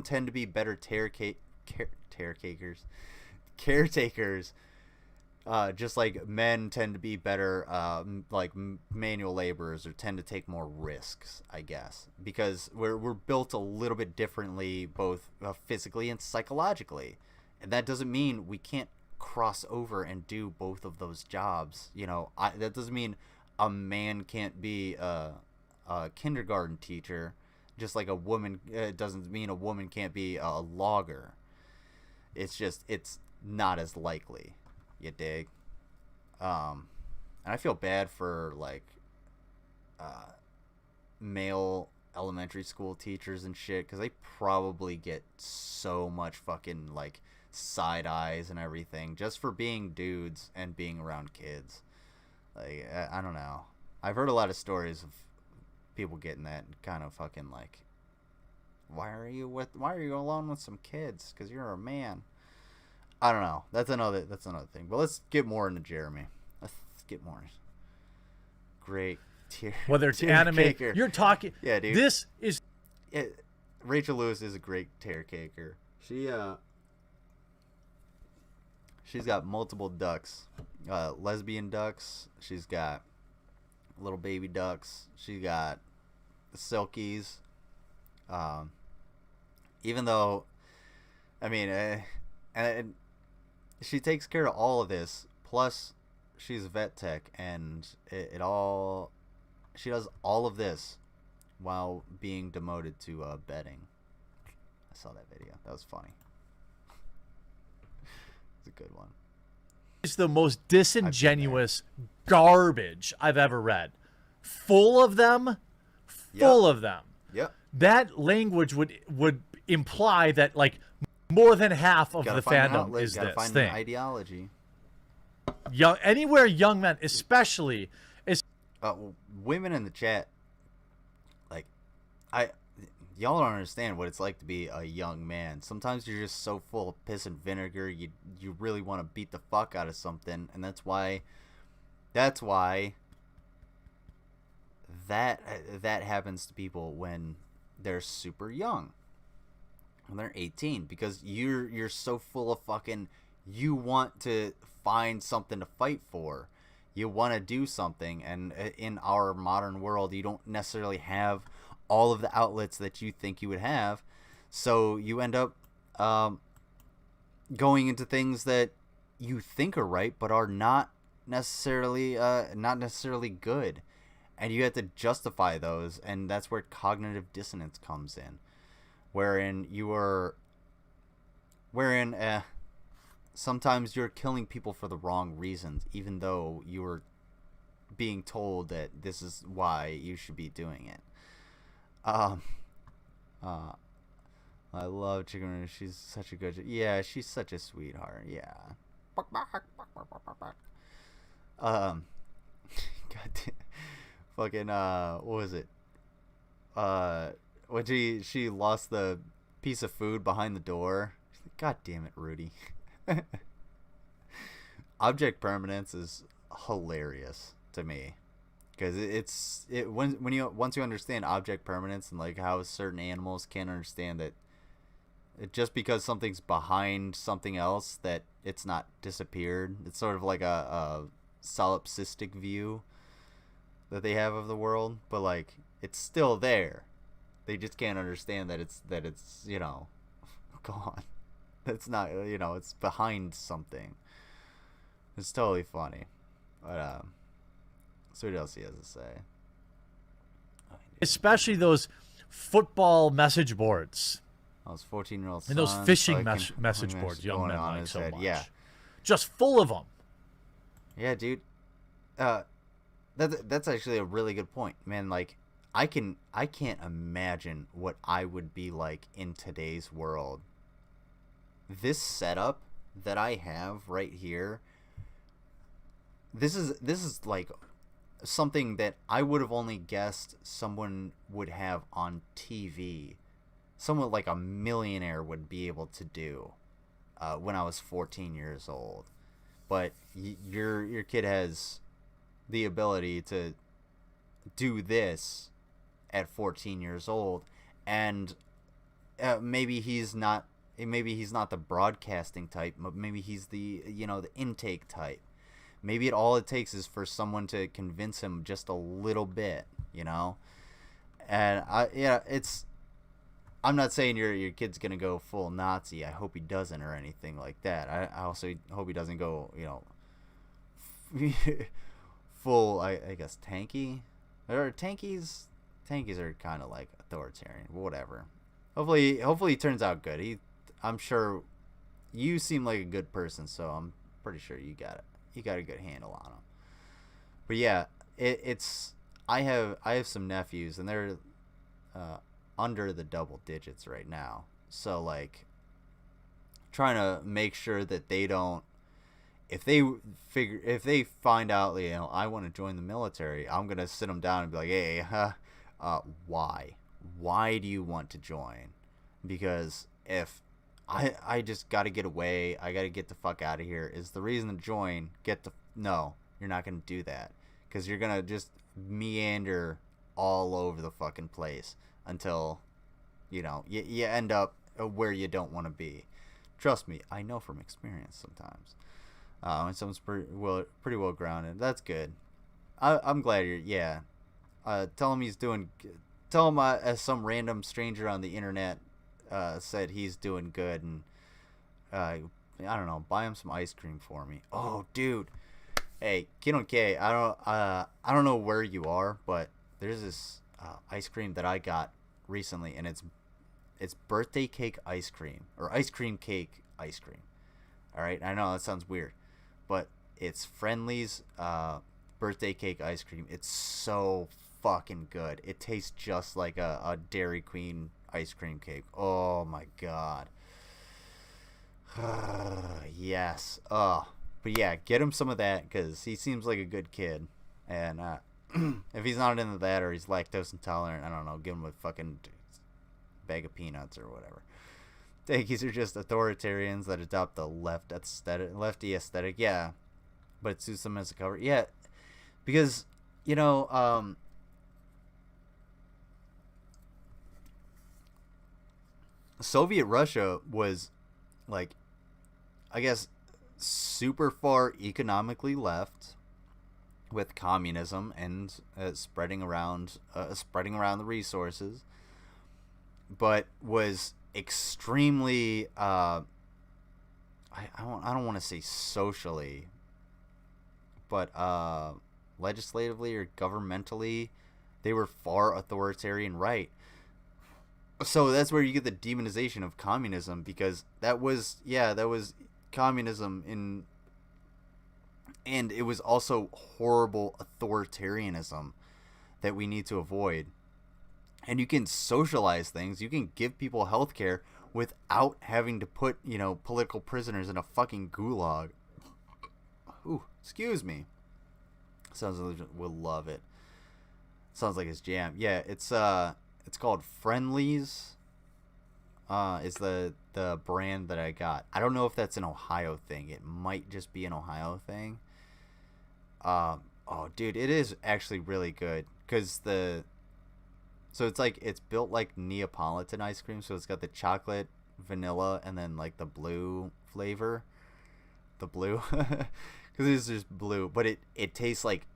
tend to be better caretakers, just like men tend to be better like manual laborers, or tend to take more risks, I guess, because we're built a little bit differently, both physically and psychologically. And that doesn't mean we can't cross over and do both of those jobs. You know, that doesn't mean a man can't be a kindergarten teacher, just like a woman. It doesn't mean a woman can't be a logger. It's just, it's not as likely. You dig? And I feel bad for like male elementary school teachers and shit, because they probably get so much fucking like side eyes and everything just for being dudes and being around kids. Like, I don't know. I've heard a lot of stories of people getting that kind of fucking like, why are you alone with some kids? Because you're a man. I don't know. That's another thing. But let's get more into Jeremy. Let's get more. Great tier. Whether it's tier anime, caker. you're talking. Yeah, dude. This is. Rachel Lewis is a great tier caker. She's got multiple ducks, lesbian ducks. She's got little baby ducks. She got silkies. Even though, I mean, and she takes care of all of this. Plus, she's a vet tech, and she does all of this while being demoted to bedding. I saw that video. That was funny. It's a good one. It's the most disingenuous garbage I've ever read. Full of them. Yep. That language would imply that like more than half of the fandom is this find thing. An ideology. Anywhere young men, especially, women in the chat, like, y'all don't understand what it's like to be a young man. Sometimes you're just so full of piss and vinegar, you really want to beat the fuck out of something, and that's why that happens to people when they're super young, when they're 18, because you're so full of fucking, you want to find something to fight for, you want to do something, and in our modern world you don't necessarily have all of the outlets that you think you would have, so you end up going into things that you think are right but are not necessarily good, and you have to justify those, and that's where cognitive dissonance comes in, wherein sometimes you're killing people for the wrong reasons, even though you were being told that this is why you should be doing it. I love Chicken Roo. She's such a good. Yeah, she's such a sweetheart. Yeah. God damn. Fucking what was it? When she lost the piece of food behind the door. God damn it, Rudy. Object permanence is hilarious to me, because once you understand object permanence, and like how certain animals can't understand that just because something's behind something else that it's not disappeared. It's sort of like a solipsistic view that they have of the world, but like it's still there. They just can't understand that it's gone. It's not, it's behind something. It's totally funny. But so what else he has to say? Especially those football message boards. Those 14-year-old and those fishing message boards young men like so much. Yeah. Just full of them. Yeah, dude. That's actually a really good point, man. Like, I can't imagine what I would be like in today's world. This setup that I have right here, this is like something that I would have only guessed someone would have on TV. Someone like a millionaire would be able to do when I was 14 years old. But your kid has the ability to do this at 14 years old, and maybe he's not the broadcasting type, but maybe he's the the intake type. Maybe all it takes is for someone to convince him just a little bit, and I'm not saying your kid's gonna go full Nazi. I hope he doesn't, or anything like that. I also hope he doesn't go full I guess tanky, or tankies are kind of like authoritarian, whatever. Hopefully he turns out good. I'm sure you seem like a good person, so I'm pretty sure you got a good handle on him. But yeah, I have some nephews, and they're under the double digits right now, so like trying to make sure that they don't, if they find out I want to join the military, I'm gonna sit them down and be like, hey, why do you want to join? Because if I just got to get away, I got to get the fuck out of here, is the reason to join, no, you're not going to do that, because you're going to just meander all over the fucking place until you end up where you don't want to be. Trust me, I know from experience sometimes. When someone's pretty well grounded, that's good. I'm glad tell him he's doing. Tell him as some random stranger on the internet said he's doing good, and I don't know, buy him some ice cream for me. Oh, dude, hey, Kid on K, I don't know where you are, but there's this ice cream that I got recently, and it's birthday cake ice cream, or ice cream cake ice cream. All right, I know that sounds weird, but it's Friendly's birthday cake ice cream. It's so fucking good. It tastes just like a Dairy Queen ice cream cake. Oh my god. Yes. But yeah, get him some of that, because he seems like a good kid. And if he's not into that, or he's lactose intolerant, I don't know, give him a fucking bag of peanuts or whatever. Tankies are just authoritarians that adopt the lefty aesthetic. Yeah, but it suits them as a cover. Yeah, because Soviet Russia was, like, I guess, super far economically left with communism and spreading around the resources, but was extremely I don't want to say socially, but legislatively or governmentally, they were far authoritarian right. So that's where you get the demonization of communism, because that was communism and it was also horrible authoritarianism that we need to avoid. And you can socialize things, you can give people health care without having to put, political prisoners in a fucking gulag. Ooh, excuse me. Sounds like we'll love it. Sounds like his jam. Yeah, it's called Friendly's. Is the brand that I got. I don't know if that's an Ohio thing. It might just be an Ohio thing. Oh, dude, it is actually really good, because so it's built like Neapolitan ice cream. So it's got the chocolate, vanilla, and then like the blue flavor. The blue, because it's just blue, but it tastes like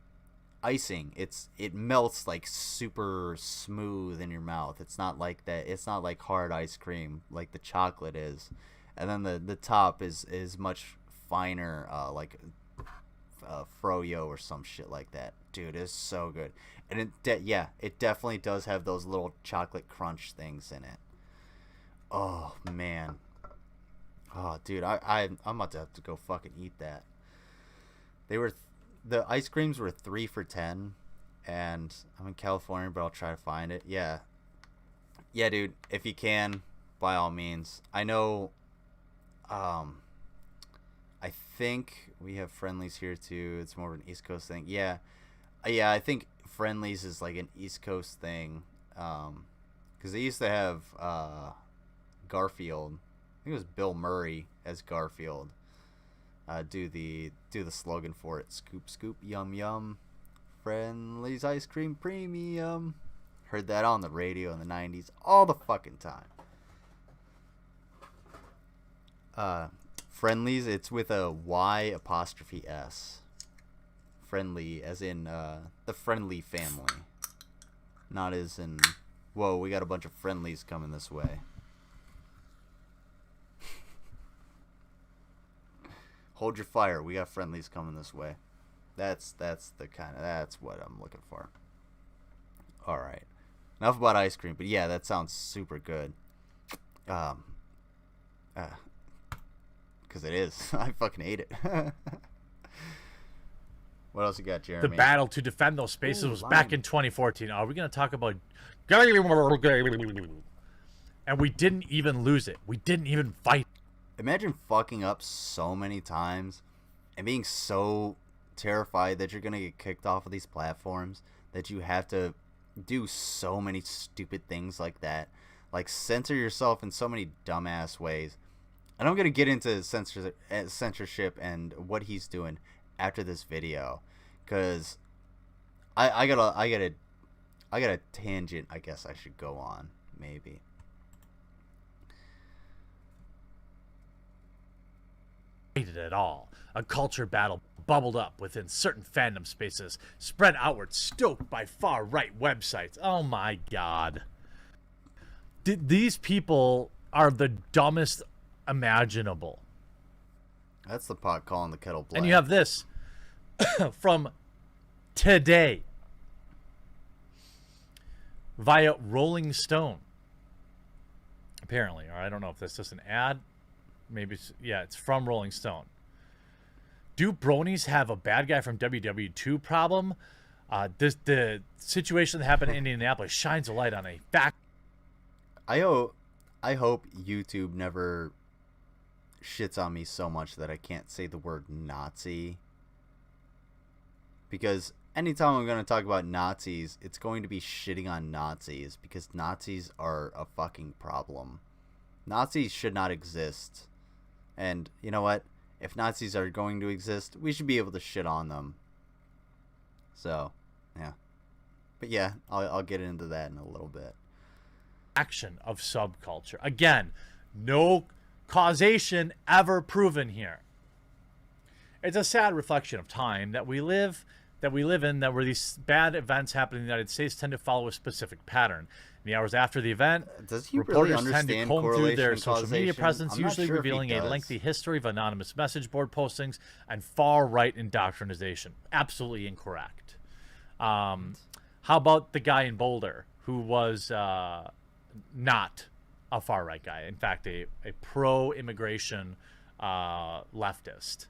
icing. It melts like super smooth in your mouth. It's not like that. It's not like hard ice cream like the chocolate is. And then the top is much finer, like froyo or some shit like that. Dude, it's so good. And it definitely does have those little chocolate crunch things in it. Oh man. Oh dude, I'm about to have to go fucking eat that. The ice creams were 3 for $10, and I'm in California, but I'll try to find it. Yeah, dude. If you can, by all means. I know. I think we have friendlies here too. It's more of an East Coast thing. Yeah. I think friendlies is like an East Coast thing. Because they used to have Garfield. I think it was Bill Murray as Garfield. Do the slogan for it. Scoop, scoop, yum, yum. Friendly's ice cream premium. Heard that on the radio in the 90s all the fucking time. Friendlies, it's with a Y''S. Friendly, as in the Friendly family. Not as in, whoa, we got a bunch of friendlies coming this way. Hold your fire, we got friendlies coming this way. That's what I'm looking for. All right, enough about ice cream, but yeah, that sounds super good. Because it is. I fucking ate it. What else you got, Jeremy? The battle to defend those spaces was back in 2014. Are we going to talk about... And we didn't even lose it. We didn't even fight. Imagine fucking up so many times and being so terrified that you're going to get kicked off of these platforms that you have to do so many stupid things like that. Like, censor yourself in so many dumbass ways. And I'm going to get into censorship and what he's doing after this video, because I got a tangent I guess I should go on, maybe. At all. A culture battle bubbled up within certain fandom spaces, spread outward, stoked by far-right websites. Oh my god. These people are the dumbest imaginable. That's the pot calling the kettle black. And you have this from today via Rolling Stone. Apparently, or I don't know if this is an ad. Maybe it's from Rolling Stone. Do bronies have a bad guy from WW2 problem? The situation that happened in Indianapolis shines a light on a fact. I hope YouTube never shits on me so much that I can't say the word Nazi, because anytime I'm going to talk about Nazis, it's going to be shitting on Nazis, because Nazis are a fucking problem. Nazis should not exist. And you know what? If Nazis are going to exist, we should be able to shit on them. So, yeah. But yeah, I'll get into that in a little bit. Action of subculture. Again, no causation ever proven here. It's a sad reflection of time that we live in, that where these bad events happen in the United States tend to follow a specific pattern. In the hours after the event, reporters tend to comb through their social media presence, usually revealing a lengthy history of anonymous message board postings and far-right indoctrination. Absolutely incorrect. How about the guy in Boulder who was not a far-right guy, in fact a pro-immigration leftist?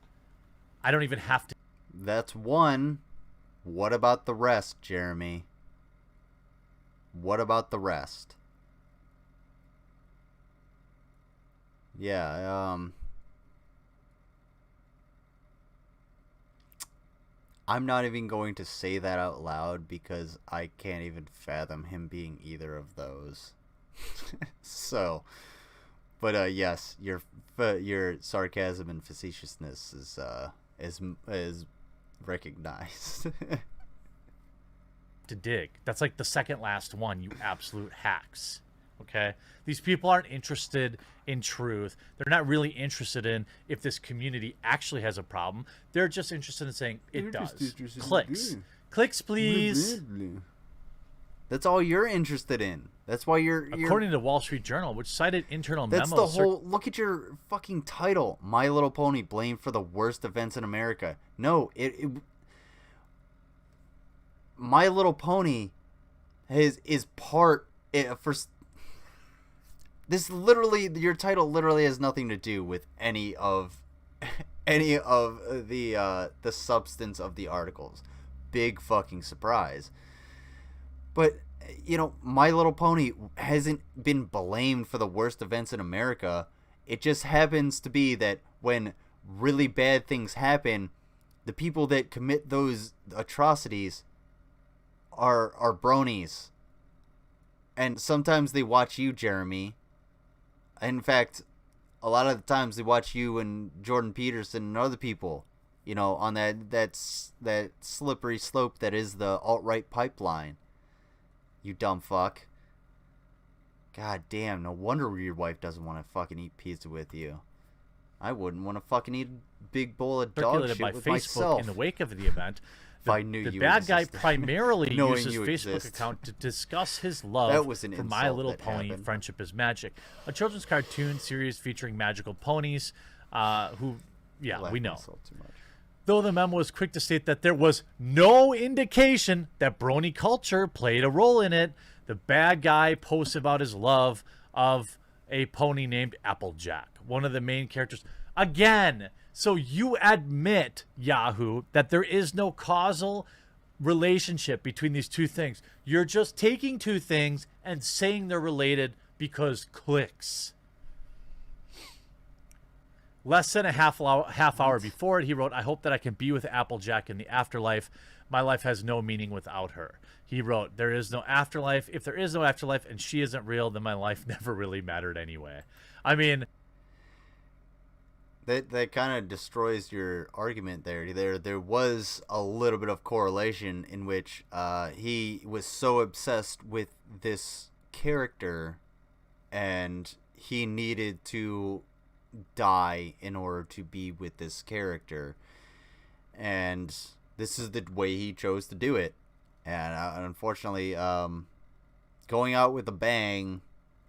I don't even have to. That's one. What about the rest, Jeremy? What about the rest? Yeah, I'm not even going to say that out loud because I can't even fathom him being either of those. So, but yes, your sarcasm and facetiousness is recognized. To dig. That's like the second last one, you absolute hacks. Okay? These people aren't interested in truth. They're not really interested in if this community actually has a problem. They're just interested in saying it does. Clicks. Clicks, please. That's all you're interested in. That's why you're... According to Wall Street Journal, which cited internal memos... That's the whole... Look at your fucking title. My Little Pony blamed for the worst events in America. No, My Little Pony is part... for this literally... Your title literally has nothing to do with any of the substance of the articles. Big fucking surprise. But, My Little Pony hasn't been blamed for the worst events in America. It just happens to be that when really bad things happen, the people that commit those atrocities are bronies. And sometimes they watch you, Jeremy. In fact, a lot of the times they watch you and Jordan Peterson and other people, on that slippery slope that is the alt-right pipeline. You dumb fuck. God damn, no wonder your wife doesn't want to fucking eat pizza with you. I wouldn't want to fucking eat a big bowl of dog shit by with Facebook myself. in the wake of the event. I knew the you bad guy existed. primarily Knowing used his you Facebook exist. account to discuss his love That was an for My insult Little that Pony, happened. Friendship is Magic, a children's cartoon series featuring magical ponies we know. Too much. Though the memo was quick to state that there was no indication that brony culture played a role in it, the bad guy posts about his love of a pony named Applejack, one of the main characters. Again, so you admit, Yahoo, that there is no causal relationship between these two things. You're just taking two things and saying they're related because clicks. Less than a half hour before it, he wrote, I hope that I can be with Applejack in the afterlife. My life has no meaning without her. He wrote, there is no afterlife. If there is no afterlife and she isn't real, then my life never really mattered anyway. I mean, that kind of destroys your argument there. There was a little bit of correlation in which he was so obsessed with this character and he needed to die in order to be with this character, and this is the way he chose to do it. And unfortunately, going out with a bang,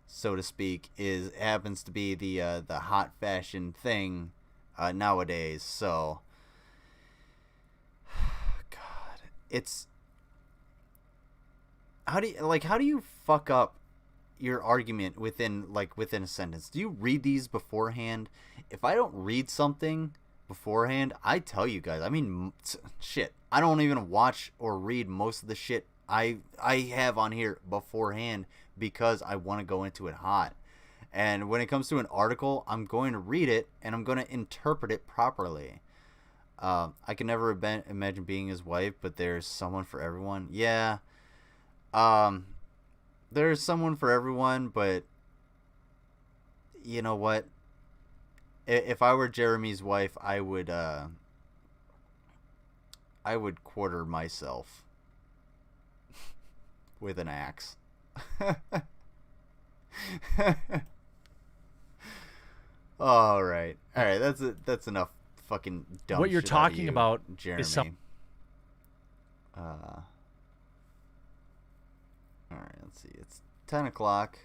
so to speak, happens to be the hot fashion thing nowadays. So, God, it's how do you fuck up your argument within a sentence? Do you read these beforehand? If I don't read something beforehand, I tell you guys. I mean, shit. I don't even watch or read most of the shit I have on here beforehand because I want to go into it hot. And when it comes to an article, I'm going to read it and I'm going to interpret it properly. I can never imagine being his wife, but there's someone for everyone. Yeah. There's someone for everyone, but you know what? If I were Jeremy's wife, I would quarter myself with an axe. All right. That's enough fucking dumb what you're shit out of talking you, about Jeremy. is some. All right, let's see. It's 10 o'clock.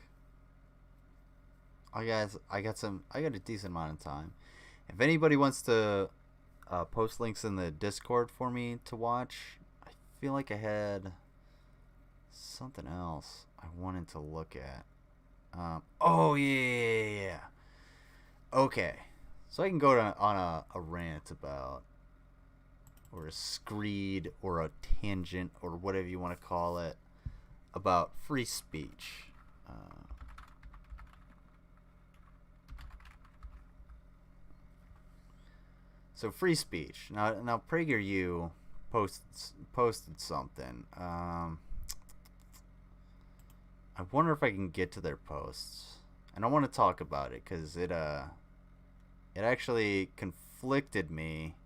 I got a decent amount of time. If anybody wants to post links in the Discord for me to watch, I feel like I had something else I wanted to look at. Oh yeah. Okay, so I can go on a rant about, or a screed, or a tangent, or whatever you want to call it, about free speech. So free speech. Now PragerU posted something. I wonder if I can get to their posts, and I want to talk about it because it actually conflicted me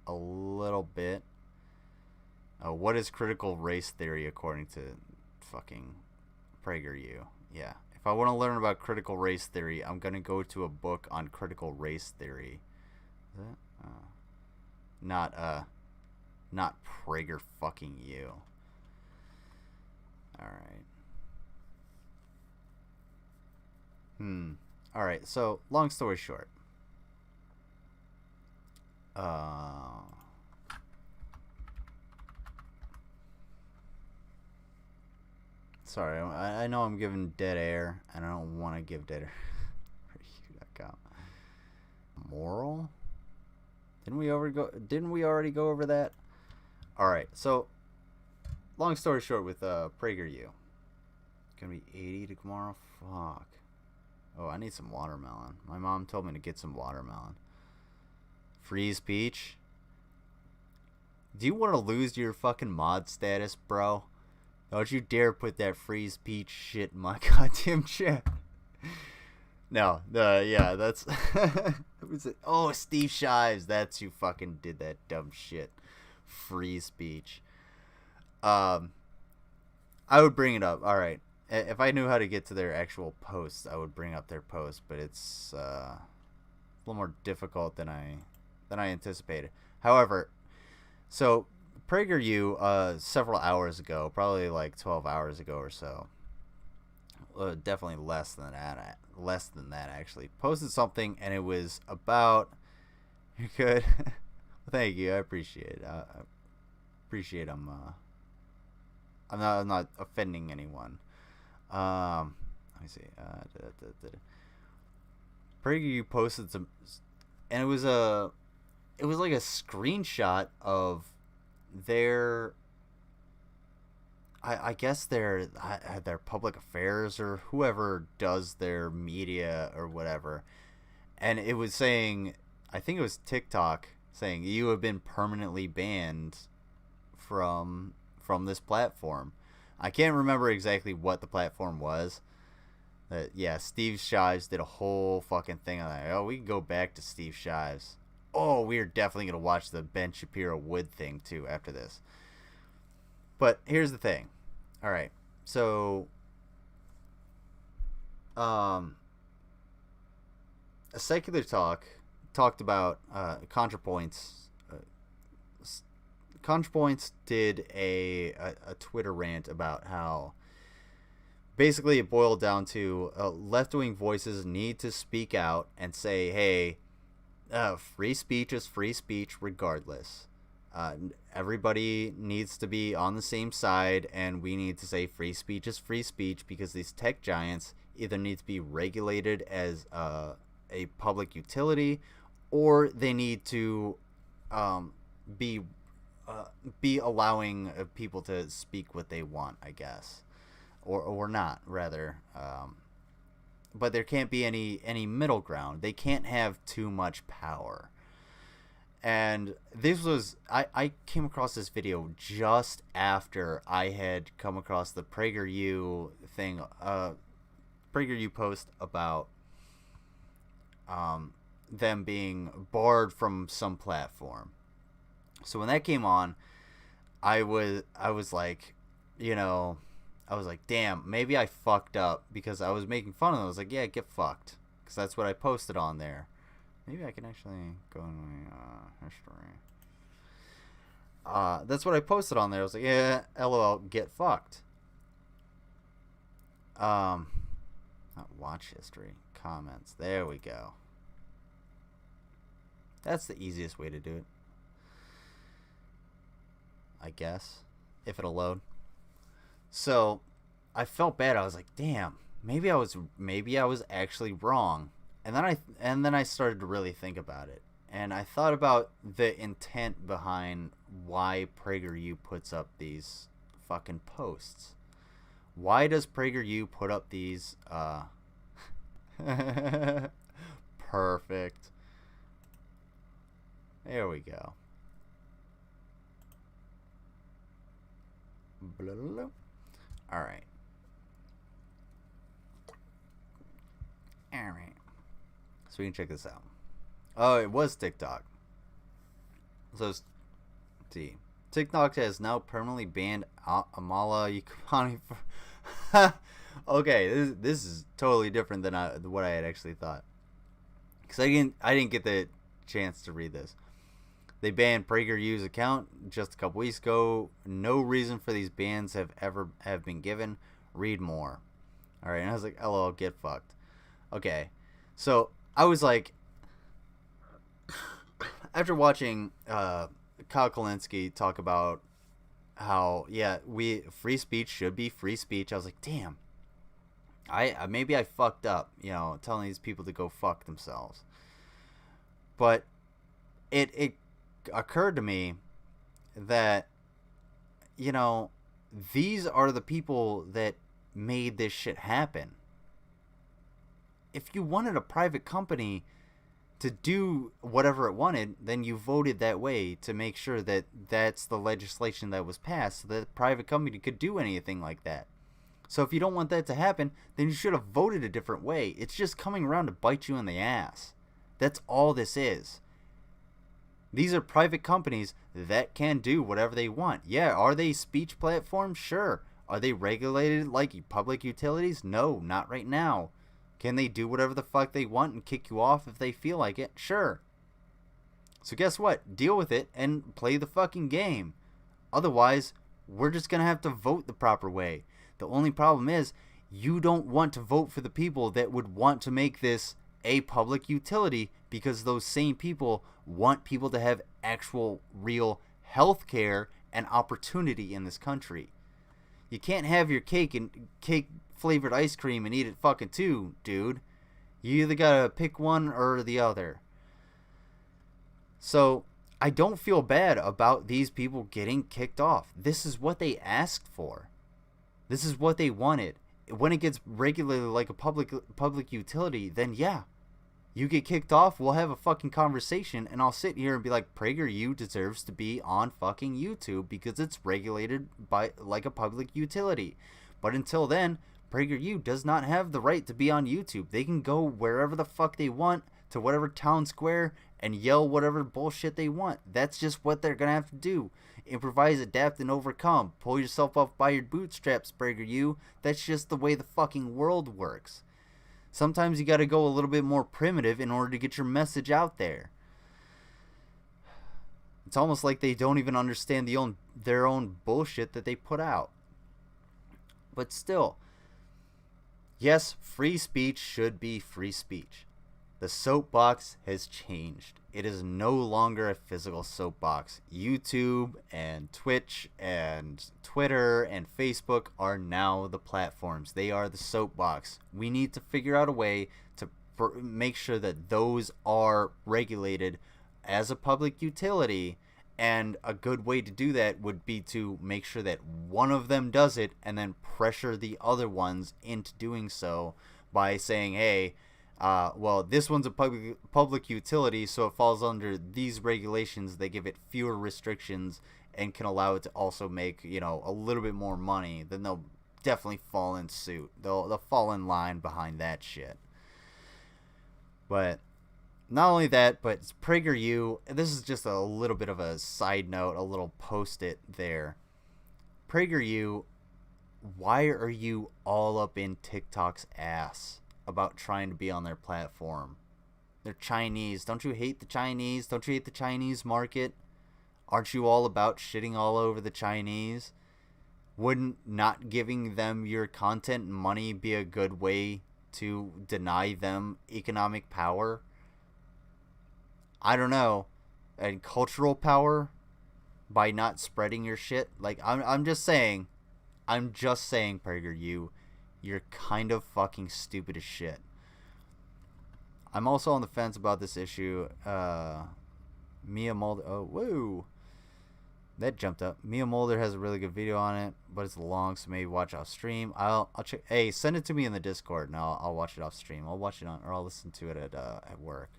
a little bit. What is critical race theory according to fucking PragerU? Yeah. If I want to learn about critical race theory, I'm going to go to a book on critical race theory. Is that? Not Prager fucking you. Alright. Alright, so, long story short. Sorry, I know I'm giving dead air, and I don't want to give dead air. Moral? Didn't we already go over that? Alright, so long story short, with PragerU, it's gonna be 80 tomorrow. Fuck. Oh, I need some watermelon. My mom told me to get some watermelon. Freeze peach. Do you want to lose your fucking mod status, bro? Don't you dare put that freeze peach shit in my goddamn chat. No, yeah, that's. Oh, Steve Shives, that's who fucking did that dumb shit. Free speech. I would bring it up. All right, if I knew how to get to their actual posts, I would bring up their post, but it's a little more difficult than I anticipated. However, so PragerU, several hours ago, probably like 12 hours ago or so. Definitely less than that actually, posted something, and it was about. You're good. Thank you, I appreciate it. I appreciate I'm not offending anyone. Let me see. PragerU posted some, and it was like a screenshot of their. I guess their public affairs, or whoever does their media or whatever, and it was saying, I think it was TikTok saying, you have been permanently banned from this platform. I can't remember exactly what the platform was. Yeah, Steve Shives did a whole fucking thing on that. Oh, we can go back to Steve Shives. Oh, we are definitely gonna watch the Ben Shapiro Wood thing too after this. But here's the thing. All right. So, a Secular Talk talked about ContraPoints. ContraPoints did a Twitter rant about how basically it boiled down to left-wing voices need to speak out and say, hey, free speech is free speech regardless. Everybody needs to be on the same side, and we need to say free speech is free speech, because these tech giants either need to be regulated as a public utility, or they need to be allowing people to speak what they want, I guess, or not, rather. But there can't be any middle ground. They can't have too much power. And this was, I came across this video just after I had come across the PragerU thing, PragerU post about them being barred from some platform. So when that came on, I was like, I was like, damn, maybe I fucked up, because I was making fun of them. I was like, yeah, get fucked, because that's what I posted on there. Maybe I can actually go in my history. That's what I posted on there. I was like, yeah, LOL, get fucked. Not watch history, comments. There we go. That's the easiest way to do it, I guess, if it'll load. So I felt bad. I was like, damn, maybe I was actually wrong. And then I started to really think about it, and I thought about the intent behind why PragerU puts up these fucking posts. Why does PragerU put up these? Perfect. There we go. All right. All right. So we can check this out. Oh, it was TikTok. So let's see. TikTok has now permanently banned Amala Yukani. Okay, this is totally different than what I had actually thought. Because I didn't get the chance to read this. They banned PragerU's account just a couple weeks ago. No reason for these bans have been given. Read more. All right, and I was like, "LOL, get fucked." Okay, so I was like, after watching Kyle Kalinske talk about how free speech should be free speech, I was like, damn, maybe I fucked up, telling these people to go fuck themselves. But it occurred to me that these are the people that made this shit happen. If you wanted a private company to do whatever it wanted, then you voted that way to make sure that that's the legislation that was passed, so that the private company could do anything like that. So if you don't want that to happen, then you should have voted a different way. It's just coming around to bite you in the ass. That's all this is. These are private companies that can do whatever they want. Yeah, are they speech platforms? Sure. Are they regulated like public utilities? No, not right now. Can they do whatever the fuck they want and kick you off if they feel like it? Sure. So guess what? Deal with it and play the fucking game. Otherwise, we're just going to have to vote the proper way. The only problem is, you don't want to vote for the people that would want to make this a public utility, because those same people want people to have actual, real health care and opportunity in this country. You can't have your cake flavored ice cream and eat it fucking too, dude. You either gotta pick one or the other. So, I don't feel bad about these people getting kicked off. This is what they asked for. This is what they wanted. When it gets regulated like a public utility, then yeah, you get kicked off, we'll have a fucking conversation, and I'll sit here and be like, PragerU deserves to be on fucking YouTube because it's regulated by like a public utility. But until then, PragerU does not have the right to be on YouTube. They can go wherever the fuck they want, to whatever town square, and yell whatever bullshit they want. That's just what they're gonna have to do. Improvise, adapt, and overcome. Pull yourself up by your bootstraps, PragerU. That's just the way the fucking world works. Sometimes you gotta go a little bit more primitive in order to get your message out there. It's almost like they don't even understand their own bullshit that they put out. But still, yes, free speech should be free speech. The soapbox has changed. It is no longer a physical soapbox. YouTube and Twitch and Twitter and Facebook are now the platforms. They are the soapbox. We need to figure out a way to make sure that those are regulated as a public utility. And a good way to do that would be to make sure that one of them does it and then pressure the other ones into doing so by saying, hey, well, this one's a public utility, so it falls under these regulations. They give it fewer restrictions and can allow it to also make, a little bit more money. Then they'll definitely fall in suit. They'll fall in line behind that shit. But not only that, but PragerU, this is just a little bit of a side note, a little post-it there. PragerU, why are you all up in TikTok's ass about trying to be on their platform? They're Chinese. Don't you hate the Chinese? Don't you hate the Chinese market? Aren't you all about shitting all over the Chinese? Wouldn't not giving them your content and money be a good way to deny them economic power? I don't know. And cultural power by not spreading your shit? Like, I'm just saying, PragerU, you're kind of fucking stupid as shit. I'm also on the fence about this issue. Mia Mulder. Oh, whoa. That jumped up. Mia Mulder has a really good video on it, but it's long, so maybe watch off stream. I'll check. Hey, send it to me in the Discord, and I'll watch it off stream. I'll watch it or I'll listen to it at work.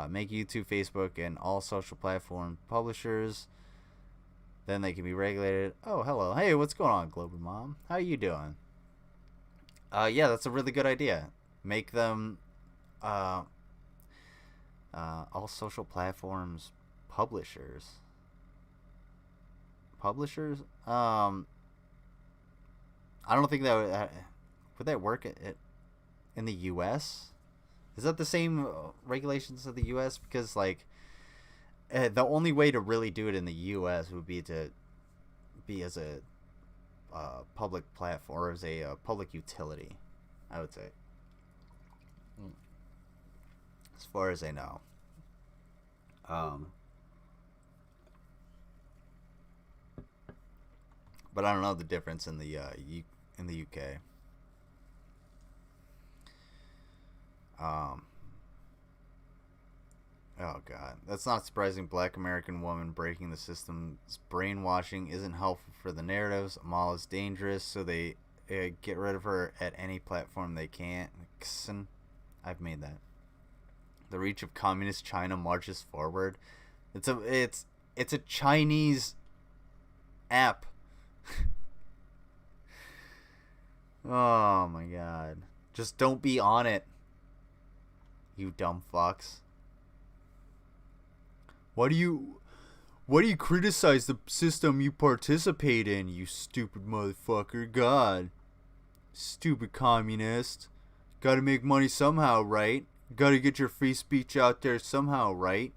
Make YouTube, Facebook, and all social platform publishers. Then they can be regulated. Oh, hello. Hey, what's going on, Global Mom? How you doing? Yeah, that's a really good idea. Make them all social platforms publishers. Publishers? I don't think that would that work in the U.S.? Is that the same regulations of the U.S.? Because the only way to really do it in the U.S. would be to be as a public platform, or as a public utility, I would say, as far as I know. But I don't know the difference in the UK. Oh god, that's not surprising. Black American woman breaking the system's brainwashing isn't helpful for the narratives. Amal is dangerous, so they get rid of her at any platform they can. I've made that. The reach of communist China marches forward. It's a Chinese app. Oh my god. Just don't be on it. You dumb fucks. Why do you criticize the system you participate in, you stupid motherfucker? God. Stupid communist. Gotta make money somehow, right? Gotta get your free speech out there somehow, right?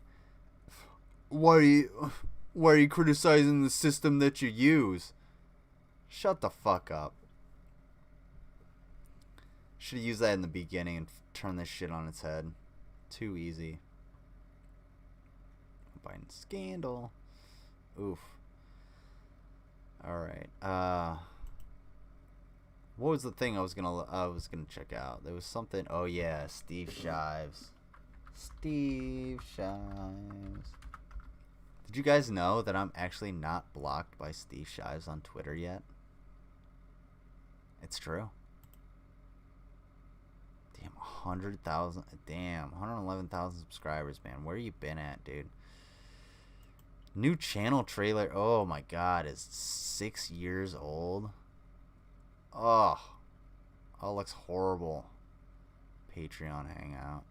Why are you criticizing the system that you use? Shut the fuck up. Should have used that in the beginning and turn this shit on its head. Too easy. Biden scandal. Oof. Alright. What was the thing I was gonna check out? There was something. Oh yeah, Steve Shives. Steve Shives. Did you guys know that I'm actually not blocked by Steve Shives on Twitter yet? It's true. Damn, 100,000. Damn, 111,000 subscribers, man. Where you been at, dude? New channel trailer. Oh my god, is 6 years old. Oh, looks horrible. Patreon hangout.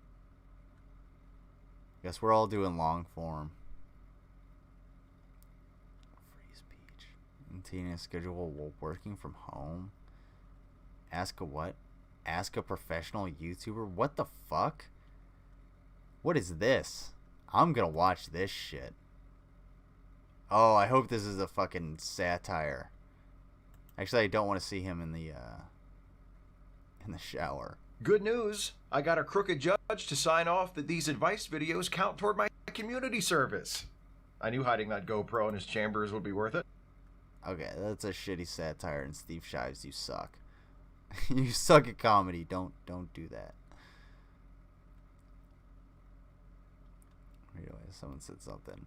Guess we're all doing long form. Free speech. Maintaining a schedule while working from home. Ask a what? Ask a professional YouTuber? What the fuck? What is this? I'm gonna watch this shit. Oh, I hope this is a fucking satire. Actually, I don't want to see him in the shower. Good news. I got a crooked judge to sign off that these advice videos count toward my community service. I knew hiding that GoPro in his chambers would be worth it. Okay, that's a shitty satire, and Steve Shives, you suck. You suck at comedy. Don't do that. Anyway, someone said something.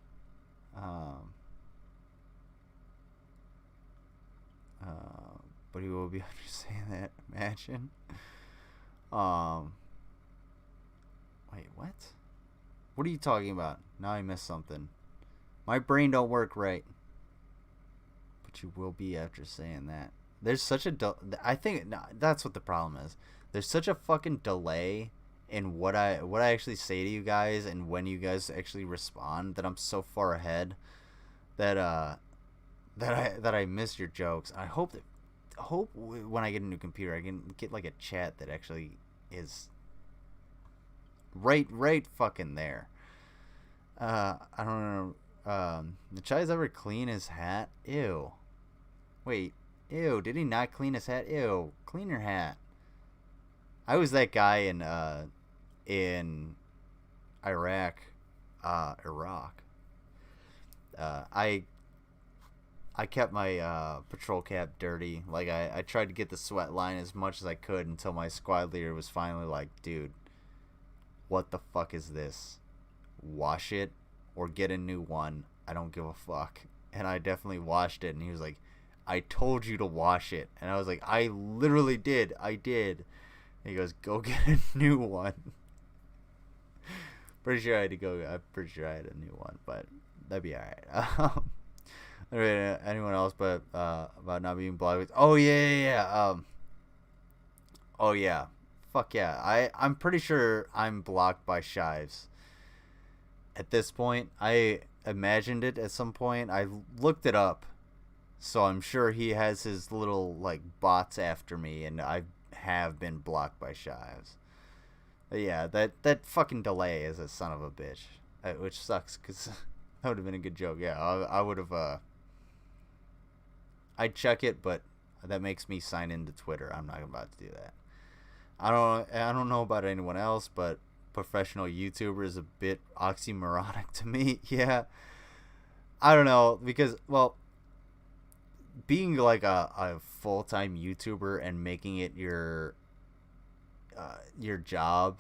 But he will be understanding that. Imagine. Wait, what? What are you talking about? Now I missed something. My brain don't work right. But you will be after saying that. There's such a I think that's what the problem is. There's such a fucking delay in what I actually say to you guys and when you guys actually respond that I'm so far ahead that I miss your jokes. I hope when I get a new computer I can get like a chat that actually is right fucking there. I don't know. The Chai's ever clean his hat? Ew. Wait. Ew, did he not clean his hat? Ew, clean your hat. I was that guy in Iraq. I kept my patrol cap dirty. Like I tried to get the sweat line as much as I could until my squad leader was finally like, dude, what the fuck is this? Wash it or get a new one. I don't give a fuck. And I definitely washed it, and he was like, I told you to wash it. And I was like, I literally did. I did. And he goes, go get a new one. Pretty sure I had to go. I'm pretty sure I had a new one, but that'd be alright. Anyone else but about not being blocked? Oh yeah. Oh yeah. Fuck yeah. I'm pretty sure I'm blocked by Shives. At this point, I imagined it at some point. I looked it up. So I'm sure he has his little like bots after me, and I have been blocked by Shives. But yeah, that fucking delay is a son of a bitch, which sucks because that would have been a good joke. Yeah, I would have. I'd check it, but that makes me sign into Twitter. I'm not about to do that. I don't know about anyone else, but professional YouTuber is a bit oxymoronic to me. Yeah, I don't know because being like a full-time YouTuber and making it your job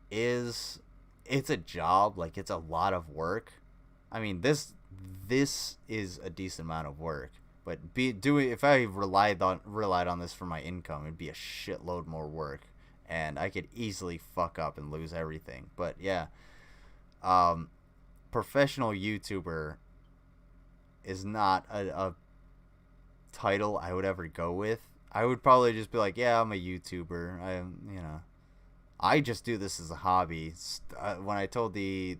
is it's a job. Like, it's a lot of work. I mean, this is a decent amount of work. But if I relied on this for my income, it'd be a shitload more work, and I could easily fuck up and lose everything. But yeah, professional YouTuber is not a title I would ever go with. I would probably just be like, yeah, I'm a YouTuber. I just do this as a hobby. When I told the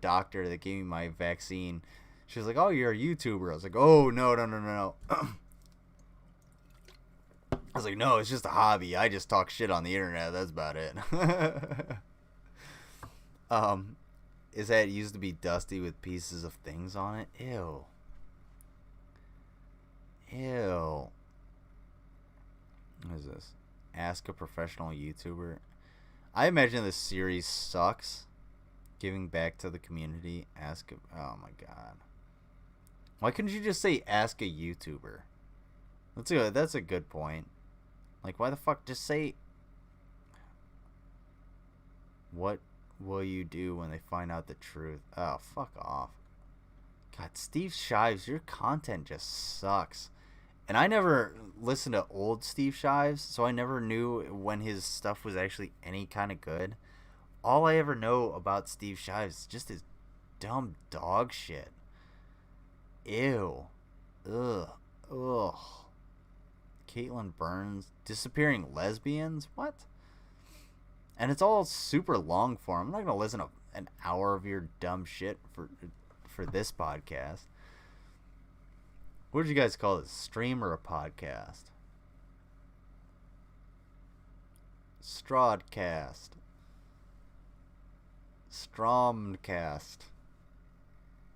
doctor that gave me my vaccine, she was like, oh, you're a YouTuber. I was like, oh, no. I was like, no, it's just a hobby. I just talk shit on the internet. That's about it. Is that it used to be dusty with pieces of things on it? Ew. What is this? Ask a professional YouTuber. I imagine this series sucks. Giving back to the community. Oh my god. Why couldn't you just say ask a YouTuber? That's a good point. Like, why the fuck just say, what will you do when they find out the truth? Oh, fuck off. God, Steve Shives, your content just sucks. And I never listened to old Steve Shives, so I never knew when his stuff was actually any kind of good. All I ever know about Steve Shives is just his dumb dog shit. Ew. Ugh. Caitlin Burns. Disappearing lesbians? What? And it's all super long form. I'm not going to listen to an hour of your dumb shit for this podcast. What did you guys call it? Stream or a podcast? Strawdcast. Stromcast.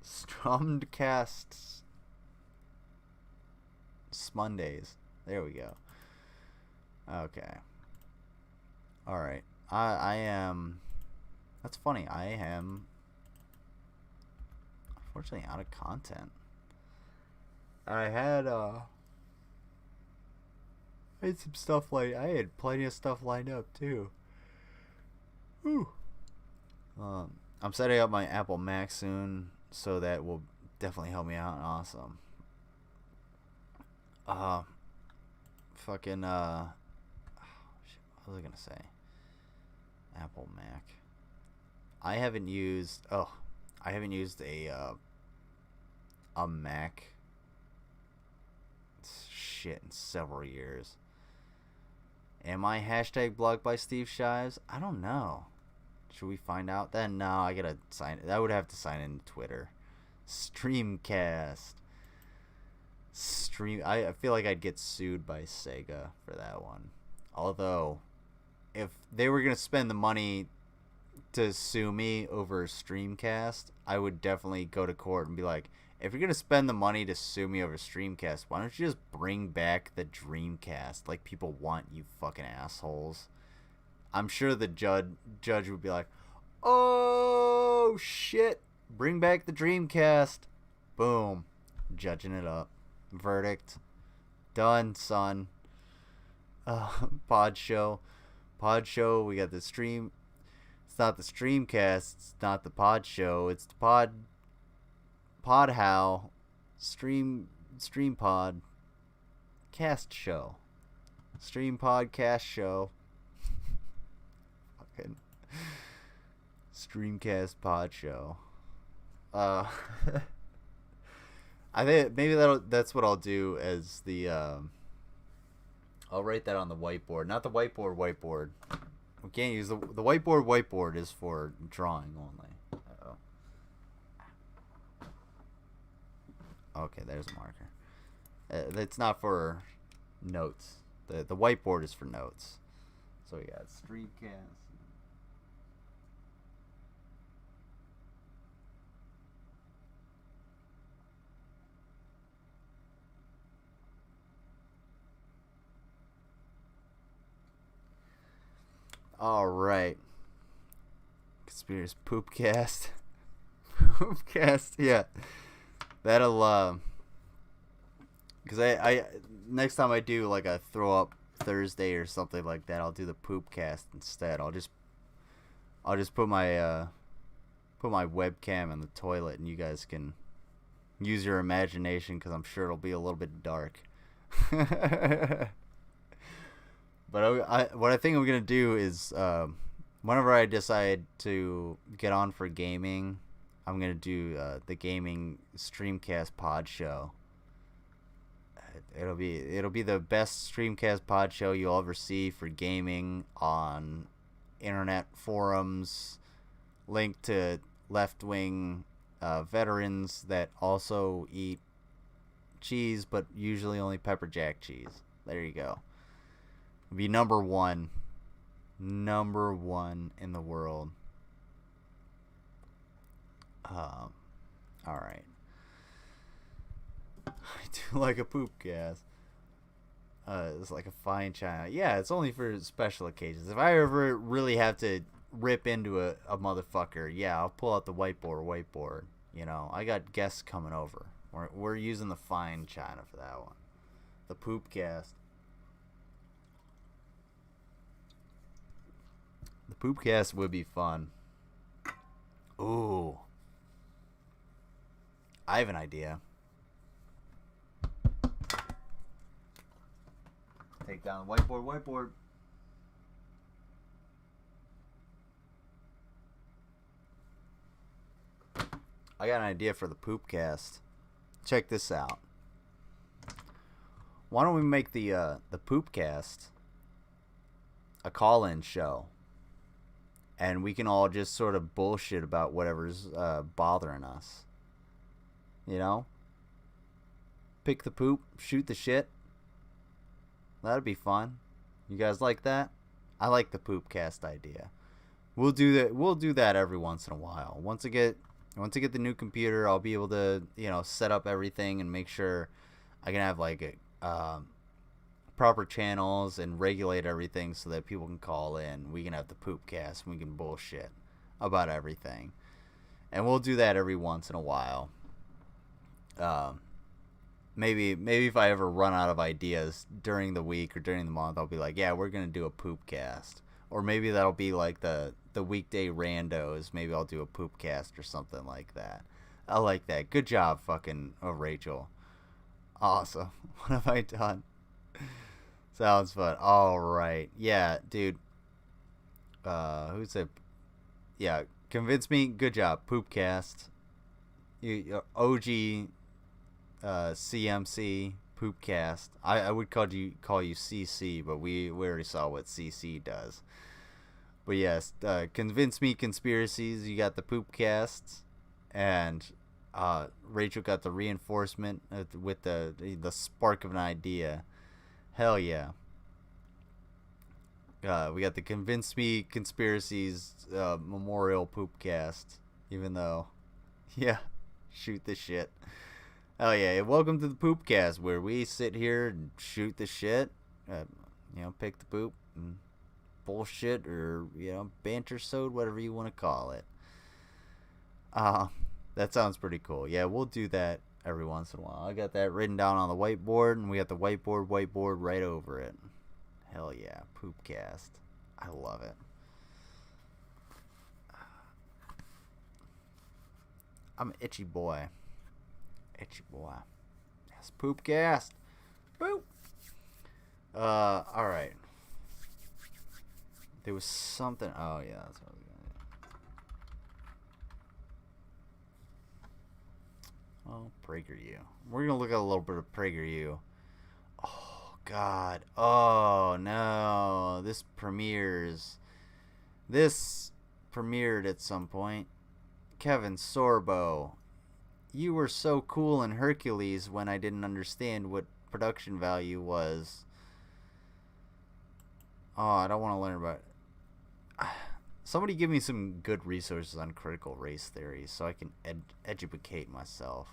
Stromcasts. Smondays. There we go. Okay. Alright. I am... That's funny. I am... unfortunately out of content. I had some stuff I had plenty of stuff lined up too. Whew. I'm setting up my Apple Mac soon, so that will definitely help me out. Awesome. Fucking what was I gonna say? Apple Mac. I haven't used a Mac shit in several years. Am I hashtag blocked by Steve Shives? I don't know. Should we find out then? No, I gotta sign it. I would have to sign in Twitter. Streamcast. I feel like I'd get sued by Sega for that one. Although, if they were gonna spend the money to sue me over Streamcast, I would definitely go to court and be like, if you're gonna spend the money to sue me over Streamcast, why don't you just bring back the Dreamcast like people want, you fucking assholes? I'm sure the judge would be like, oh shit, bring back the Dreamcast. Boom. Judging it up. Verdict. Done, son. Pod show, we got the stream. It's not the Streamcast, it's not the pod show, it's the pod how stream pod cast show. Stream podcast show. Fucking Streamcast pod show. I think maybe that's what I'll do as the I'll write that on the whiteboard. Not the whiteboard. We can't use the whiteboard. Whiteboard is for drawing only. Uh-oh. Okay, there's a marker. It's not for notes. The whiteboard is for notes. So we got Streetcast. All right. Conspiracy Poopcast. Poopcast, yeah. That'll because I next time I do like a throw up Thursday or something like that, I'll do the Poopcast instead. I'll I'll just put my webcam in the toilet, and you guys can use your imagination, because I'm sure it'll be a little bit dark. But what I think I'm gonna do is, whenever I decide to get on for gaming, I'm gonna do the gaming streamcast pod show. It'll be the best streamcast pod show you'll ever see for gaming on internet forums, linked to left-wing veterans that also eat cheese, but usually only pepper jack cheese. There you go. It'll be number one in the world. All right. I do like a poop gas. It's like a fine china. Yeah, it's only for special occasions. If I ever really have to rip into a motherfucker, yeah, I'll pull out the whiteboard. You know, I got guests coming over. We're using the fine china for that one. The poop cast. The poop cast would be fun. Ooh. I have an idea. Take down the whiteboard. I got an idea for the poop cast. Check this out. Why don't we make the poop cast a call-in show, and we can all just sort of bullshit about whatever's bothering us. You know? Pick the poop, shoot the shit. That'd be fun. You guys like that? I like the poop cast idea. We'll do that. We'll do that every once in a while. Once I get the new computer, I'll be able to, set up everything and make sure I can have like proper channels and regulate everything so that people can call in. We can have the poop cast and we can bullshit about everything. And we'll do that every once in a while. Maybe if I ever run out of ideas during the week or during the month, I'll be like, yeah, we're going to do a poop cast. Or maybe that'll be like the weekday randos. Maybe I'll do a poop cast or something like that. I like that. Good job, fucking Rachel. Awesome. What have I done? Sounds fun. All right. Yeah, dude. Who said? Yeah, convince me. Good job. Poop cast. OG CMC Poopcast. I would call you CC, but we already saw what CC does. But yes, convince me conspiracies. You got the Poopcasts, and Rachel got the reinforcement with the spark of an idea. Hell yeah. We got the convince me conspiracies memorial Poopcast. Even though, yeah, shoot the shit. Oh yeah, welcome to the Poopcast, where we sit here and shoot the shit, pick the poop and bullshit, or banter sode, whatever you want to call it. That sounds pretty cool. Yeah, we'll do that every once in a while. I got that written down on the whiteboard, and we got the whiteboard right over it. Hell yeah, Poopcast. I love it. I'm an itchy boy. Yes, Poopcast. Boop. Alright. There was something. Oh, yeah, that's what I was gonna do. Oh, PragerU. We're gonna look at a little bit of PragerU. Oh, God. Oh, no. This premiered at some point. Kevin Sorbo. You were so cool in Hercules when I didn't understand what production value was. Oh, I don't want to learn about it. Somebody give me some good resources on critical race theory so I can educate myself.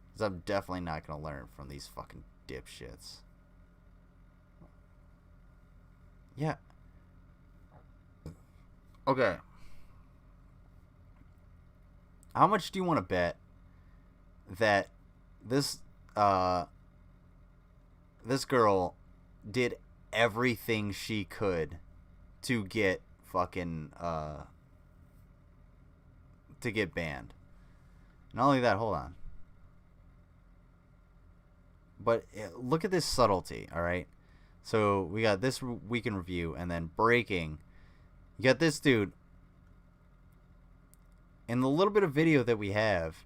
Because I'm definitely not going to learn from these fucking dipshits. Yeah. Okay. How much do you want to bet that this girl did everything she could to get fucking to get banned. Not only that, hold on. But look at this subtlety, all right? So we got this week in review, and then breaking. You got this dude. In the little bit of video that we have,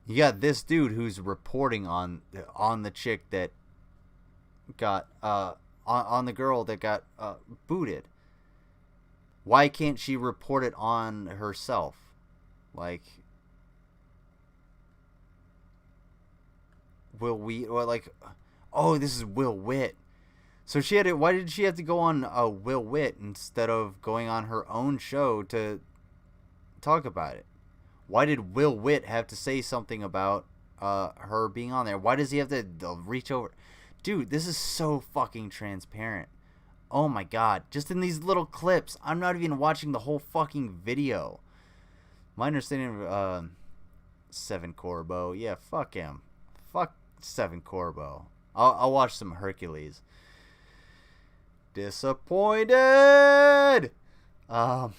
you got this dude who's reporting on the chick that got on the girl that got booted. Why can't she report it on herself? Like, this is Will Witt. So she had it. Why did she have to go on Will Witt instead of going on her own show to talk about it? Why did Will Witt have to say something about her being on there? Why does he have to reach over? Dude, this is so fucking transparent. Oh my god. Just in these little clips. I'm not even watching the whole fucking video. My understanding of Seven Corbo. Yeah, fuck him. Fuck Seven Corbo. I'll watch some Hercules. Disappointed! It's the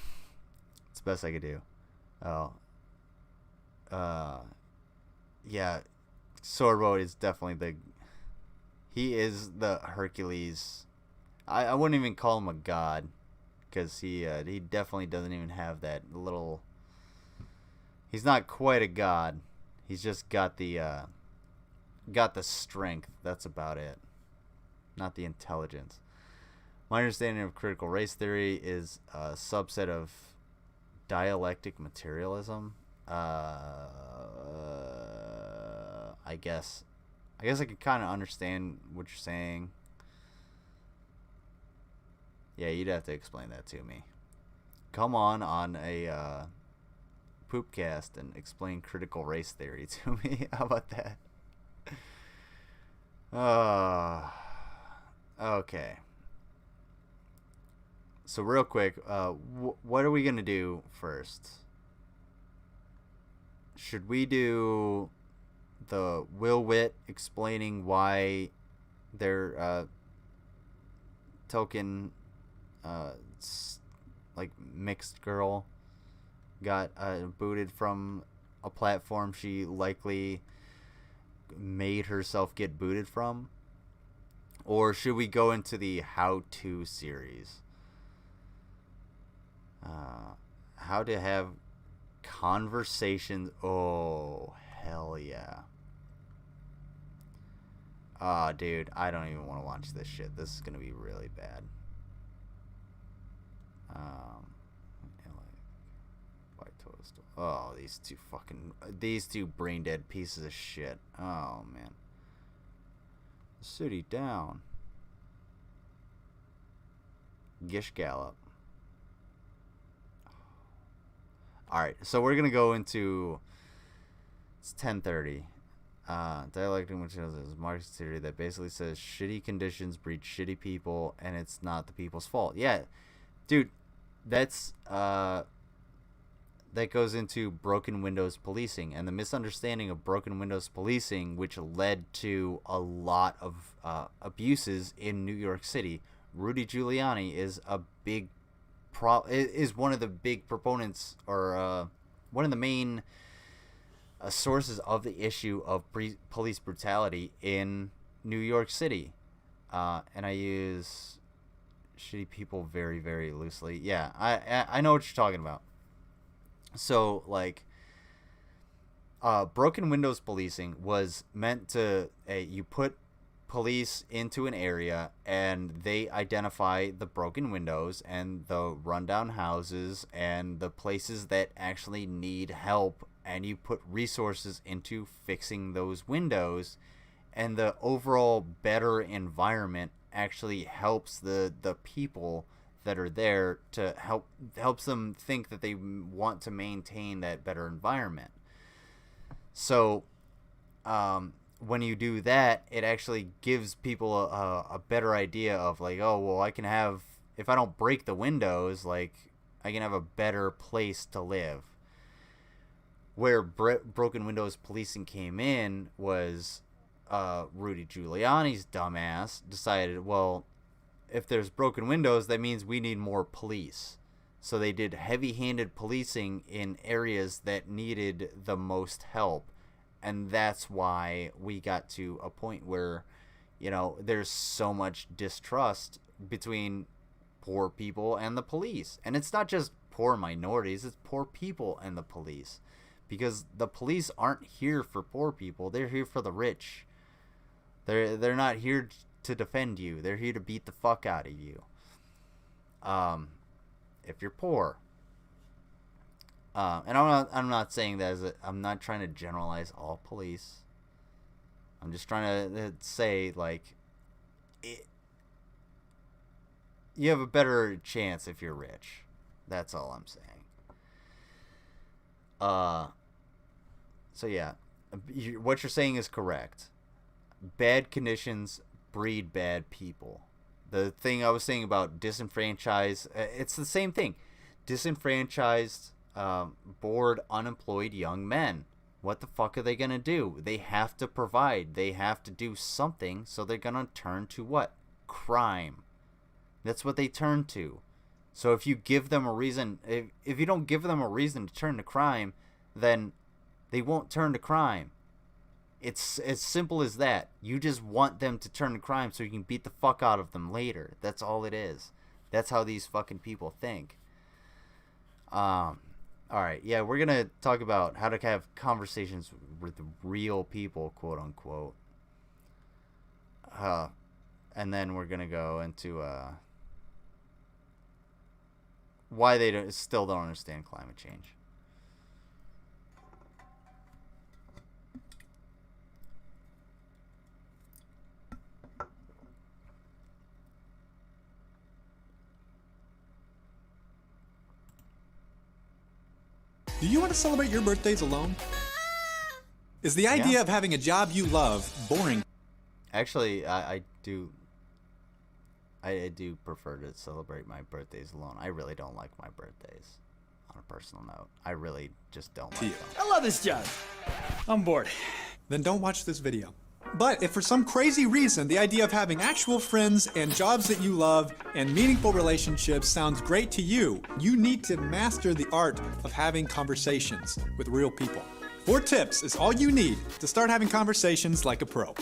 best I could do. Yeah, Sorbo is definitely he is the Hercules. I wouldn't even call him a god, because he definitely doesn't even have that little. He's not quite a god. He's just got the strength. That's about it. Not the intelligence. My understanding of critical race theory is a subset of dialectic materialism. I guess I could kind of understand what you're saying. Yeah, you'd have to explain that to me. Come on a Poopcast and explain critical race theory to me. How about that? Okay. So real quick, what are we gonna do first? Should we do the Will Witt explaining why their token like mixed girl got booted from a platform she likely made herself get booted from? Or should we go into the how-to series? How to have conversations. Oh, hell yeah. Dude, I don't even want to watch this shit. This is gonna be really bad. White toast. Oh, these two brain dead pieces of shit. Oh man. City down. Gish Gallop. Alright, so we're gonna go into. It's 10:30. Dialectic materials is a Marxist theory that basically says shitty conditions breed shitty people, and it's not the people's fault. Yeah, dude, that's that goes into broken windows policing and the misunderstanding of broken windows policing, which led to a lot of abuses in New York City. Rudy Giuliani is a big is one of the big proponents, or one of the main sources of the issue of police brutality in New York City. And I use shitty people very, very loosely. Yeah, I know what you're talking about. So, like, broken windows policing was meant to, you put police into an area and they identify the broken windows and the rundown houses and the places that actually need help, and you put resources into fixing those windows, and the overall better environment actually helps the people that are there, to helps them think that they want to maintain that better environment. So when you do that, it actually gives people a better idea of, like, oh, well, I can have, if I don't break the windows, like, I can have a better place to live. Where broken windows policing came in was Rudy Giuliani's dumbass decided, well, if there's broken windows, that means we need more police. So they did heavy-handed policing in areas that needed the most help. And that's why we got to a point where, you know, there's so much distrust between poor people and the police. And it's not just poor minorities, it's poor people and the police. Because the police aren't here for poor people, they're here for the rich. They're not here to defend you, they're here to beat the fuck out of you. If you're poor. And I'm not saying that I'm not trying to generalize all police. I'm just trying to say, like, you have a better chance if you're rich. That's all I'm saying. So yeah, what you're saying is correct. Bad conditions breed bad people. The thing I was saying about disenfranchised, it's the same thing. Disenfranchised, bored, unemployed young men. What the fuck are they going to do? They have to provide. They have to do something, so they're going to turn to what? Crime. That's what they turn to. So if you give them a reason, if you don't give them a reason to turn to crime, then they won't turn to crime. It's as simple as that. You just want them to turn to crime so you can beat the fuck out of them later. That's all it is. That's how these fucking people think. Alright, yeah, we're gonna talk about how to have conversations with real people, quote unquote. And then we're gonna go into why they still don't understand climate change. Do you want to celebrate your birthdays alone? Is the idea of having a job you love boring? Actually, I do prefer to celebrate my birthdays alone. I really don't like my birthdays. On a personal note, I really just don't like them. I love this job. I'm bored. Then don't watch this video. But if for some crazy reason the idea of having actual friends and jobs that you love and meaningful relationships sounds great to you, you need to master the art of having conversations with real people. 4 tips is all you need to start having conversations like a pro.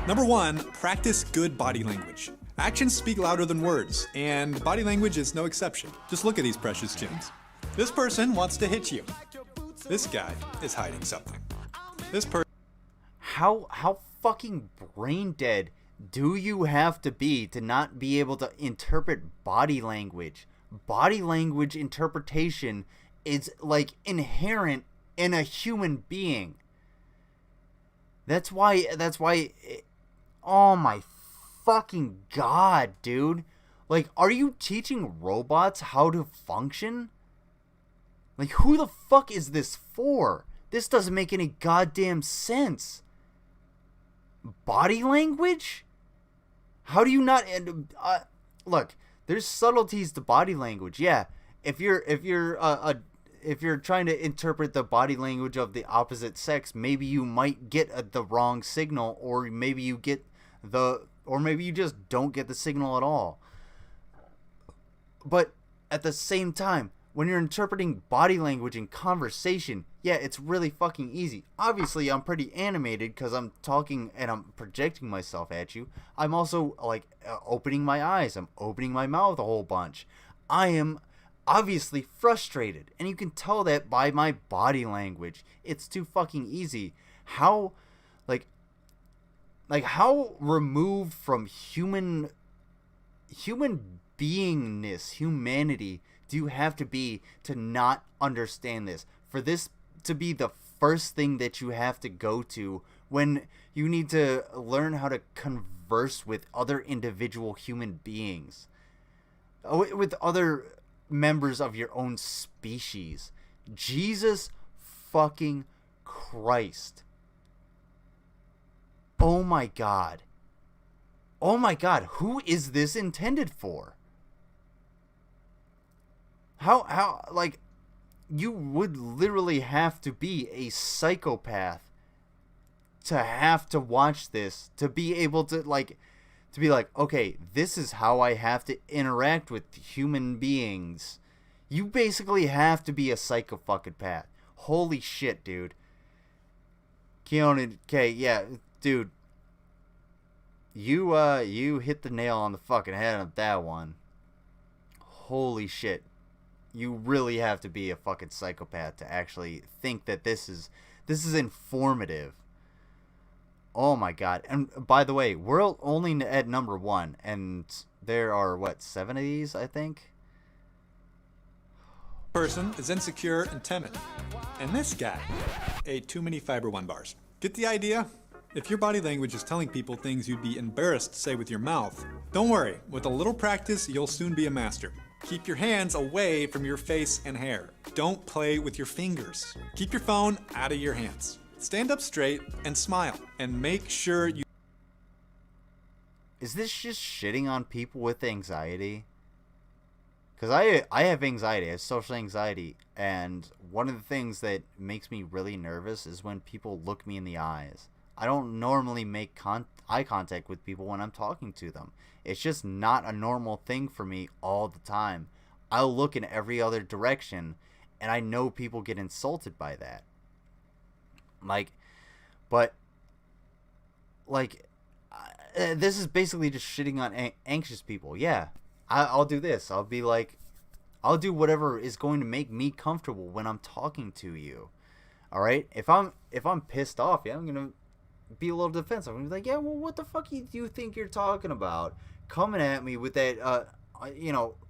Number 1, practice good body language. Actions speak louder than words, and body language is no exception. Just look at these precious gems. This person wants to hit you. This guy is hiding something. This person. How fucking brain dead do you have to be to not be able to interpret body language? Body language interpretation is like inherent in a human being. That's why oh my fucking god, dude. Like, are you teaching robots how to function? Like, who the fuck is this for? This doesn't make any goddamn sense. Body language? How do you not... look, there's subtleties to body language. Yeah, if you're trying to interpret the body language of the opposite sex, maybe you might get the wrong signal, or maybe you get or maybe you just don't get the signal at all. But at the same time, when you're interpreting body language in conversation, yeah, it's really fucking easy. Obviously, I'm pretty animated because I'm talking and I'm projecting myself at you. I'm also, like, opening my eyes. I'm opening my mouth a whole bunch. I am obviously frustrated, and you can tell that by my body language. It's too fucking easy. How, like how removed from human beingness, humanity, do you have to be to not understand this? For this to be the first thing that you have to go to when you need to learn how to converse with other individual human beings, with other members of your own species. Jesus fucking Christ. Oh my god. Oh my god, who is this intended for? How, like, you would literally have to be a psychopath to have to watch this, to be able to, like, to be like, okay, this is how I have to interact with human beings. You basically have to be a psycho-fucking-path. Holy shit, dude. Keanu, okay, yeah, dude. You hit the nail on the fucking head of that one. Holy shit. You really have to be a fucking psychopath to actually think that this is informative. Oh my god. And by the way, we're only at number 1, and there are, what, 7 of these, I think? Person is insecure and timid. And this guy ate too many Fiber One bars. Get the idea? If your body language is telling people things you'd be embarrassed to say with your mouth, don't worry. With a little practice, you'll soon be a master. Keep your hands away from your face and hair. Don't play with your fingers. Keep your phone out of your hands. Stand up straight and smile. And make sure you... Is this just shitting on people with anxiety? Because I have anxiety. I have social anxiety. And one of the things that makes me really nervous is when people look me in the eyes. I don't normally make eye contact with people when I'm talking to them. It's just not a normal thing for me all the time. I'll look in every other direction, and I know people get insulted by that. This is basically just shitting on anxious people. Yeah, I'll do this. I'll be like, I'll do whatever is going to make me comfortable when I'm talking to you. All right? If I'm pissed off, yeah, I'm gonna be a little defensive. I'm gonna be like, yeah, well, what the fuck do you think you're talking about? Coming at me with that,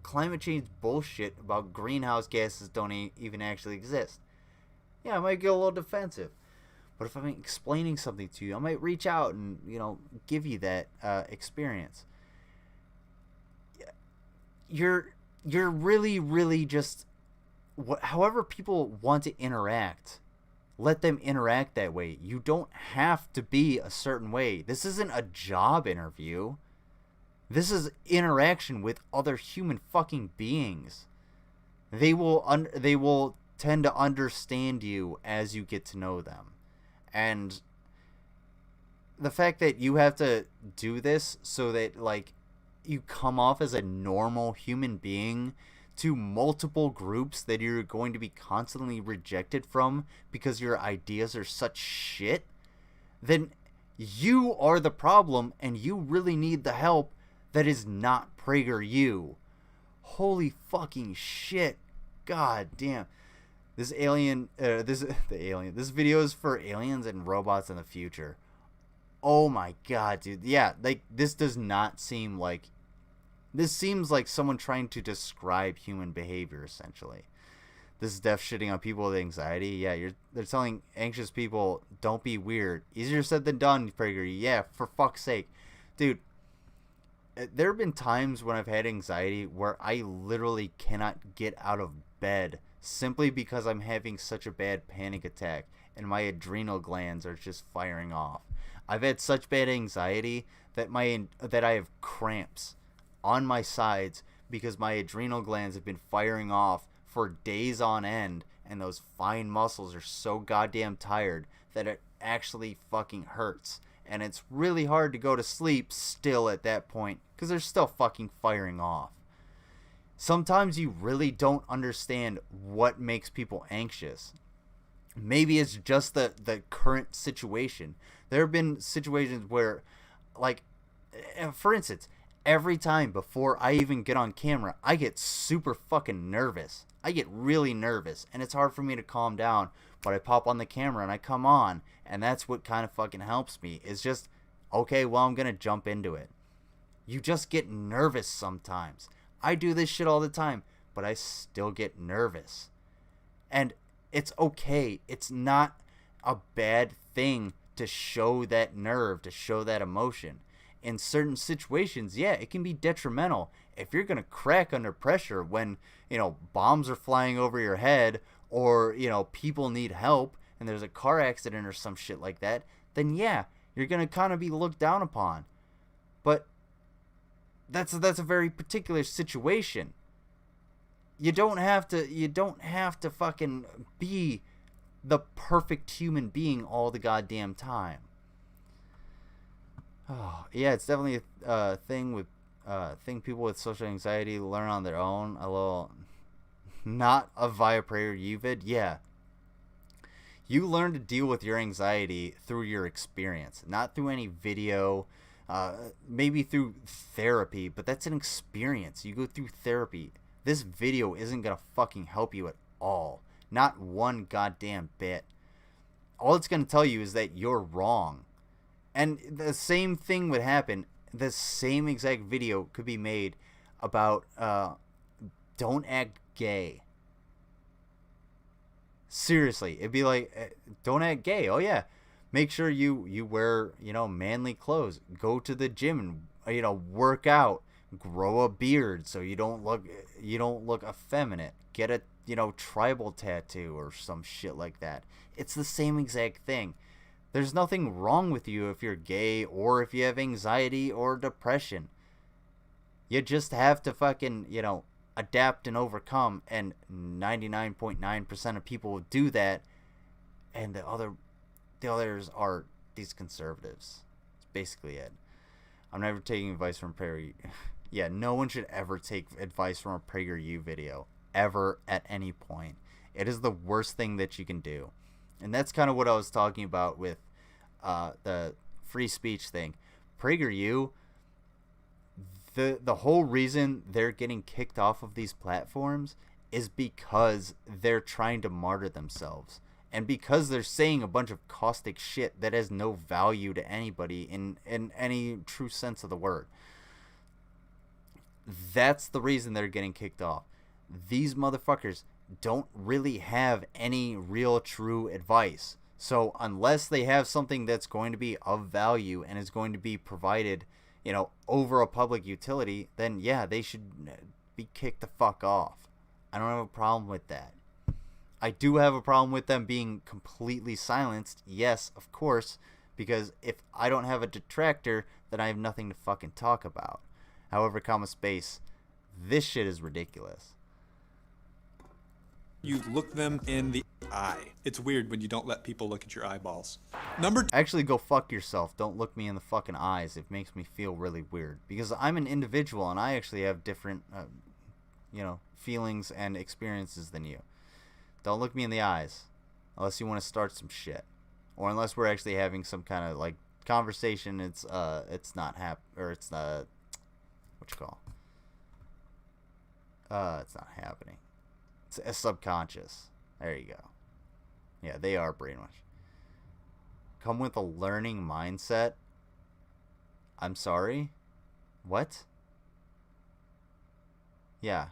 climate change bullshit about greenhouse gases don't even actually exist. Yeah, I might get a little defensive. But if I'm explaining something to you, I might reach out and, give you that experience. You're really, really just... however people want to interact, let them interact that way. You don't have to be a certain way. This isn't a job interview. This is interaction with other human fucking beings. They will tend to understand you as you get to know them. And the fact that you have to do this so that, you come off as a normal human being to multiple groups that you're going to be constantly rejected from because your ideas are such shit, then you are the problem and you really need the help that is not PragerU. Holy fucking shit. God damn. This video is for aliens and robots in the future. Oh my god, dude. Yeah, this does not seem like... This seems like someone trying to describe human behavior, essentially. This is def shitting on people with anxiety. Yeah, they're telling anxious people, don't be weird. Easier said than done, PragerU. Yeah, for fuck's sake. Dude, there have been times when I've had anxiety where I literally cannot get out of bed simply because I'm having such a bad panic attack and my adrenal glands are just firing off. I've had such bad anxiety that I have cramps on my sides because my adrenal glands have been firing off for days on end, and those fine muscles are so goddamn tired that it actually fucking hurts. And it's really hard to go to sleep still at that point because they're still fucking firing off. Sometimes you really don't understand what makes people anxious. Maybe it's just the current situation. There have been situations where, for instance, every time before I even get on camera, I get super fucking nervous. I get really nervous, and it's hard for me to calm down, but I pop on the camera and I come on, and that's what kind of fucking helps me. It's just, okay, well, I'm gonna jump into it. You just get nervous sometimes. I do this shit all the time, but I still get nervous. And it's okay. It's not a bad thing to show that nerve, to show that emotion. In certain situations, yeah, it can be detrimental. If you're going to crack under pressure when, bombs are flying over your head or, people need help and there's a car accident or some shit like that, then yeah, you're going to kind of be looked down upon. But that's a very particular situation. You don't have to fucking be the perfect human being all the goddamn time. Oh, yeah, it's definitely a thing people with social anxiety learn on their own. A little, not a via PragerU vid. Yeah, you learn to deal with your anxiety through your experience, not through any video. Maybe through therapy, but that's an experience. You go through therapy. This video isn't gonna fucking help you at all. Not one goddamn bit. All it's gonna tell you is that you're wrong. And the same thing would happen. The same exact video could be made about don't act gay. Seriously, it'd be like, don't act gay. Oh yeah, make sure you wear, you know, manly clothes. Go to the gym and, you know, work out. Grow a beard so you don't look effeminate. Get a, you know, tribal tattoo or some shit like that. It's the same exact thing. There's nothing wrong with you if you're gay or if you have anxiety or depression. You just have to fucking, you know, adapt and overcome, and 99.9% of people will do that, and the others are these conservatives. That's basically it. I'm never taking advice from PragerU. Yeah, no one should ever take advice from a PragerU video, ever, at any point. It is the worst thing that you can do. And that's kind of what I was talking about with the free speech thing. PragerU, the whole reason they're getting kicked off of these platforms is because they're trying to martyr themselves. And because they're saying a bunch of caustic shit that has no value to anybody in any true sense of the word. That's the reason they're getting kicked off. These motherfuckers don't really have any real true advice. So unless they have something that's going to be of value and is going to be provided, you know, over a public utility, then yeah, they should be kicked the fuck off. I don't have a problem with that. I do have a problem with them being completely silenced. Yes, of course, because if I don't have a detractor, then I have nothing to fucking talk about. However, comma space, this shit is ridiculous. You look them in the eye. It's weird when you don't let people look at your eyeballs. Actually, go fuck yourself. Don't look me in the fucking eyes. It makes me feel really weird. Because I'm an individual and I actually have different, you know, feelings and experiences than you. Don't look me in the eyes. Unless you want to start some shit. Or unless we're actually having some kind of, like, conversation. It's not it's what you call? It's not happening. It's a subconscious. There you go. Yeah, they are brainwashed. Come with a learning mindset. I'm sorry? What? Yeah.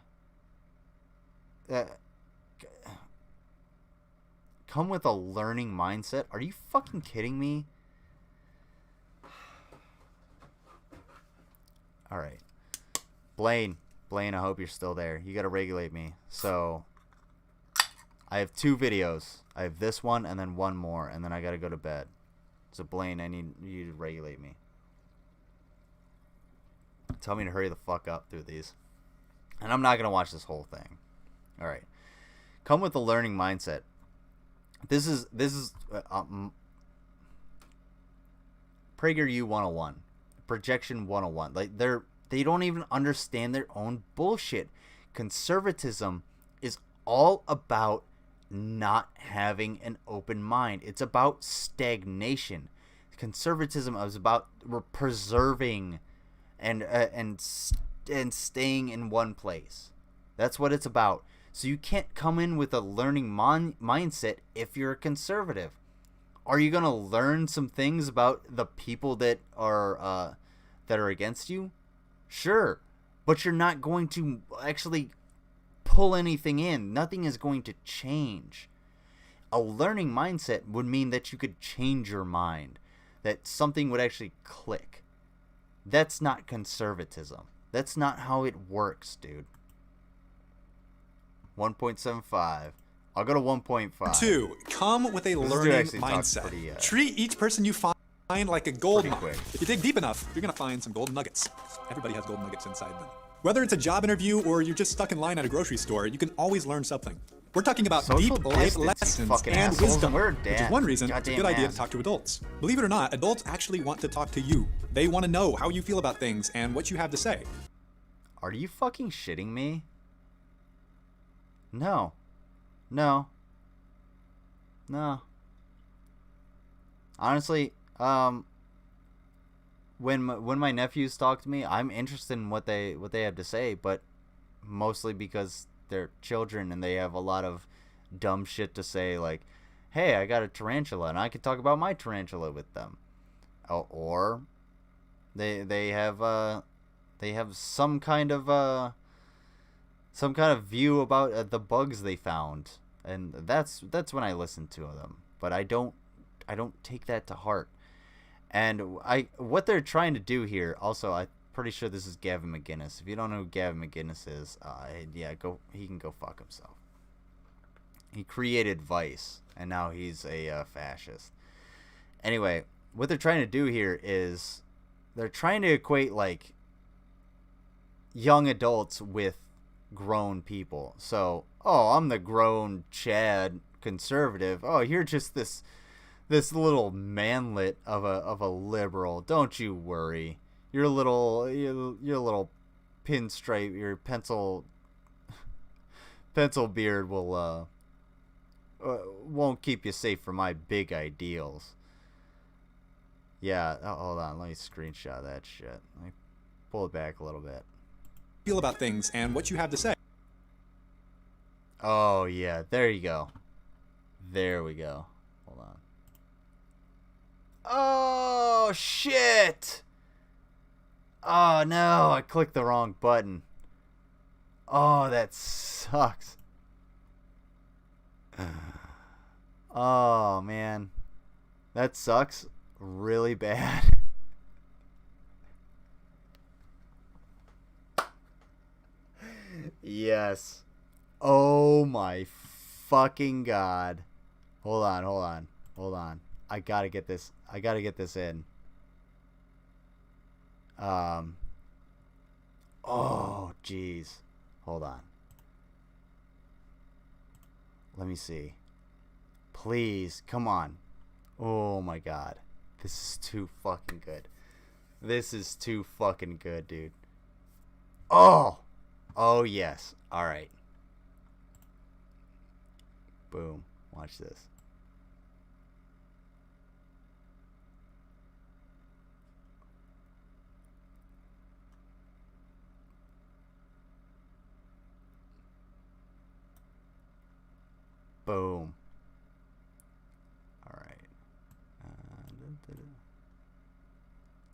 Come with a learning mindset? Are you fucking kidding me? Alright. Blaine, I hope you're still there. You gotta regulate me. So, I have 2 videos. I have this one and then one more, and then I gotta go to bed. So, Blaine, I need you to regulate me. Tell me to hurry the fuck up through these. And I'm not gonna watch this whole thing. Alright. Come with a learning mindset. This is PragerU 101. Projection 101. Like, they don't even understand their own bullshit. Conservatism is all about not having an open mind. It's about stagnation. Conservatism is about preserving and staying in one place. That's what it's about. So you can't come in with a learning mindset if you're a conservative. Are you gonna learn some things about the people that are against you? Sure, but you're not going to actually pull anything in. Nothing is going to change. A learning mindset would mean that you could change your mind, that something would actually click. That's not conservatism. That's not how it works, dude. 1.75. I'll go to 1.5. 2. Come with a learning mindset. Treat each person you find like a gold mine. If you dig deep enough, you're going to find some golden nuggets. Everybody has gold nuggets inside them. Whether it's a job interview or you're just stuck in line at a grocery store, you can always learn something. We're talking about Social deep life distance, you lessons fucking and assholes, wisdom, and we're which is damn one reason it's a goddamn good idea to ass. talk to adults. Believe it or not, adults actually want to talk to you. They want to know how you feel about things and what you have to say. Are you fucking shitting me? No. No. No. Honestly, when my nephews talk to me, I'm interested in what they have to say, but mostly because they're children and they have a lot of dumb shit to say, like, hey, I got a tarantula and I could talk about my tarantula with them. Or they have some kind of view about the bugs they found, and that's when I listen to them. But I don't take that to heart. And what they're trying to do here, also, I'm pretty sure this is Gavin McGinnis. If you don't know who Gavin McGinnis is, he can go fuck himself. He created Vice, and now he's a fascist. Anyway, what they're trying to do here is they're trying to equate, like, young adults with grown people. So, oh, I'm the grown Chad conservative. Oh, you're just this little manlet of a liberal. Don't you worry. Your little pinstripe, your pencil beard won't keep you safe from my big ideals. Yeah, hold on, let me screenshot that shit. Let me pull it back a little bit. Feel about things and what you have to say. Oh yeah, there you go. There we go. Hold on. Oh shit! Oh no, I clicked the wrong button. Oh, that sucks. Oh man, that sucks really bad. Yes. Oh my fucking god. Hold on. I gotta get this in. Oh jeez. Hold on. Let me see. Please, come on. Oh my god. This is too fucking good. This is too fucking good, dude. Oh! Oh, yes. Alright. Boom. Watch this. Boom. Alright.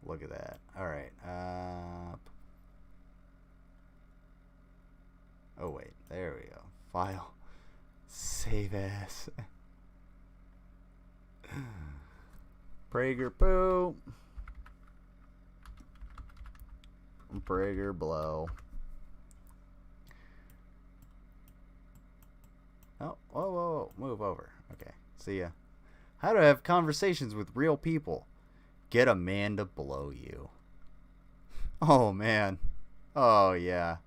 Look at that. Alright. Oh, wait. There we go. File. Save as. Prager poo. Prager blow. Oh, whoa. Move over. Okay. See ya. How to have conversations with real people. Get a man to blow you. Oh, man. Oh, yeah.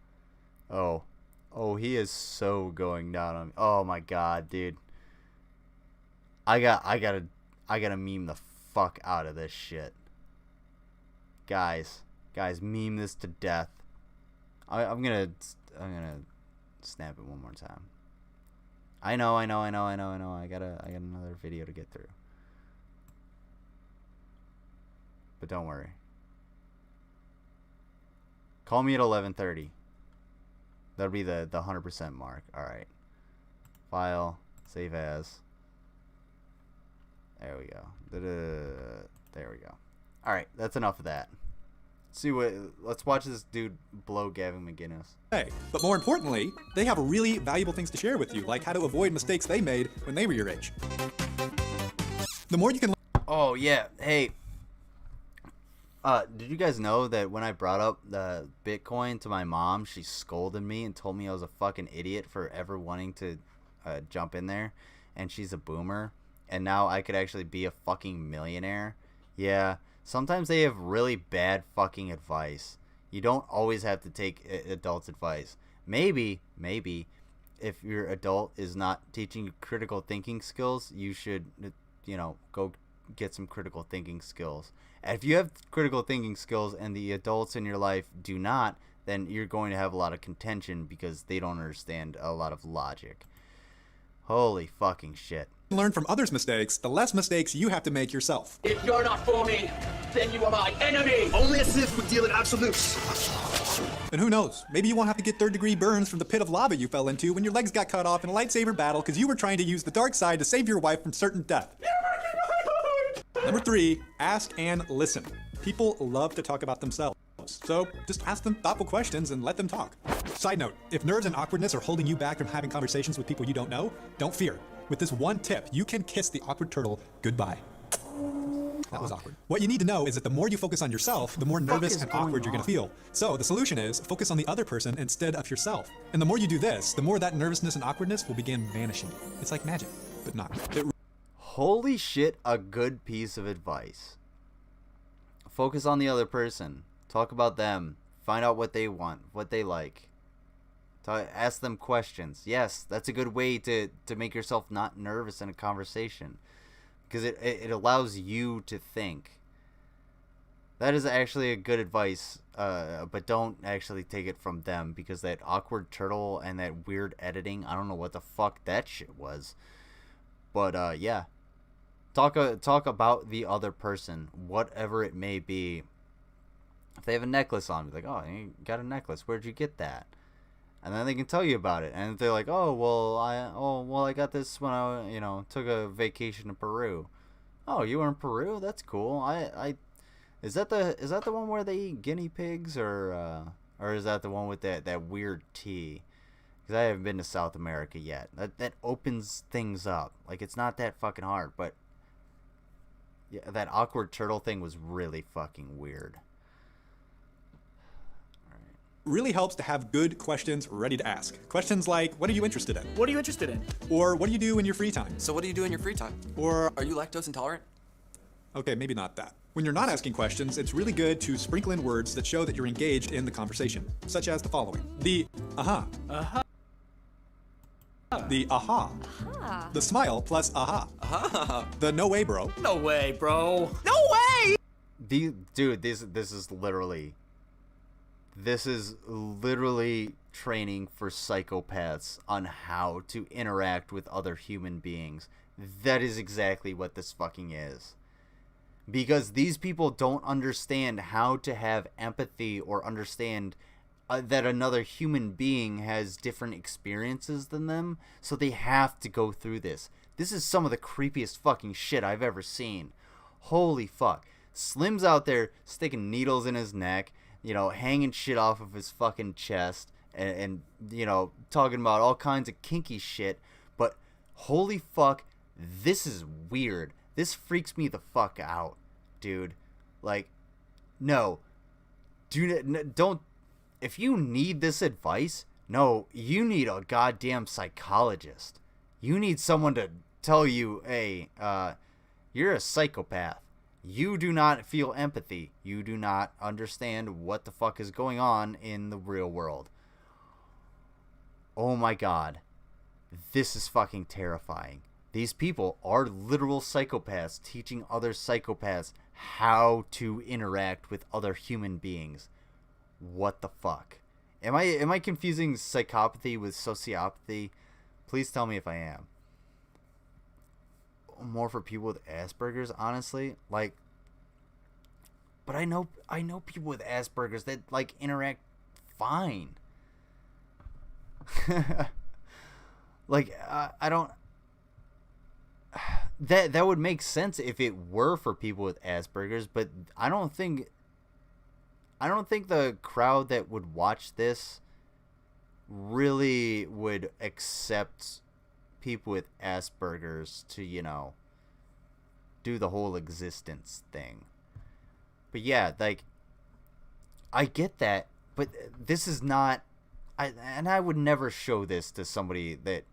Oh, he is so going down on me. Oh my god, dude. I gotta meme the fuck out of this shit. Guys, meme this to death. I'm gonna snap it one more time. I know. I got another video to get through. But don't worry. Call me at 11:30. That'll be the 100% mark. Alright. File. Save as. There we go. There we go. Alright, that's enough of that. Let's watch this dude blow Gavin McGinnis. Hey, but more importantly, they have really valuable things to share with you, like how to avoid mistakes they made when they were your age. The more you can... Oh, yeah. Hey. Did you guys know that when I brought up the Bitcoin to my mom, she scolded me and told me I was a fucking idiot for ever wanting to jump in there, and she's a boomer, and now I could actually be a fucking millionaire? Yeah, sometimes they have really bad fucking advice. You don't always have to take adults' advice. Maybe if your adult is not teaching you critical thinking skills, you should, go get some critical thinking skills. And if you have critical thinking skills and the adults in your life do not, then you're going to have a lot of contention because they don't understand a lot of logic. Holy fucking shit. Learn from others' mistakes, the less mistakes you have to make yourself. If you're not for me, then you are my enemy. Only a Sith would deal in absolutes. And who knows, maybe you won't have to get third-degree burns from the pit of lava you fell into when your legs got cut off in a lightsaber battle because you were trying to use the dark side to save your wife from certain death. Number 3, ask and listen. People love to talk about themselves, so just ask them thoughtful questions and let them talk. Side note, if nerves and awkwardness are holding you back from having conversations with people you don't know, don't fear. With this one tip, you can kiss the awkward turtle goodbye. That was awkward. What you need to know is that the more you focus on yourself, the more nervous and awkward you're going to feel. So the solution is focus on the other person instead of yourself. And the more you do this, the more that nervousness and awkwardness will begin vanishing. It's like magic, but not. Holy shit, a good piece of advice. Focus on the other person. Talk about them. Find out what they want, what they like. Ask them questions. Yes, that's a good way to make yourself not nervous in a conversation. Because it allows you to think. That is actually a good advice, but don't actually take it from them, because that awkward turtle and that weird editing, I don't know what the fuck that shit was. But yeah, talk about the other person, whatever it may be. If they have a necklace on, be like, oh, you got a necklace, where'd you get that? And then they can tell you about it. And if they're like, I got this when I took a vacation to Peru. Oh, you were in Peru? That's cool. Is that the one where they eat guinea pigs, or is that the one with that weird tea? Because I haven't been to South America yet. That opens things up. Like, it's not that fucking hard, but yeah, that awkward turtle thing was really fucking weird. Really helps to have good questions ready to ask. Questions like, what are you interested in? What are you interested in? Or what do you do in your free time? So what do you do in your free time? Or are you lactose intolerant? Okay, maybe not that. When you're not asking questions, it's really good to sprinkle in words that show that you're engaged in the conversation, such as the following. The aha. Aha. The aha. Aha. The smile plus aha. Aha. The no way, bro. No way, bro. No way! Dude, this is literally training for psychopaths on how to interact with other human beings. That is exactly what this fucking is. Because these people don't understand how to have empathy or understand that another human being has different experiences than them, so they have to go through this. This is some of the creepiest fucking shit I've ever seen. Holy fuck. Slim's out there sticking needles in his neck, hanging shit off of his fucking chest, and talking about all kinds of kinky shit, but holy fuck, this is weird. This freaks me the fuck out, dude. Like, no. Don't. If you need this advice, no, you need a goddamn psychologist. You need someone to tell you, hey, you're a psychopath. You do not feel empathy. You do not understand what the fuck is going on in the real world. Oh my god. This is fucking terrifying. These people are literal psychopaths teaching other psychopaths how to interact with other human beings. What the fuck? Am I confusing psychopathy with sociopathy? Please tell me if I am. More for people with Asperger's, honestly. Like, but I know people with Asperger's that like interact fine. Like, I don't. That would make sense if it were for people with Asperger's, but I don't think the crowd that would watch this really would accept people with Asperger's to, do the whole existence thing. But yeah, like, I get that, but this is not, I would never show this to somebody that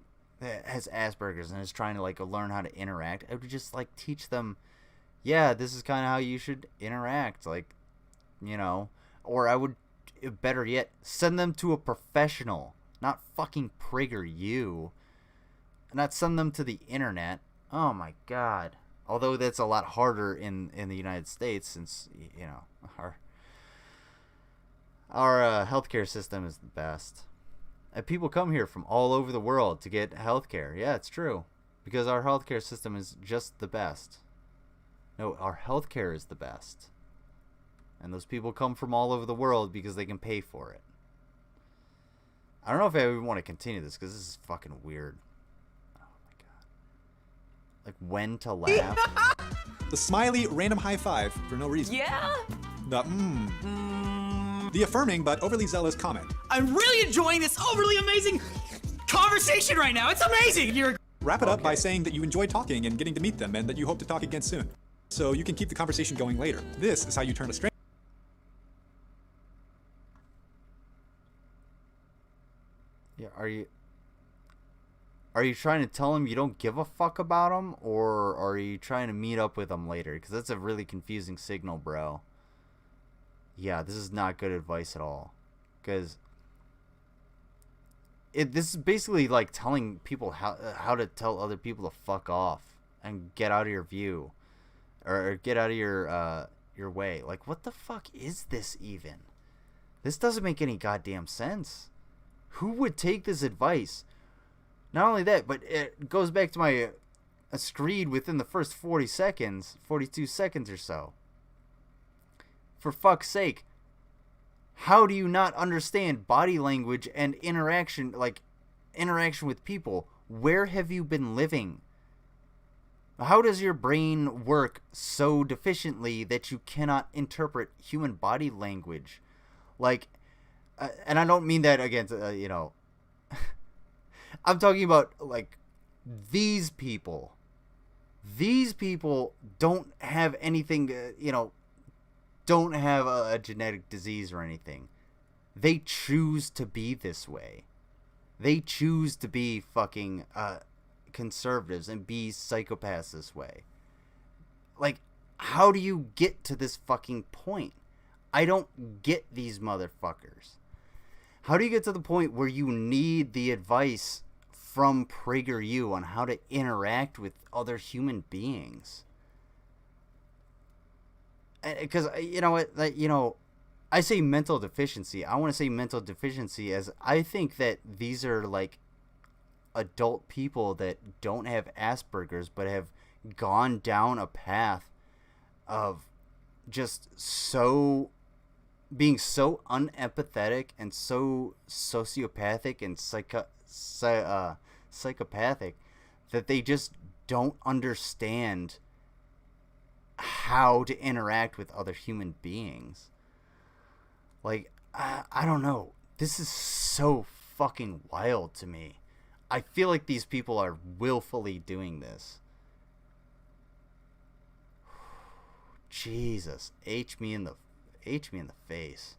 has Asperger's and is trying to, like, learn how to interact. I would just, like, teach them, yeah, this is kind of how you should interact, like, or I would, better yet, send them to a professional not fucking PragerU. Not send them to the internet. Oh my god. Although that's a lot harder in the United States, since, you know, our healthcare system is the best. And people come here from all over the world to get healthcare. Yeah, it's true. Because our healthcare system is just the best. No, our healthcare is the best. And those people come from all over the world because they can pay for it. I don't know if I even want to continue this because this is fucking weird. Oh my god. Like, when to laugh. The smiley random high five for no reason. Yeah? The The affirming but overly zealous comment. I'm really enjoying this overly amazing conversation right now. It's amazing. Wrap it up by saying that you enjoy talking and getting to meet them and that you hope to talk again soon. So you can keep the conversation going later. This is how you turn a stranger. Yeah, are you trying to tell him you don't give a fuck about him, or are you trying to meet up with him later? Because that's a really confusing signal, bro. Yeah, this is not good advice at all. Because this is basically like telling people how to tell other people to fuck off and get out of your view, or get out of your way. Like, what the fuck is this even? This doesn't make any goddamn sense. Who would take this advice? Not only that, but it goes back to my screed within the first 42 seconds or so. For fuck's sake, how do you not understand body language and interaction with people? Where have you been living? How does your brain work so deficiently that you cannot interpret human body language? Like, and I don't mean that against, you know, I'm talking about, like, these people. These people don't have anything, you know, don't have a genetic disease or anything. They choose to be this way. They choose to be fucking conservatives and be psychopaths this way. Like, how do you get to this fucking point? I don't get these motherfuckers. How do you get to the point where you need the advice from PragerU on how to interact with other human beings? Because, you know what, like, you know, I say mental deficiency. I want to say mental deficiency as I think that these are like adult people that don't have Asperger's but have gone down a path of just being so unempathetic and so sociopathic and psychopathic that they just don't understand how to interact with other human beings. Like, I don't know. This is so fucking wild to me. I feel like these people are willfully doing this. Jesus, H me in the face.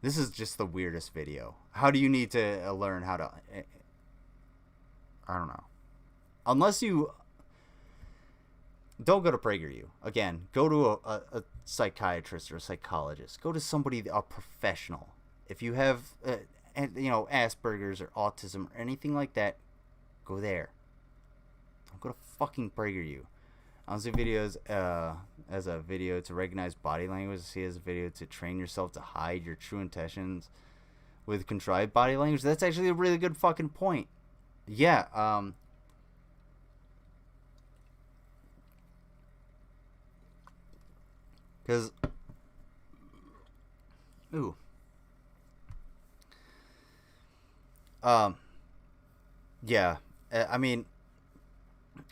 This is just the weirdest video. How do you need to learn how to... I don't know. Unless you... Don't go to PragerU. Again, go to a psychiatrist or a psychologist. Go to somebody, a professional. If you have, you know, Asperger's or autism or anything like that, go there. Don't go to fucking PragerU. I don't see videos as a video to recognize body language. I see it as a video to train yourself to hide your true intentions with contrived body language. That's actually a really good fucking point. Yeah, because, ooh, yeah, I mean,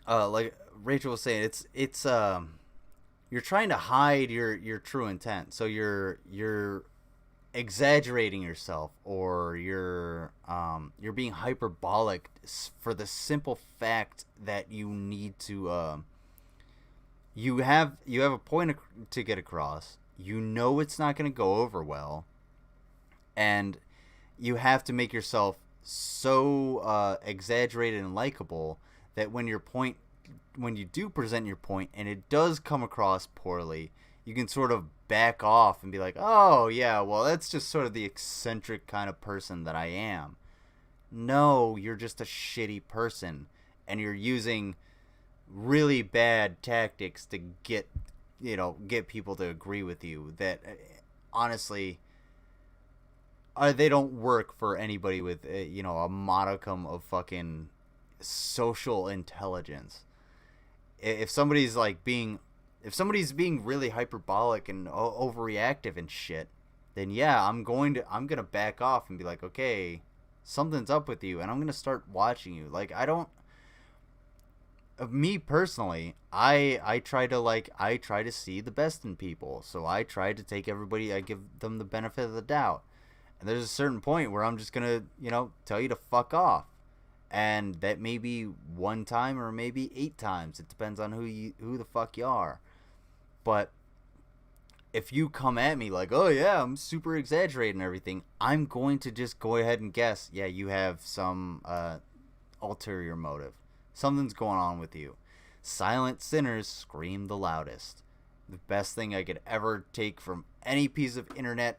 like Rachel was saying, it's you're trying to hide your true intent, so you're exaggerating yourself, or you're being hyperbolic for the simple fact that you need to you have a point to get across. You know it's not going to go over well, and you have to make yourself so exaggerated and likable that when you do present your point and it does come across poorly, you can sort of back off and be like, oh yeah, well, that's just sort of the eccentric kind of person that I am. No, you're just a shitty person, and you're using really bad tactics to get people to agree with you that honestly they don't work for anybody with a modicum of fucking social intelligence. If somebody's being really hyperbolic and overreactive and shit, then yeah, I'm gonna back off and be like, okay, something's up with you, and I'm gonna start watching you. Like, me personally, I try to see the best in people, so I try to take everybody, I give them the benefit of the doubt, and there's a certain point where I'm just gonna tell you to fuck off, and that may be one time or maybe 8 times. It depends on who the fuck you are. But if you come at me like, oh yeah, I'm super exaggerating everything, I'm going to just go ahead and guess, yeah, you have some ulterior motive. Something's going on with you. Silent sinners scream the loudest. The best thing I could ever take from any piece of internet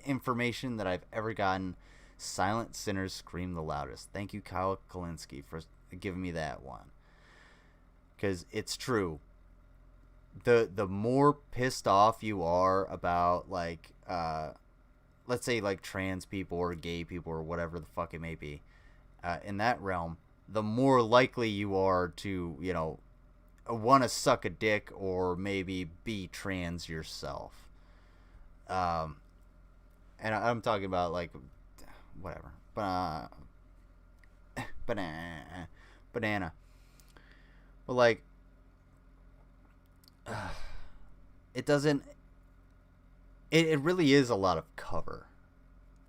information that I've ever gotten. Silent sinners scream the loudest. Thank you, Kyle Kalinske, for giving me that one. Because it's true. The more pissed off you are about, let's say, trans people or gay people or whatever the fuck it may be, in that realm, the more likely you are to, want to suck a dick or maybe be trans yourself. And I'm talking about, whatever. Banana. But, it doesn't... It really is a lot of cover.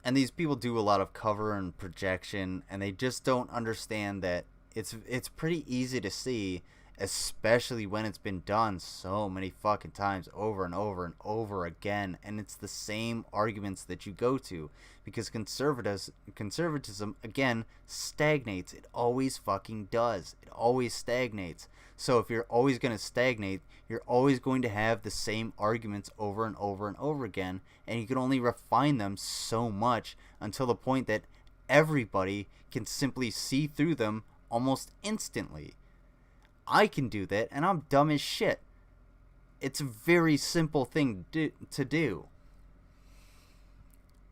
And these people do a lot of cover and projection, and they just don't understand that it's pretty easy to see, especially when it's been done so many fucking times over and over and over again, and it's the same arguments that you go to, because conservatism again stagnates. It always fucking does. It always stagnates. So if you're always going to stagnate, you're always going to have the same arguments over and over and over again, and you can only refine them so much until the point that everybody can simply see through them almost instantly. I can do that, and I'm dumb as shit. It's a very simple thing to do.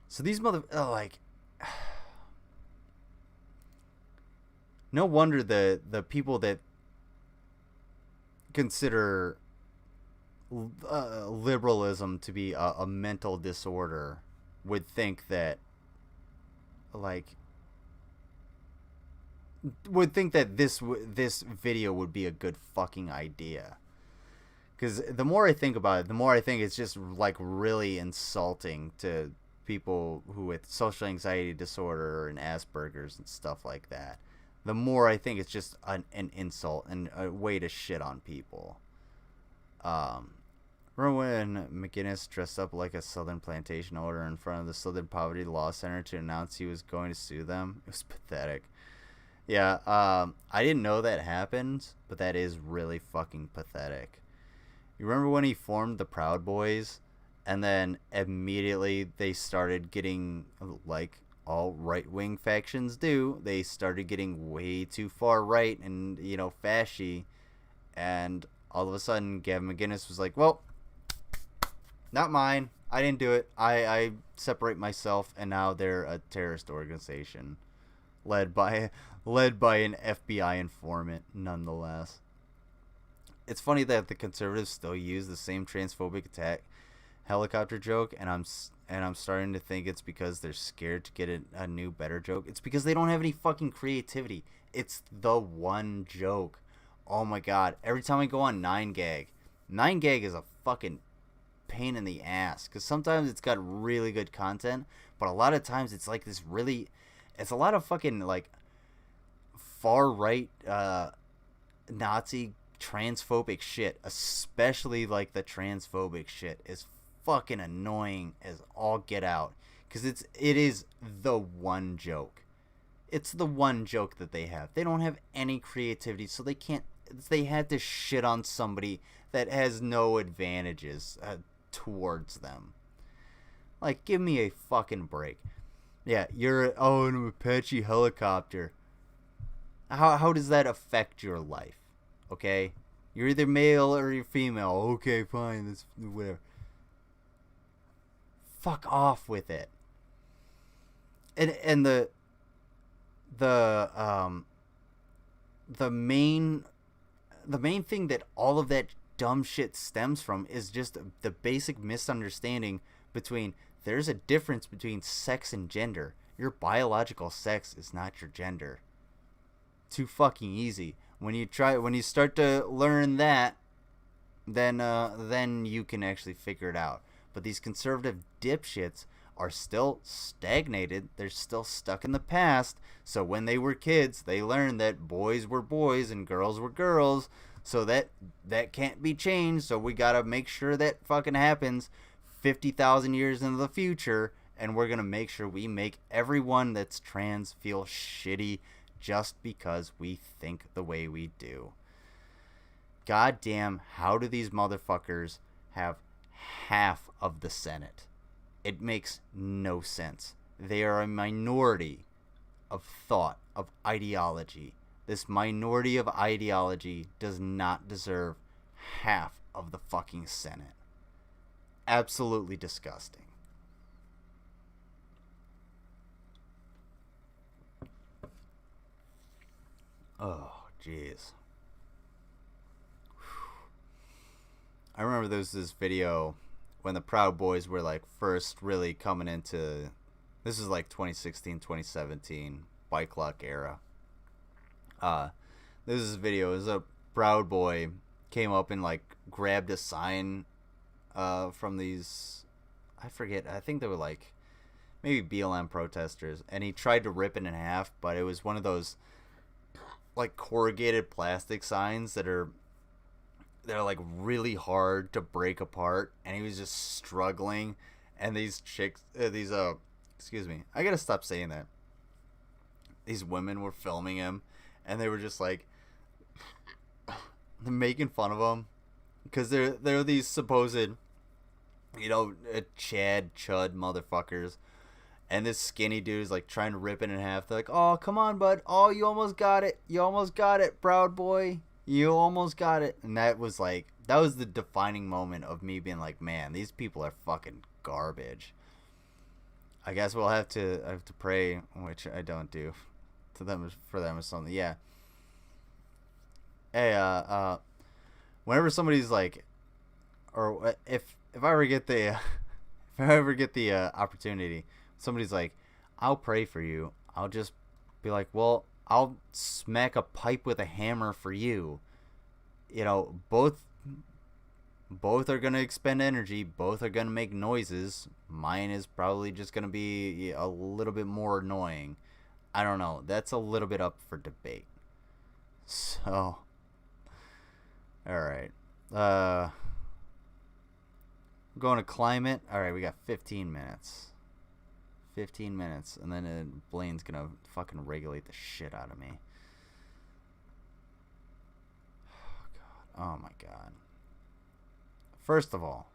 So these no wonder the people that consider liberalism to be a mental disorder would think that this video would be a good fucking idea. Because the more I think about it, the more I think it's just really insulting to people who with social anxiety disorder and Asperger's and stuff like that. The more I think it's just an insult and a way to shit on people. Remember when McGinnis dressed up like a Southern plantation owner in front of the Southern Poverty Law Center to announce he was going to sue them? It was pathetic. Yeah, I didn't know that happened, but that is really fucking pathetic. You remember when he formed the Proud Boys, and then immediately they started getting, like all right-wing factions do, they started getting way too far right and, fashy, and all of a sudden Gavin McGinnis was like, well, not mine. I didn't do it. I separate myself, and now they're a terrorist organization led by an FBI informant, nonetheless. It's funny that the conservatives still use the same transphobic attack helicopter joke, and I'm starting to think it's because they're scared to get a new, better joke. It's because they don't have any fucking creativity. It's the one joke. Oh my god. Every time I go on 9gag is a fucking pain in the ass, because sometimes it's got really good content, but a lot of times it's like this really... It's a lot of fucking, like, far-right, Nazi transphobic shit. Especially, like, the transphobic shit is fucking annoying as all get out. Because it is the one joke. It's the one joke that they have. They don't have any creativity, so they can't... They had to shit on somebody that has no advantages towards them. Like, give me a fucking break. Yeah, you're an Apache helicopter. How does that affect your life? Okay? You're either male or you're female. Okay, fine, that's whatever. Fuck off with it. And the main thing that all of that dumb shit stems from is just the basic misunderstanding between there's a difference between sex and gender. Your biological sex is not your gender. Too fucking easy. When you start to learn that, then you can actually figure it out. But these conservative dipshits are still stagnated. They're still stuck in the past. So when they were kids, they learned that boys were boys and girls were girls. So that can't be changed. So we gotta make sure that fucking happens 50,000 years into the future. And we're gonna make sure we make everyone that's trans feel shitty just because we think the way we do. God damn, how do these motherfuckers have half of the Senate? It makes no sense. They are a minority of thought, of ideology. This minority of ideology does not deserve half of the fucking Senate. Absolutely disgusting. Oh, jeez. I remember there was this video when the Proud Boys were like first really coming into, this is like 2016, 2017 bike lock era. This is a video. It was a Proud Boy came up and like grabbed a sign from these, I forget, I think they were like maybe BLM protesters, and he tried to rip it in half, but it was one of those like corrugated plastic signs they're like really hard to break apart, and he was just struggling, and these chicks excuse me, I gotta stop saying that, these women were filming him, and they were just like making fun of him because they're these supposed, you know, chud motherfuckers. And this skinny dude is like trying to rip it in half. They're like, oh, come on, bud. Oh, you almost got it. You almost got it, Proud Boy. You almost got it. And that was the defining moment of me being like, man, these people are fucking garbage. I guess I have to pray, which I don't do, for them or something. Yeah. Hey, whenever somebody's like, or if I ever get the opportunity, somebody's like, I'll pray for you, I'll just be like, well, I'll smack a pipe with a hammer for you. You know, both are gonna expend energy, both are gonna make noises. Mine is probably just gonna be a little bit more annoying. I don't know, that's a little bit up for debate. So alright, going to climate. Alright, we got 15 minutes. 15 minutes, and then Blaine's gonna fucking regulate the shit out of me. Oh my god. First of all,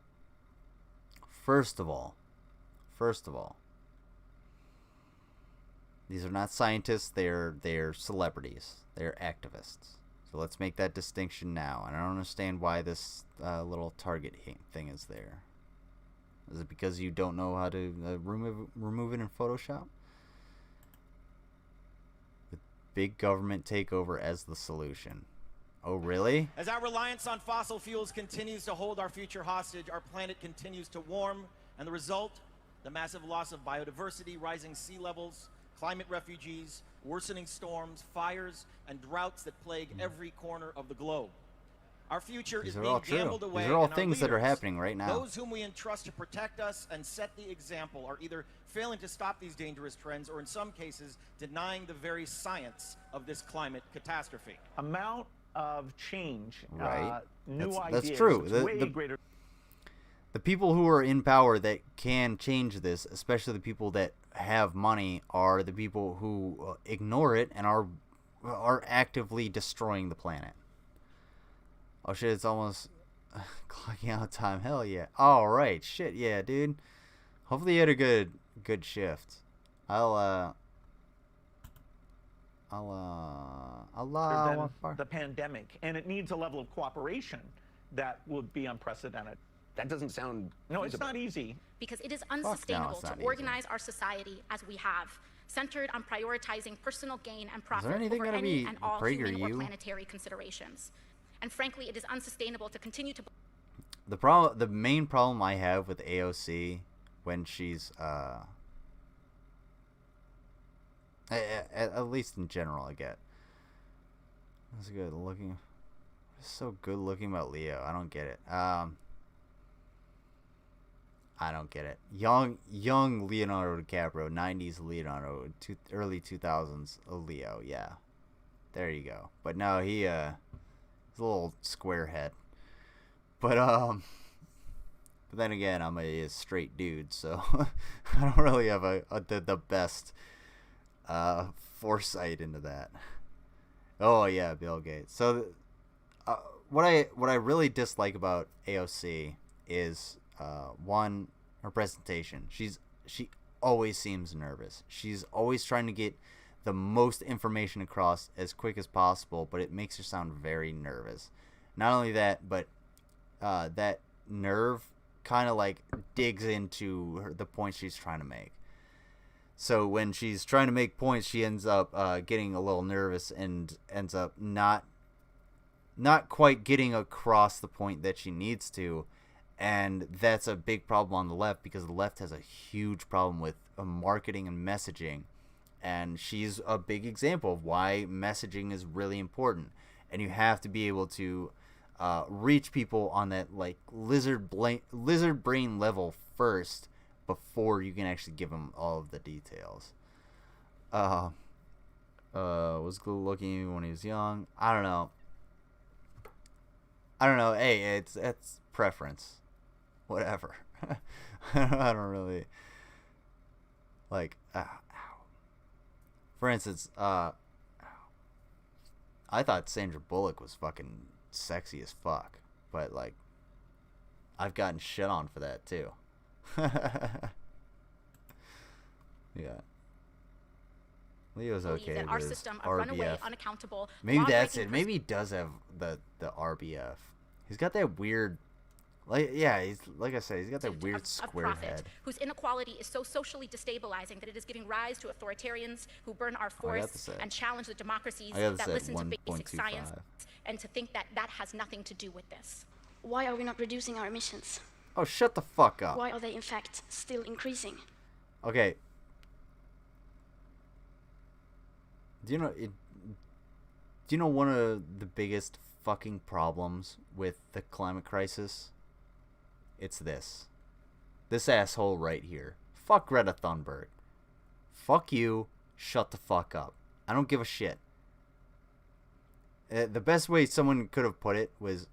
these are not scientists, they're celebrities. They're activists. So let's make that distinction now. And I don't understand why this little target thing is there. Is it because you don't know how to remove it in Photoshop? The big government takeover as the solution. Oh, really? As our reliance on fossil fuels continues to hold our future hostage, our planet continues to warm, and the result, the massive loss of biodiversity, rising sea levels, climate refugees, worsening storms, fires, and droughts that plague every corner of the globe. Our future is being gambled away. These are all and things our that are leaders, happening right now. Those whom we entrust to protect us and set the example are either failing to stop these dangerous trends or in some cases denying the very science of this climate catastrophe. Amount of change, right? New That's ideas, true. Greater. The people who are in power that can change this, especially the people that have money, are the people who ignore it and are actively destroying the planet. Oh shit, it's almost clocking out time. Hell yeah. Alright, shit, yeah, dude. Hopefully you had a good shift. Allah than the pandemic, and it needs a level of cooperation that would be unprecedented. That doesn't sound. No, it's not easy. Because it is unsustainable to organize our society as we have, centered on prioritizing personal gain and profit over any and all human or planetary considerations. And frankly, it is unsustainable to continue to. The main problem I have with AOC when she's at least in general, I get. That's good looking. So good looking about Leo. I don't get it. I don't get it. Young Leonardo DiCaprio, 90s Leonardo, early 2000s Leo. Yeah, there you go. But no, he's a little square head. But then again, I'm a straight dude, so I don't really have the best foresight into that. Oh yeah, Bill Gates. So what I really dislike about AOC is one, her presentation. She always seems nervous. She's always trying to get the most information across as quick as possible, but it makes her sound very nervous. Not only that, but that nerve kind of like digs into the point she's trying to make. So when she's trying to make points, she ends up getting a little nervous and ends up not quite getting across the point that she needs to. And that's a big problem on the left, because the left has a huge problem with marketing and messaging. And she's a big example of why messaging is really important. And you have to be able to reach people on that like lizard brain level first before you can actually give them all of the details. Was good looking when he was young. I don't know. Hey, it's preference. Whatever. I don't really like. For instance, I thought Sandra Bullock was fucking sexy as fuck, but like, I've gotten shit on for that too. Yeah. Leo's okay with our his system of RBF. runaway, unaccountable, Maybe that's it. Maybe he does have the RBF. He's got that weird, he's like I said, he's got that weird square head. Whose inequality is so socially destabilizing that it is giving rise to authoritarians who burn our forests and challenge the democracies that listen to basic science, and to think that that has nothing to do with this. Why are we not reducing our emissions? Oh, shut the fuck up. Why are they in fact still increasing? Okay. Do you know one of the biggest fucking problems with the climate crisis? It's this asshole right here. Fuck Greta Thunberg. Fuck you. Shut the fuck up. I don't give a shit. The best way someone could have put it was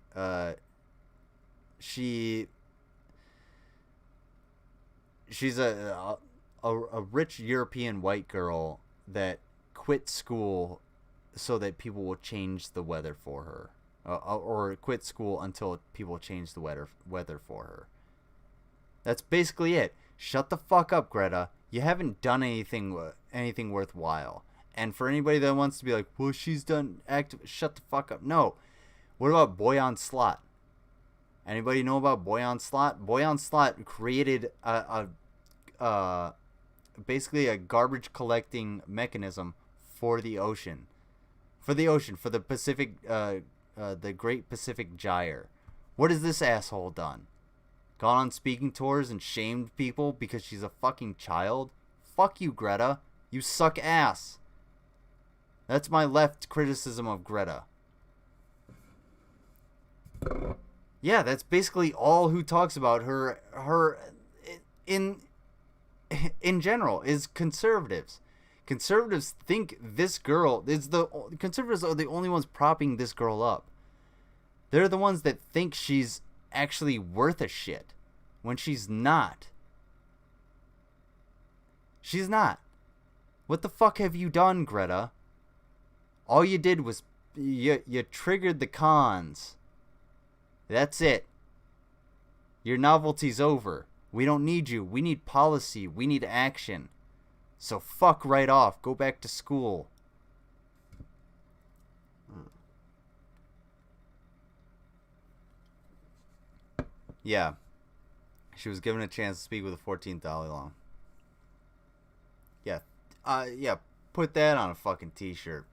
she's a rich European white girl that quit school so that people will change the weather for her, or quit school until people change the weather for her. That's basically it. Shut the fuck up, Greta. You haven't done anything worthwhile. And for anybody that wants to be like, well, she's done shut the fuck up. No. What about Boyan Slat? Anybody know about Boyan Slat? Boyan Slat created basically a garbage collecting mechanism for the ocean. For the Pacific, the Great Pacific Gyre. What has this asshole done? Gone on speaking tours and shamed people because she's a fucking child? Fuck you, Greta. You suck ass. That's my left criticism of Greta. Yeah, that's basically all who talks about her in general is conservatives. Conservatives think this girl is conservatives are the only ones propping this girl up. They're the ones that think she's actually worth a shit when she's not. She's not. What the fuck have you done, Greta? All you did was you triggered the cons. That's it. Your novelty's over. We don't need you. We need policy. We need action. So fuck right off. Go back to school. Yeah. She was given a chance to speak with the 14th Dalai Lama. Yeah. Yeah. Put that on a fucking t-shirt.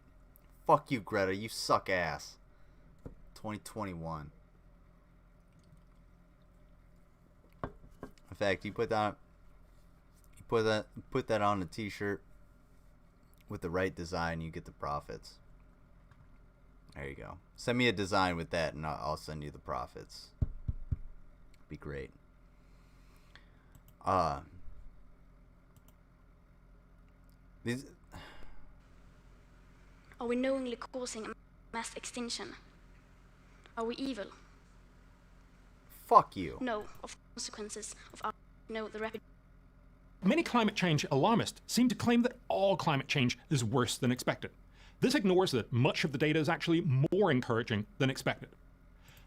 Fuck you, Greta. You suck ass. 2021. In fact, you put that on a t-shirt with the right design, you get the profits. There you go. Send me a design with that, and I'll send you the profits. Be great. These. Are we knowingly causing a mass extinction? Are we evil? Fuck you. No, of consequences of our the rapid. Many climate change alarmists seem to claim that all climate change is worse than expected. This ignores that much of the data is actually more encouraging than expected.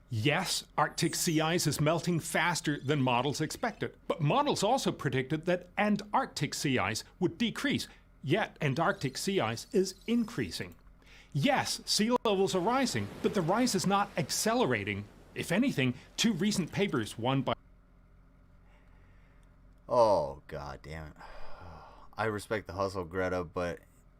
Yes, Arctic sea ice is melting faster than models expected, but models also predicted that Antarctic sea ice would decrease, yet Antarctic sea ice is increasing. Yes, sea levels are rising, but the rise is not accelerating. If anything, 2 recent papers, one by... Oh, god damn it. I respect the hustle, Greta, but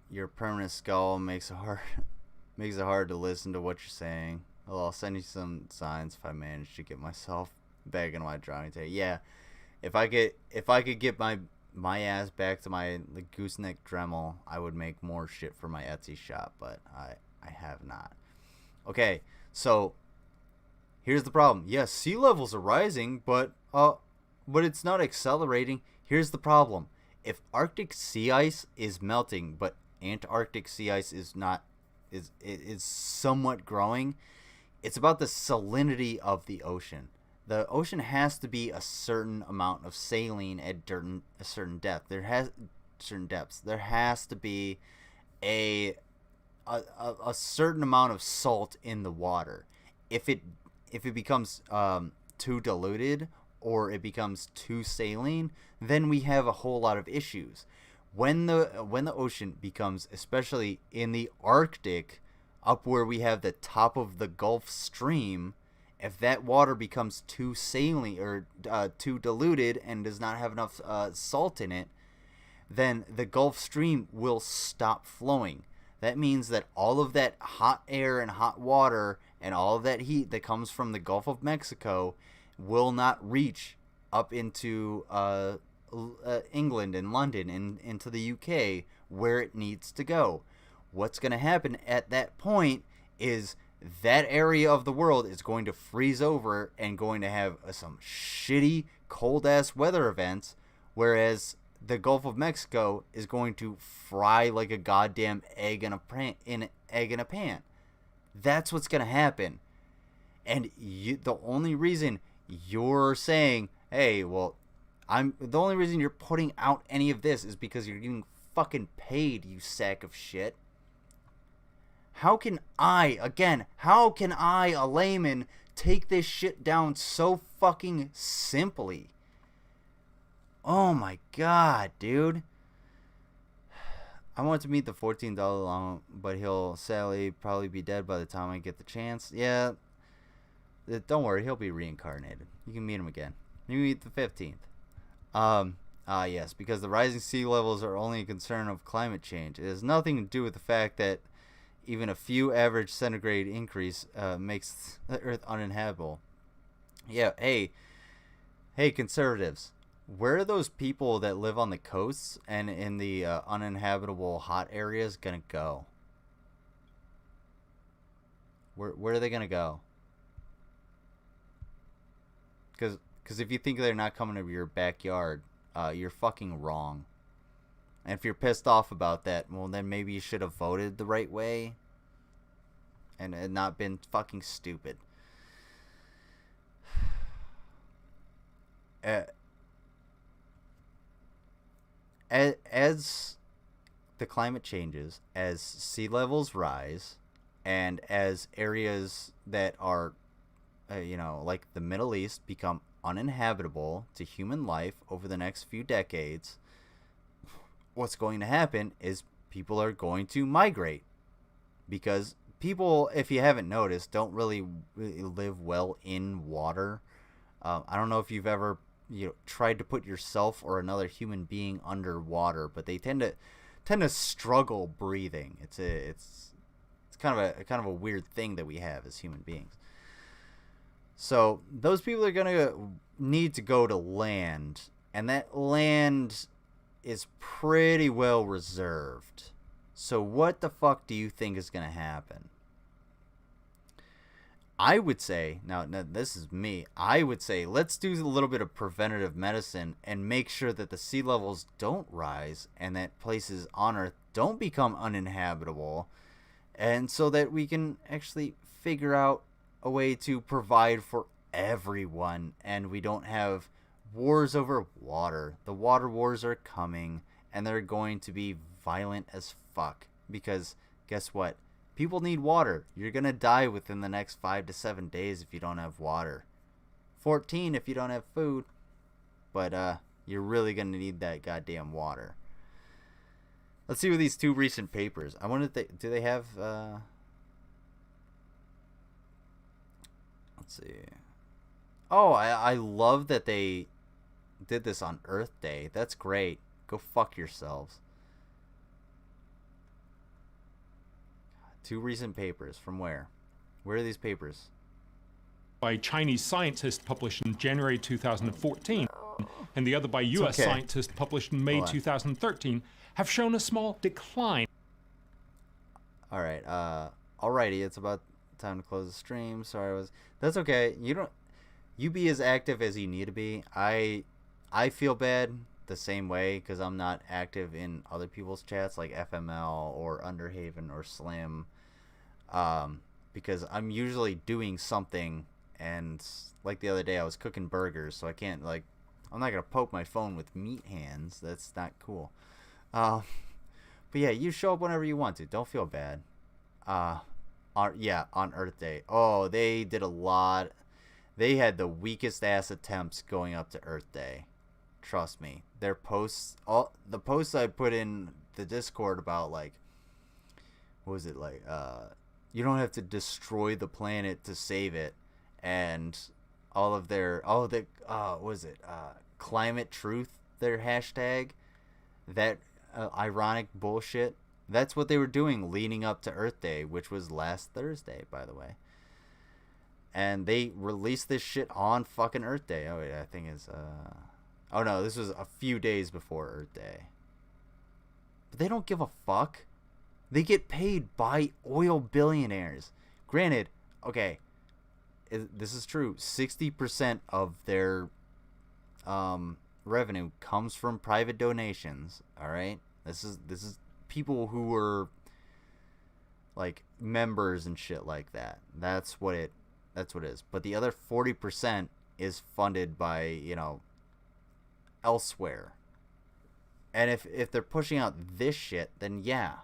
your permanent skull makes it hard to listen to what you're saying. Well, I'll send you some signs if I manage to get myself back in my drawing table. Yeah, if I could get my ass back to my gooseneck Dremel, I would make more shit for my Etsy shop, but I have not. Okay, so here's the problem. Yes, sea levels are rising, but it's not accelerating. Here's the problem. If Arctic sea ice is melting, but Antarctic sea ice is not, is somewhat growing, it's about the salinity of the ocean. The ocean has to be a certain amount of saline at a certain depth. There has to be a certain amount of salt in the water. If it becomes too diluted or it becomes too saline, then we have a whole lot of issues. When the ocean becomes, especially in the Arctic, up where we have the top of the Gulf Stream, if that water becomes too saline or too diluted and does not have enough salt in it, then the Gulf Stream will stop flowing. That means that all of that hot air and hot water and all of that heat that comes from the Gulf of Mexico will not reach up into England and London and into the UK where it needs to go. What's going to happen at that point is that area of the world is going to freeze over and going to have some shitty cold-ass weather events, whereas the Gulf of Mexico is going to fry like a goddamn egg in a pan. That's what's going to happen. And the only reason you're saying, hey, well, the only reason you're putting out any of this is because you're getting fucking paid, you sack of shit. How can I, a layman, take this shit down so fucking simply? Oh my god, dude. I want to meet the $14 Lama, but he'll sadly probably be dead by the time I get the chance. Yeah, don't worry, he'll be reincarnated. You can meet him again. You can meet the 15th. Yes, because the rising sea levels are only a concern of climate change. It has nothing to do with the fact that even a few average centigrade increase makes the Earth uninhabitable. Yeah, hey, conservatives. Where are those people that live on the coasts and in the uninhabitable hot areas gonna go? Where are they gonna go? Because if you think they're not coming to your backyard, you're fucking wrong. And if you're pissed off about that, well, then maybe you should have voted the right way and not been fucking stupid. As the climate changes, as sea levels rise, and as areas that are, like the Middle East become uninhabitable to human life over the next few decades, what's going to happen is people are going to migrate, because people, if you haven't noticed, don't really live well in water. I don't know if you've ever tried to put yourself or another human being underwater, but they tend to struggle breathing. It's kind of a weird thing that we have as human beings. So those people are gonna need to go to land, and that land is pretty well reserved. So what the fuck do you think is gonna happen? I would say, now this is me, I would say let's do a little bit of preventative medicine and make sure that the sea levels don't rise and that places on Earth don't become uninhabitable, and so that we can actually figure out a way to provide for everyone and we don't have wars over water. The water wars are coming, and they're going to be violent as fuck, because guess what? People need water. You're going to die within the next 5 to 7 days if you don't have water. 14 if you don't have food. But you're really going to need that goddamn water. Let's see what these 2 recent papers. I wonder if do they have let's see. Oh, I love that they did this on Earth Day. That's great. Go fuck yourselves. 2 recent papers. From where? Where are these papers? By Chinese scientists published in January 2014, and the other by U.S. scientists published in May 2013, have shown a small decline. All right. Alrighty. It's about time to close the stream. Sorry, that's okay. You be as active as you need to be. I feel bad the same way because I'm not active in other people's chats like FML or Underhaven or Slim, because I'm usually doing something, and like the other day I was cooking burgers, so I can't, like, I'm not gonna poke my phone with meat hands. That's not cool. But yeah, you show up whenever you want to. Don't feel bad. On Earth Day. Oh, they did a lot. They had the weakest ass attempts going up to Earth Day. Trust me. Their posts, the posts I put in the Discord about, like, what was it, like, you don't have to destroy the planet to save it, and all of their, what was it, climate truth, their hashtag, that ironic bullshit. That's what they were doing leading up to Earth Day, which was last Thursday, by the way. And they released this shit on fucking Earth Day. Oh, wait, I think it's, oh no, this was a few days before Earth Day. But they don't give a fuck. They get paid by oil billionaires. Granted, okay, this is true. 60% of their revenue comes from private donations. All right, this is people who were like members and shit like that. That's what it is. But the other 40% is funded by, elsewhere. And if they're pushing out this shit, then yeah,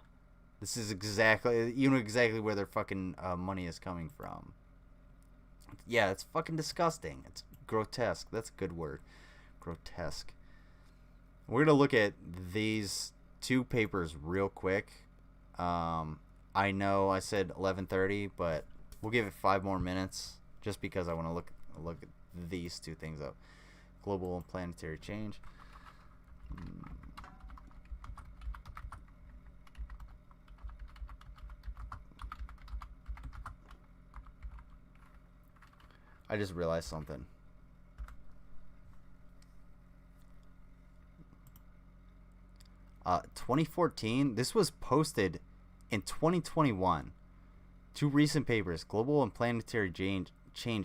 this is exactly, exactly where their fucking money is coming from. Yeah, it's fucking disgusting. It's grotesque. That's a good word. Grotesque. We're gonna look at these 2 papers real quick. I know I said 11:30, but we'll give it 5 more minutes just because I want to look at these 2 things up. Global and planetary change. I just realized something. Uh, 2014. This was posted in 2021. 2 recent papers, Global and Planetary Change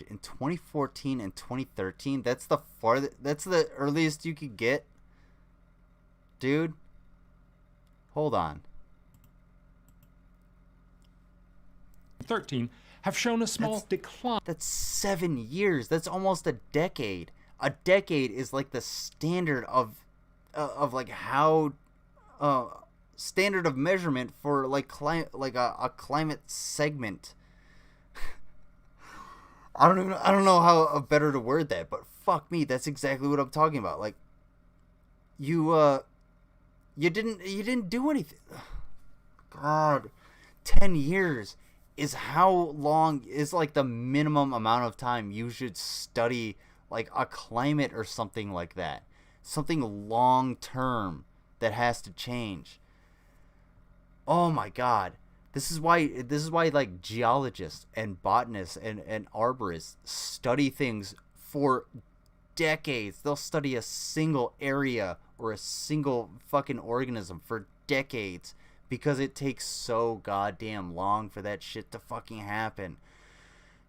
in 2014 and 2013. That's the earliest you could get. Dude. Hold on. 13 have shown a small decline. That's 7 years. That's almost a decade. A decade is like the standard of like how standard of measurement for like a climate segment. I don't know how better to word that, but fuck me, that's exactly what I'm talking about. Like, you You didn't do anything. God, 10 years is how long is like the minimum amount of time you should study like a climate or something like that. Something long term that has to change. Oh my God. This is why like geologists and botanists and arborists study things for decades. They'll study a single area or a single fucking organism for decades because it takes so goddamn long for that shit to fucking happen.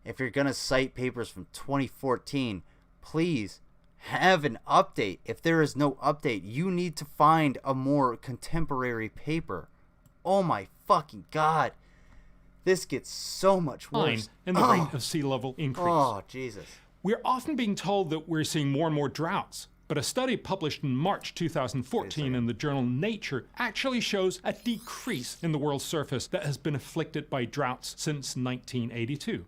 If you're gonna cite papers from 2014, please have an update. If there is no update, you need to find a more contemporary paper. Oh my fucking God. This gets so much worse. In the rate of sea level increase. Oh, Jesus. We're often being told that we're seeing more and more droughts, but a study published in March 2014 in the journal Nature actually shows a decrease in the world's surface that has been afflicted by droughts since 1982.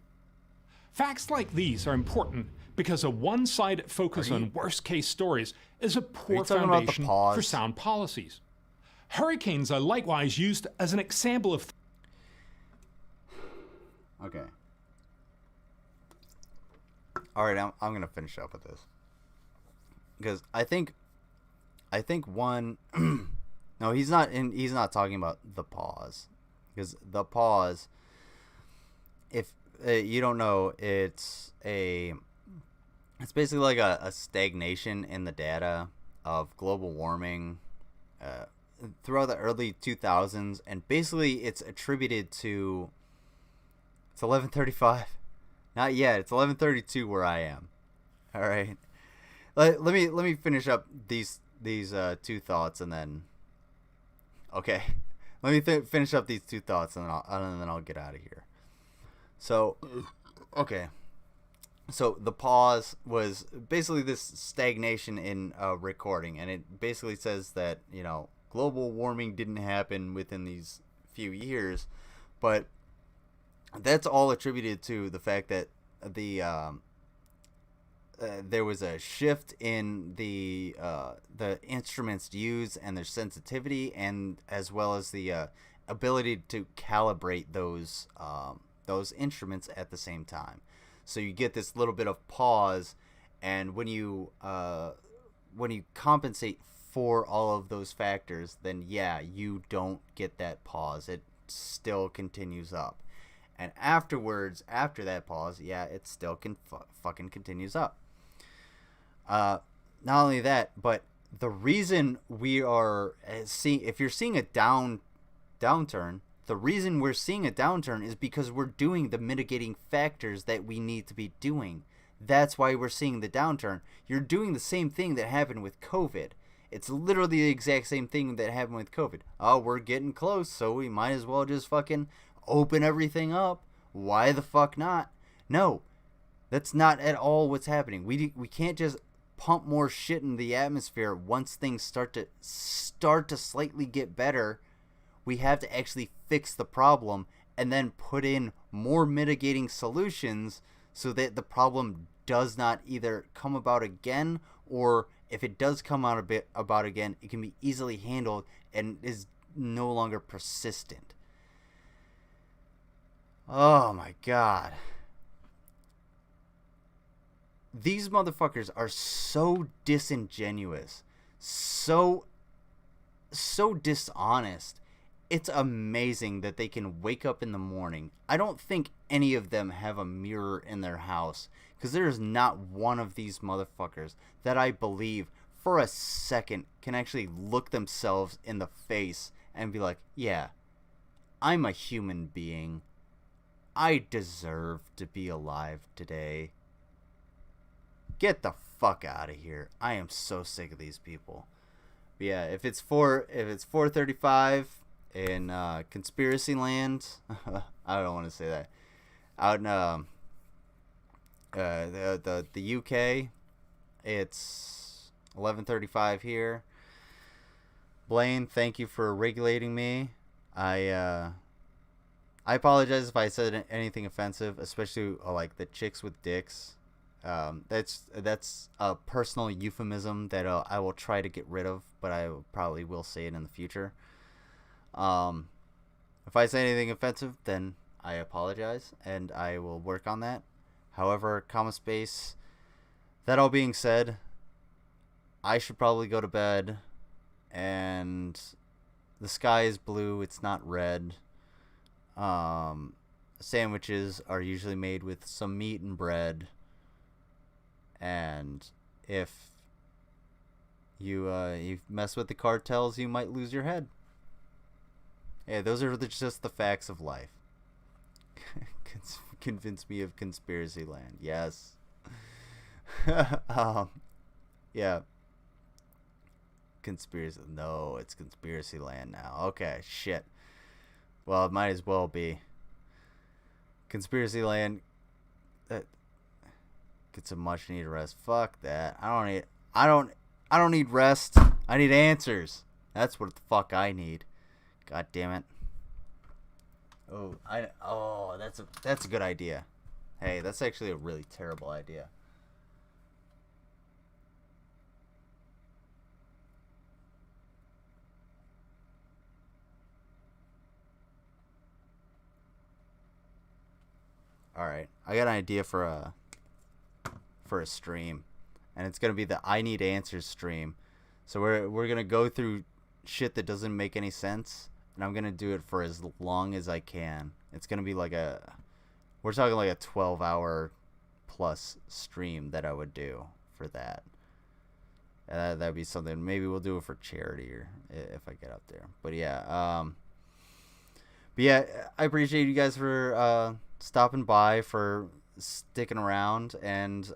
Facts like these are important because a one-sided focus on worst-case stories is a poor foundation for sound policies. Hurricanes are likewise used as an example of... Okay. Alright, I'm going to finish up with this. Because I think one... no, he's not talking about the pause. Because the pause, if you don't know, it's basically like a stagnation in the data of global warming throughout the early 2000s, and basically it's attributed to... It's 11:35. Not yet. It's 11:32 where I am. All right. Let me finish up these two thoughts and then. Okay. Let me finish up these two thoughts and then I'll get out of here. So, okay. So the pause was basically this stagnation in recording, and it basically says that, you know, global warming didn't happen within these few years, but that's all attributed to the fact that there was a shift in the instruments used and their sensitivity, and as well as the ability to calibrate those instruments at the same time. So you get this little bit of pause, and when you compensate for all of those factors, then yeah, you don't get that pause. It still continues up. And afterwards, after that pause, yeah, it still fucking continues up. Not only that, but the reason we are seeing, if you're seeing a downturn, the reason we're seeing a downturn is because we're doing the mitigating factors that we need to be doing. That's why we're seeing the downturn. You're doing the same thing that happened with COVID. It's literally the exact same thing that happened with COVID. Oh, we're getting close, so we might as well just fucking open everything up. Why the fuck not? No, that's not at all what's happening. We can't just pump more shit in the atmosphere once things start to slightly get better. We have to actually fix the problem and then put in more mitigating solutions so that the problem does not either come about again, or if it does come out about again, it can be easily handled and is no longer persistent. Oh my God. These motherfuckers are so disingenuous, so dishonest. It's amazing that they can wake up in the morning. I don't think any of them have a mirror in their house, because there's not one of these motherfuckers that I believe for a second can actually look themselves in the face and be like, yeah, I'm a human being. I deserve to be alive today. Get the fuck out of here. I am so sick of these people. But yeah, if it's 4:35 in conspiracy land, I don't want to say that. Out in the UK, it's 11:35 here. Blaine, thank you for regulating me. I apologize if I said anything offensive, especially like the chicks with dicks. That's a personal euphemism that I will try to get rid of, but I probably will say it in the future. If I say anything offensive, then I apologize, and I will work on that. However, comma space, that all being said, I should probably go to bed, and the sky is blue, it's not red. Sandwiches are usually made with some meat and bread, and if you mess with the cartels, you might lose your head. Yeah, those are just the facts of life. Convince me of conspiracy land. Yes. Yeah. Conspiracy. No, it's conspiracy land now. Okay, shit. Well, it might as well be. Conspiracy land. Get some much needed rest. Fuck that. I don't need rest. I need answers. That's what the fuck I need. God damn it. That's a good idea. Hey, that's actually a really terrible idea. All right, I got an idea for a stream, and it's gonna be the I Need Answers stream. So we're gonna go through shit that doesn't make any sense, and I'm gonna do it for as long as I can. It's gonna be like we're talking like a 12-hour plus stream that I would do for that. That'd be something. Maybe we'll do it for charity or if I get up there. But yeah, I appreciate you guys for stopping by, for sticking around, and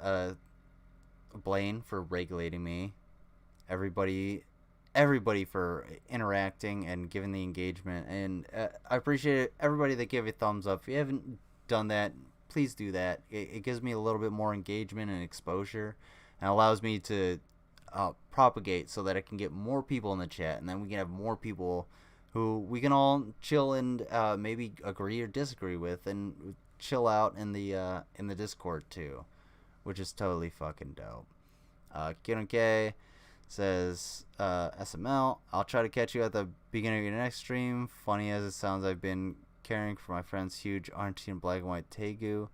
Blaine for regulating me. Everybody for interacting and giving the engagement, and I appreciate everybody that gave a thumbs up. If you haven't done that, please do that. It gives me a little bit more engagement and exposure, and allows me to propagate so that I can get more people in the chat, and then we can have more people who we can all chill and maybe agree or disagree with, and chill out in the Discord too, which is totally fucking dope. K says, SML, I'll try to catch you at the beginning of your next stream. Funny as it sounds, I've been caring for my friend's huge Argentine black and white tegu,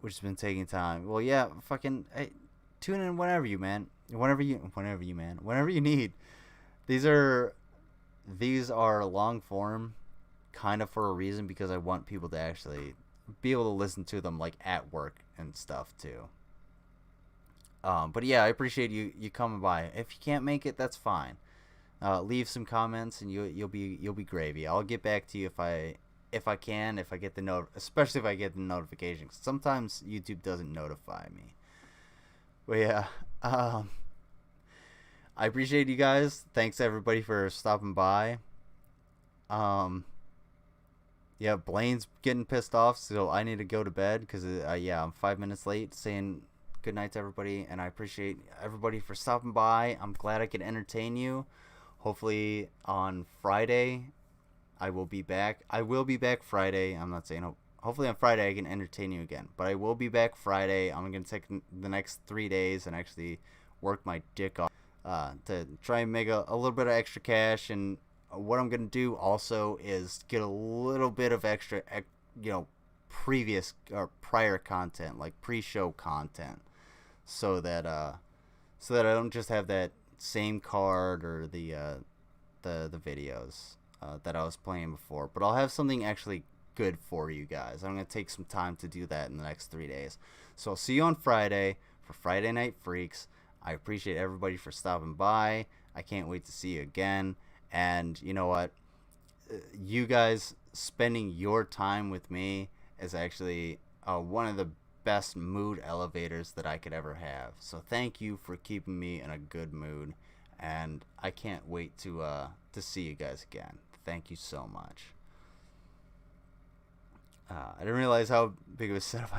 which has been taking time. Well, yeah, fucking, hey, tune in whenever you need. These are long form, kind of for a reason, because I want people to actually be able to listen to them like at work and stuff too. But yeah, I appreciate you coming by. If you can't make it, that's fine. Leave some comments and you'll be gravy. I'll get back to you if I can, if I get especially if I get the notification. Sometimes YouTube doesn't notify me. But yeah, I appreciate you guys. Thanks everybody for stopping by. Yeah, Blaine's getting pissed off, so I need to go to bed because I'm 5 minutes late saying good night to everybody, and I appreciate everybody for stopping by. I'm glad I could entertain you. Hopefully on Friday I will be back. I will be back Friday. I'm not saying hopefully on Friday I can entertain you again, but I will be back Friday. I'm going to take the next 3 days and actually work my dick off to try and make a little bit of extra cash. And what I'm going to do also is get a little bit of extra, previous or prior content, like pre-show content, so that I don't just have that same card or the videos that I was playing before, but I'll have something actually good for you guys. I'm going to take some time to do that in the next 3 days. So I'll see you on Friday for Friday Night Freaks. I appreciate everybody for stopping by. I can't wait to see you again. And you know what? You guys spending your time with me is actually one of the best mood elevators that I could ever have. So thank you for keeping me in a good mood, and I can't wait to see you guys again. Thank you so much. I didn't realize how big of a setup